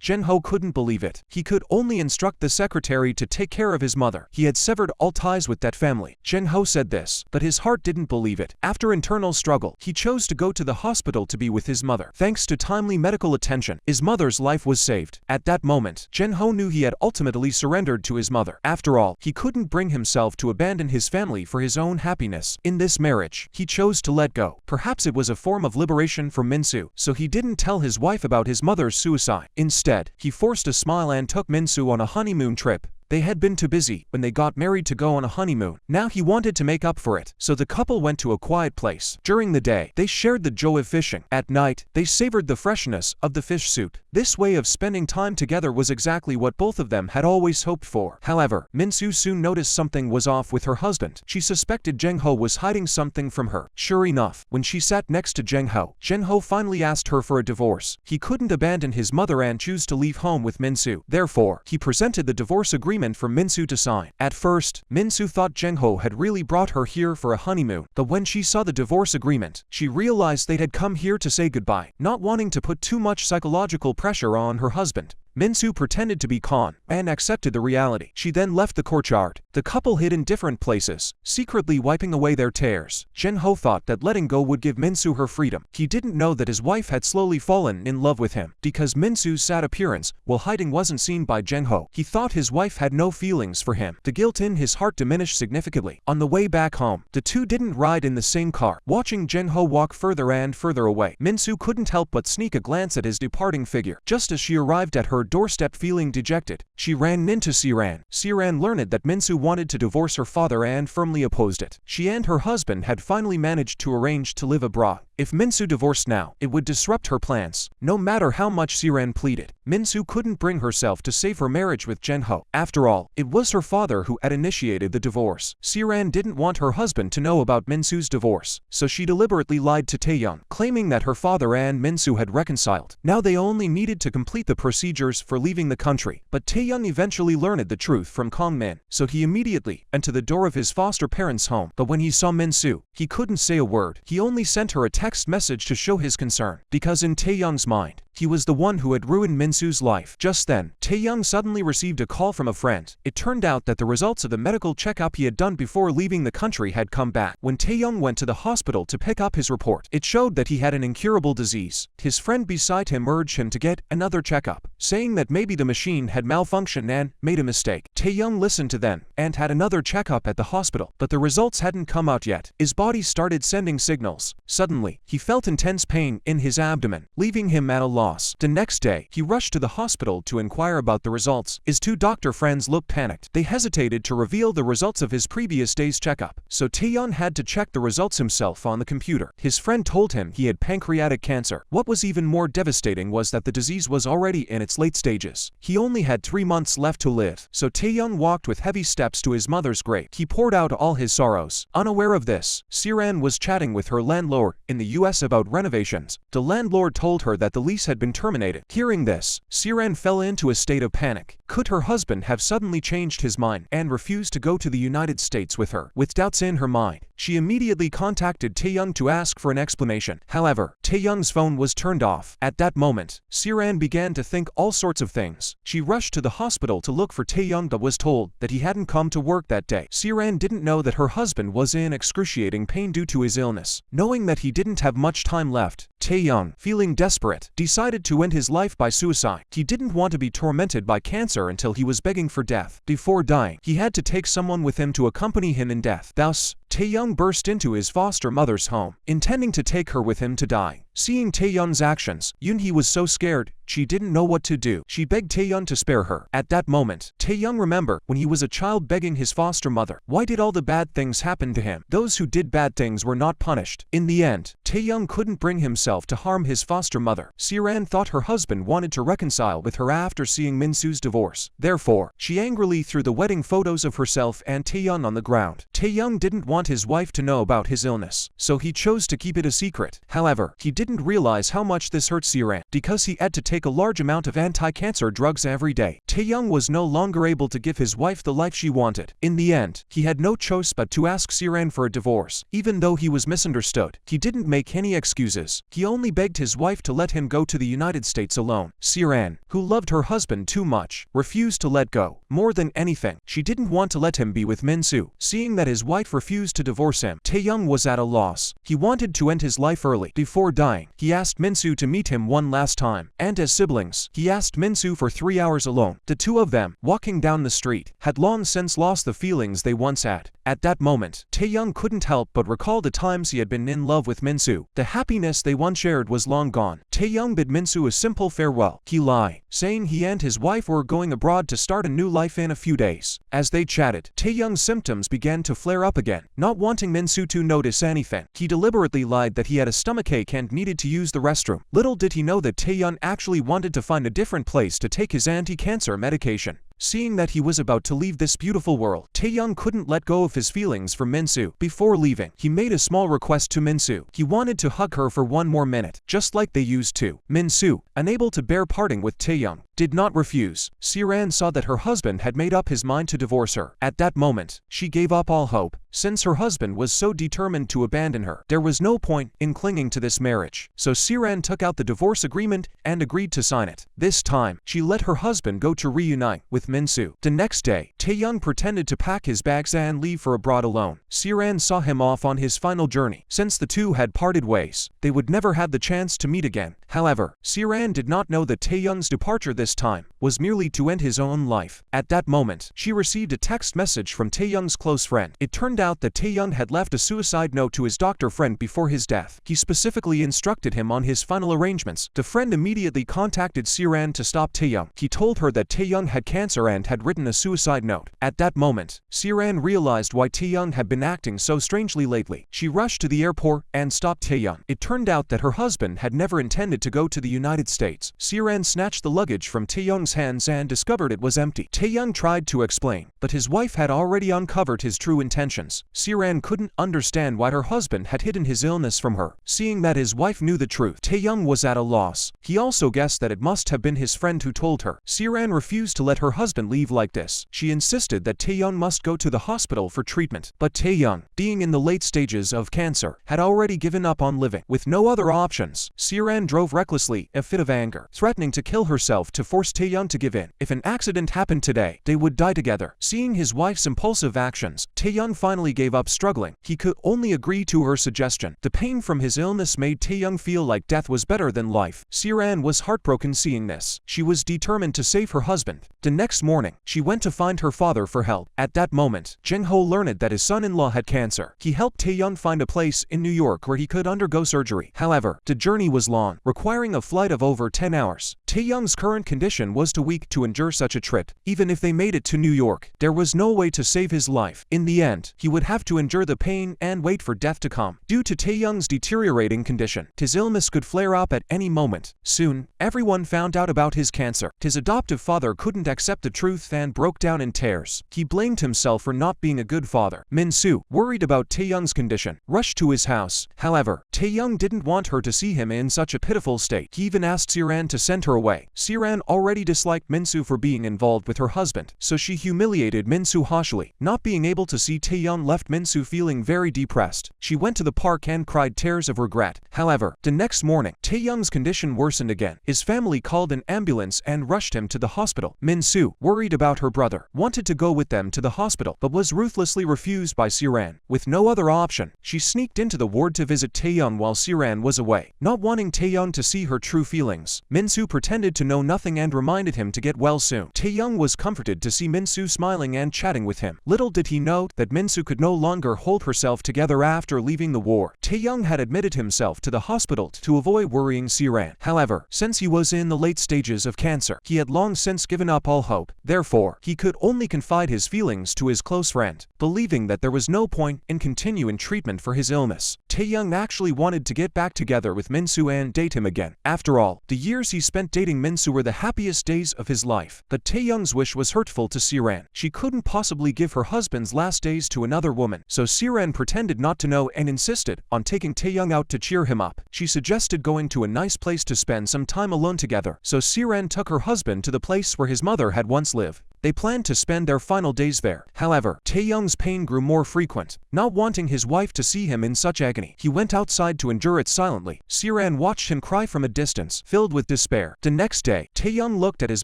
Jengho couldn't believe it. He could only instruct the secretary to take care of his mother. He had severed all ties with that family. Jengho said this, but his heart didn't believe it. After internal struggle, he chose to go to the hospital to be with his mother. Thanks to timely medical attention, his mother's life was saved. At that moment, Jengho knew he had ultimately surrendered to his mother. After all, he couldn't bring himself to abandon his family for his own happiness. In this marriage, he chose to let go. Perhaps it was a form of liberation for Minsu, so he didn't tell his wife about his mother's suicide. Instead, he forced a smile and took Minsu on a honeymoon trip. They had been too busy when they got married to go on a honeymoon. Now he wanted to make up for it, so the couple went to a quiet place. During the day, they shared the joy of fishing. At night, they savored the freshness of the fish soup. This way of spending time together was exactly what both of them had always hoped for. However, Minsu soon noticed something was off with her husband. She suspected Jengho was hiding something from her. Sure enough, when she sat next to Jengho finally asked her for a divorce. He couldn't abandon his mother and choose to leave home with Minsu. Therefore, he presented the divorce agreement for Minsu to sign. At first, Minsu thought Jengho had really brought her here for a honeymoon, but when she saw the divorce agreement, she realized they had come here to say goodbye. Not wanting to put too much psychological pressure on her husband, Minsu pretended to be calm and accepted the reality. She then left the courtyard. The couple hid in different places, secretly wiping away their tears. Jengho thought that letting go would give Minsu her freedom. He didn't know that his wife had slowly fallen in love with him. Because Minsu's sad appearance while hiding wasn't seen by Jengho, he thought his wife had no feelings for him. The guilt in his heart diminished significantly. On the way back home, the two didn't ride in the same car. Watching Jengho walk further and further away, Minsu couldn't help but sneak a glance at his departing figure. Just as she arrived at her doorstep feeling dejected, she ran into Siran. Siran learned that Minsu wanted to divorce her father and firmly opposed it. She and her husband had finally managed to arrange to live abroad. If Minsu divorced now, it would disrupt her plans. No matter how much Siran pleaded, Minsu couldn't bring herself to save her marriage with Jengho. After all, it was her father who had initiated the divorce. Siran didn't want her husband to know about Minsu's divorce, so she deliberately lied to Taeyoung, claiming that her father and Minsu had reconciled. Now they only needed to complete the procedures for leaving the country. But Taeyoung eventually learned the truth from Kongmin, so he immediately went to the door of his foster parents' home. But when he saw Minsu, he couldn't say a word. He only sent her a text message to show his concern, because in Taeyoung's mind, he was the one who had ruined Minsu's life. Just then, Taeyoung suddenly received a call from a friend. It turned out that the results of the medical checkup he had done before leaving the country had come back. When Taeyoung went to the hospital to pick up his report, it showed that he had an incurable disease. His friend beside him urged him to get another checkup. saying that maybe the machine had malfunctioned and made a mistake. Taeyoung listened to them and had another checkup at the hospital, but the results hadn't come out yet. His body started sending signals. Suddenly, he felt intense pain in his abdomen, leaving him at a loss. The next day, he rushed to the hospital to inquire about the results. His two doctor friends looked panicked. They hesitated to reveal the results of his previous day's checkup, so Taeyeon had to check the results himself on the computer. His friend told him he had pancreatic cancer. What was even more devastating was that the disease was already in its late stages. He only had 3 months left to live, so Taeyeon walked with heavy steps to his mother's grave. He poured out all his sorrows. Unaware of this, Siran was chatting with her landlord in the US about renovations. The landlord told her that the lease had been terminated. Hearing this, Siran fell into a state of panic. Could her husband have suddenly changed his mind and refused to go to the United States with her? With doubts in her mind, she immediately contacted Taeyoung to ask for an explanation. However, Taeyoung's phone was turned off. At that moment, Siran began to think all sorts of things. She rushed to the hospital to look for Taeyoung but was told that he hadn't come to work that day. Siran didn't know that her husband was in excruciating pain due to his illness. Knowing that he didn't have much time left, Taeyoung, feeling desperate, decided to end his life by suicide. He didn't want to be tormented by cancer until he was begging for death. Before dying, he had to take someone with him to accompany him in death. Thus, Taeyoung burst into his foster mother's home, intending to take her with him to die. Seeing Taeyeon's actions, Yoonhee was so scared, she didn't know what to do. She begged Taeyeon to spare her. At that moment, Taeyoung remembered when he was a child begging his foster mother. Why did all the bad things happen to him? Those who did bad things were not punished. In the end, Taeyoung couldn't bring himself to harm his foster mother. Siran thought her husband wanted to reconcile with her after seeing Minsu's divorce. Therefore, she angrily threw the wedding photos of herself and Taeyeon on the ground. Taeyoung didn't want his wife to know about his illness, so he chose to keep it a secret. However, he didn't realize how much this hurt Siran, because he had to take a large amount of anti-cancer drugs every day. Taeyoung was no longer able to give his wife the life she wanted. In the end, he had no choice but to ask Siran for a divorce. Even though he was misunderstood, he didn't make any excuses. He only begged his wife to let him go to the United States alone. Siran, who loved her husband too much, refused to let go. More than anything, she didn't want to let him be with Minsu. Seeing that his wife refused to divorce him, Taeyoung was at a loss. He wanted to end his life early. Before dying, he asked Minsu to meet him one last time, and as siblings, he asked Minsu for 3 hours alone. The two of them, walking down the street, had long since lost the feelings they once had. At that moment, Taeyoung couldn't help but recall the times he had been in love with Minsu. The happiness they once shared was long gone. Taeyoung bid Minsu a simple farewell. He lied, saying he and his wife were going abroad to start a new life in a few days. As they chatted, Taeyoung's symptoms began to flare up again. Not wanting Minsu to notice anything, he deliberately lied that he had a stomachache and needed to use the restroom. Little did he know that Taeyoung actually wanted to find a different place to take his anti-cancer medication. Seeing that he was about to leave this beautiful world, Taeyoung couldn't let go of his feelings for Minsu. Before leaving, he made a small request to Minsu. He wanted to hug her for 1 more minute, just like they used to. Minsu, unable to bear parting with Taeyoung, did not refuse. Siran saw that her husband had made up his mind to divorce her. At that moment, she gave up all hope. Since her husband was so determined to abandon her, there was no point in clinging to this marriage. So Siran took out the divorce agreement and agreed to sign it. This time, she let her husband go to reunite with Minsu. The next day, Taeyoung pretended to pack his bags and leave for abroad alone. Siran saw him off on his final journey. Since the two had parted ways, they would never have the chance to meet again. However, Siran did not know that Taeyoung's departure this time was merely to end his own life. At that moment, she received a text message from Taeyoung's close friend. It turned out that Taeyoung had left a suicide note to his doctor friend before his death. He specifically instructed him on his final arrangements. The friend immediately contacted Siran to stop Taeyoung. He told her that Taeyoung had cancer and had written a suicide note. At that moment, Siran realized why Taeyoung had been acting so strangely lately. She rushed to the airport and stopped Taeyoung. It turned out that her husband had never intended to go to the United States. Siran snatched the luggage from Taeyoung's hands and discovered it was empty. Taeyoung tried to explain, but his wife had already uncovered his true intentions. Siran couldn't understand why her husband had hidden his illness from her. Seeing that his wife knew the truth, Taeyoung was at a loss. He also guessed that it must have been his friend who told her. Siran refused to let her husband leave like this. She insisted that Taeyoung must go to the hospital for treatment. But Taeyoung, being in the late stages of cancer, had already given up on living. With no other options, Siran drove recklessly, a fit of anger, threatening to kill herself to force Taeyoung to give in. If an accident happened today, they would die together. Seeing his wife's impulsive actions, Taeyoung finally gave up struggling. He could only agree to her suggestion. The pain from his illness made Taeyoung feel like death was better than life. Siran was heartbroken seeing this. She was determined to save her husband. The next morning, she went to find her father for help. At that moment, Jung-ho learned that his son-in-law had cancer. He helped Taeyoung find a place in New York where he could undergo surgery. However, the journey was long, requiring a flight of over 10 hours. Taeyoung's current condition was too weak to endure such a trip. Even if they made it to New York, there was no way to save his life. In the end, he would have to endure the pain and wait for death to come. Due to Taeyoung's deteriorating condition, his illness could flare up at any moment. Soon, everyone found out about his cancer. His adoptive father couldn't accept the truth and broke down in tears. He blamed himself for not being a good father. Minsu, worried about Taeyoung's condition, rushed to his house. However, Taeyoung didn't want her to see him in such a pitiful state. He even asked Siran to send her away. Siran already disliked Minsu for being involved with her husband, so she humiliated Minsu harshly. Not being able to see Taeyoung left Minsu feeling very depressed. She went to the park and cried tears of regret. However, the next morning, Taeyoung's condition worsened again. His family called an ambulance and rushed him to the hospital. Minsu, worried about her brother, wanted to go with them to the hospital, but was ruthlessly refused by Siran. With no other option, she sneaked into the ward to visit Taeyoung while Siran was away. Not wanting Taeyoung to see her true feelings, Minsu pretended to know nothing and reminded him to get well soon. Taeyoung was comforted to see Minsu smiling and chatting with him. Little did he know that Minsu could no longer hold herself together after leaving the war. Taeyoung had admitted himself to the hospital to avoid worrying Siran. However, since he was in the late stages of cancer, he had long since given up all hope. Therefore, he could only confide his feelings to his close friend, believing that there was no point in continuing treatment for his illness. Taeyoung actually wanted to get back together with Minsu and date him again. After all, the years he spent dating Minsu were the happiest days of his life. But Taeyoung's wish was hurtful to Siran. She couldn't possibly give her husband's last days to another woman, so Siran pretended not to know and insisted on taking Taeyoung out to cheer him up. She suggested going to a nice place to spend some time alone together, so Siran took her husband to the place where his mother had once lived. They planned to spend their final days there. However, Taeyoung's pain grew more frequent. Not wanting his wife to see him in such agony, he went outside to endure it silently. Siran watched him cry from a distance, filled with despair. The next day, Taeyoung looked at his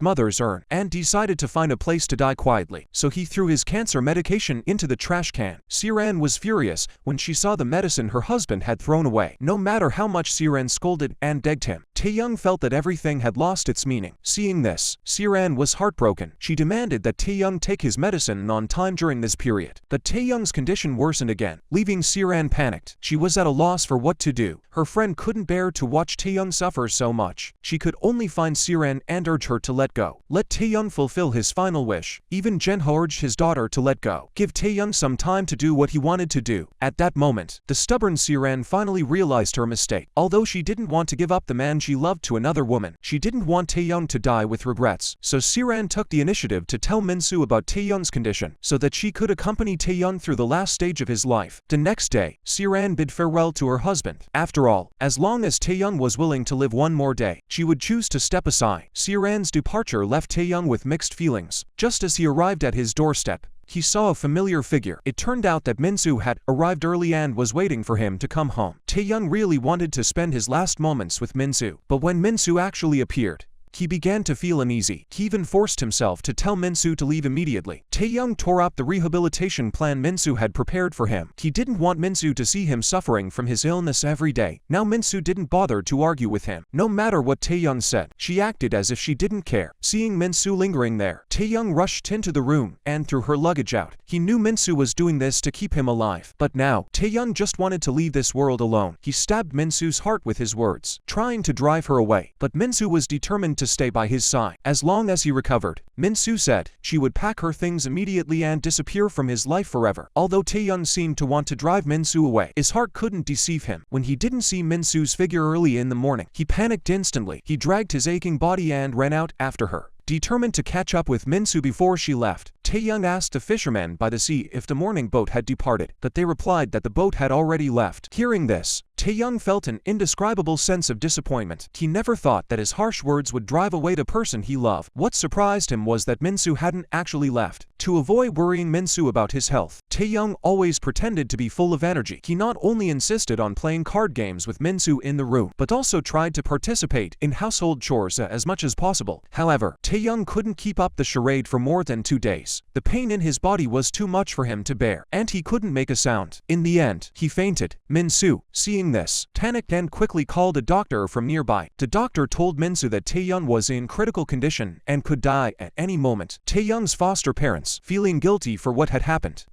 mother's urn and decided to find a place to die quietly, so he threw his cancer medication into the trash can. Siran was furious when she saw the medicine her husband had thrown away. No matter how much Siran scolded and begged him, Taeyoung felt that everything had lost its meaning. Seeing this, Siran was heartbroken. She demanded that Taeyoung take his medicine on time during this period. But Taeyoung's condition worsened again, leaving Siran panicked. She was at a loss for what to do. Her friend couldn't bear to watch Taeyoung suffer so much. She could only find Siran and urge her to let go. Let Taeyoung fulfill his final wish. Even Jung-ho urged his daughter to let go. Give Taeyoung some time to do what he wanted to do. At that moment, the stubborn Siran finally realized her mistake. Although she didn't want to give up the man she loved to another woman, she didn't want Taeyoung to die with regrets. So Siran took the initiative to tell Minsu about Taeyoung's condition, so that she could accompany Taeyoung through the last stage of his life. The next day, Siran bid farewell to her husband. After all, as long as Taeyoung was willing to live one more day, she would choose to step aside. Siran's departure left Taeyoung with mixed feelings. Just as he arrived at his doorstep, he saw a familiar figure. It turned out that Minsu had arrived early and was waiting for him to come home. Taeyoung really wanted to spend his last moments with Minsu, but when Minsu actually appeared, he began to feel uneasy. He even forced himself to tell Minsu to leave immediately. Taeyoung tore up the rehabilitation plan Minsu had prepared for him. He didn't want Minsu to see him suffering from his illness every day. Now Minsu didn't bother to argue with him. No matter what Taeyoung said, she acted as if she didn't care. Seeing Minsu lingering there, Taeyoung rushed into the room and threw her luggage out. He knew Minsu was doing this to keep him alive. But now, Taeyoung just wanted to leave this world alone. He stabbed Minsu's heart with his words, trying to drive her away. But Minsu was determined to stay by his side. As long as he recovered, Minsu said she would pack her things immediately and disappear from his life forever. Although Taeyoung seemed to want to drive Minsu away, his heart couldn't deceive him. When he didn't see Minsu's figure early in the morning, he panicked instantly. He dragged his aching body and ran out after her. Determined to catch up with Minsu before she left, Taeyoung asked the fishermen by the sea if the morning boat had departed, but they replied that the boat had already left. Hearing this, Taeyoung felt an indescribable sense of disappointment. He never thought that his harsh words would drive away the person he loved. What surprised him was that Minsu hadn't actually left. To avoid worrying Minsu about his health, Taeyoung always pretended to be full of energy. He not only insisted on playing card games with Minsu in the room, but also tried to participate in household chores as much as possible. However, Taeyoung couldn't keep up the charade for more than 2 days. The pain in his body was too much for him to bear, and he couldn't make a sound. In the end, he fainted. Minsu, seeing this, panicked and quickly called a doctor from nearby. The doctor told Minsu that Taeyoung was in critical condition and could die at any moment. Taeyoung's foster parents, feeling guilty for what had happened,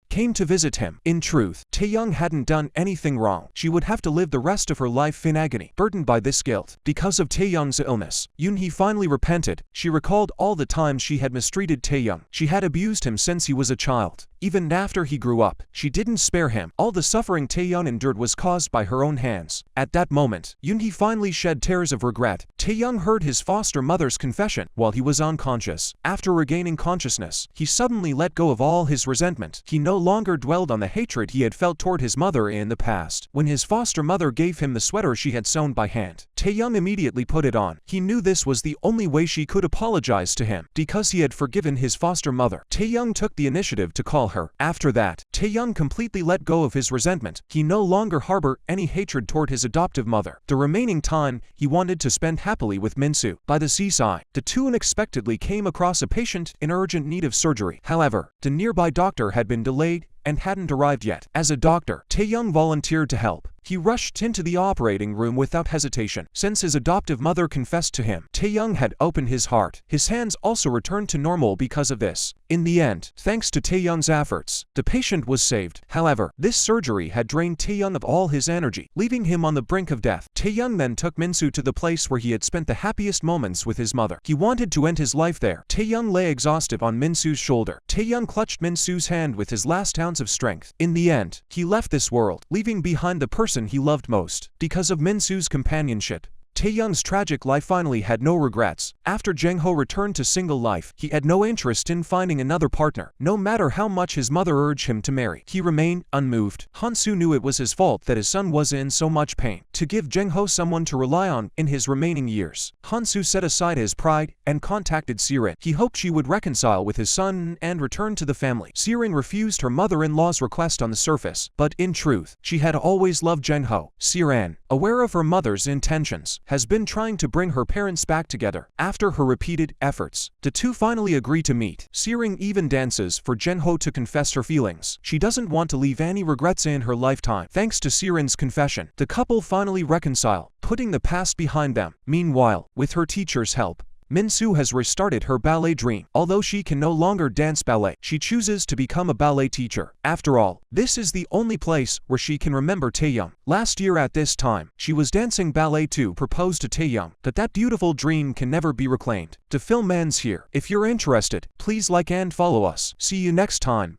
came to visit him. In truth, Taeyoung hadn't done anything wrong. She would have to live the rest of her life in agony, burdened by this guilt. Because of Taeyoung's illness, Yoonhee finally repented. She recalled all the times she had mistreated Taeyoung. She had abused him since he was a child. Even after he grew up, she didn't spare him. All the suffering Taeyoung endured was caused by her own hands. At that moment, Yoonhee finally shed tears of regret. Taeyoung heard his foster mother's confession while he was unconscious. After regaining consciousness, he suddenly let go of all his resentment. He no longer dwelled on the hatred he had felt toward his mother in the past. When his foster mother gave him the sweater she had sewn by hand, Taeyoung immediately put it on. He knew this was the only way she could apologize to him. Because he had forgiven his foster mother, Taeyoung took the initiative to call her. After that, Taeyoung completely let go of his resentment. He no longer harbored any hatred toward his adoptive mother. The remaining time, he wanted to spend happily with Minsu. By the seaside, the two unexpectedly came across a patient in urgent need of surgery. However, the nearby doctor had been delayed and hadn't arrived yet. As a doctor, Taeyoung volunteered to help. He rushed into the operating room without hesitation. Since his adoptive mother confessed to him, Taeyoung had opened his heart. His hands also returned to normal because of this. In the end, thanks to Taeyoung's efforts, the patient was saved. However, this surgery had drained Taeyoung of all his energy, leaving him on the brink of death. Taeyoung then took Minsu to the place where he had spent the happiest moments with his mother. He wanted to end his life there. Taeyoung lay exhausted on Minsu's shoulder. Taeyoung clutched Minsu's hand with his last ounce of strength. In the end, he left this world, leaving behind the person he loved most. Because of Minsu's companionship, Taeyoung's tragic life finally had no regrets. After Jang-ho returned to single life, he had no interest in finding another partner. No matter how much his mother urged him to marry, he remained unmoved. Han-soo knew it was his fault that his son was in so much pain. To give Jang-ho someone to rely on in his remaining years, Han-soo set aside his pride and contacted Sirin. He hoped she would reconcile with his son and return to the family. Sirin refused her mother-in-law's request on the surface, but in truth, she had always loved Jang-ho. Sirin, aware of her mother's intentions, has been trying to bring her parents back together. After her repeated efforts, the two finally agree to meet. Siring even dances for Jang-ho to confess her feelings. She doesn't want to leave any regrets in her lifetime. Thanks to Sirin's confession, the couple finally reconcile, putting the past behind them. Meanwhile, with her teacher's help, Minsu has restarted her ballet dream. Although she can no longer dance ballet, she chooses to become a ballet teacher. After all, this is the only place where she can remember Taeyoung. Last year at this time, she was dancing ballet to propose to Taeyoung, but that beautiful dream can never be reclaimed. The film ends here. If you're interested, please like and follow us. See you next time.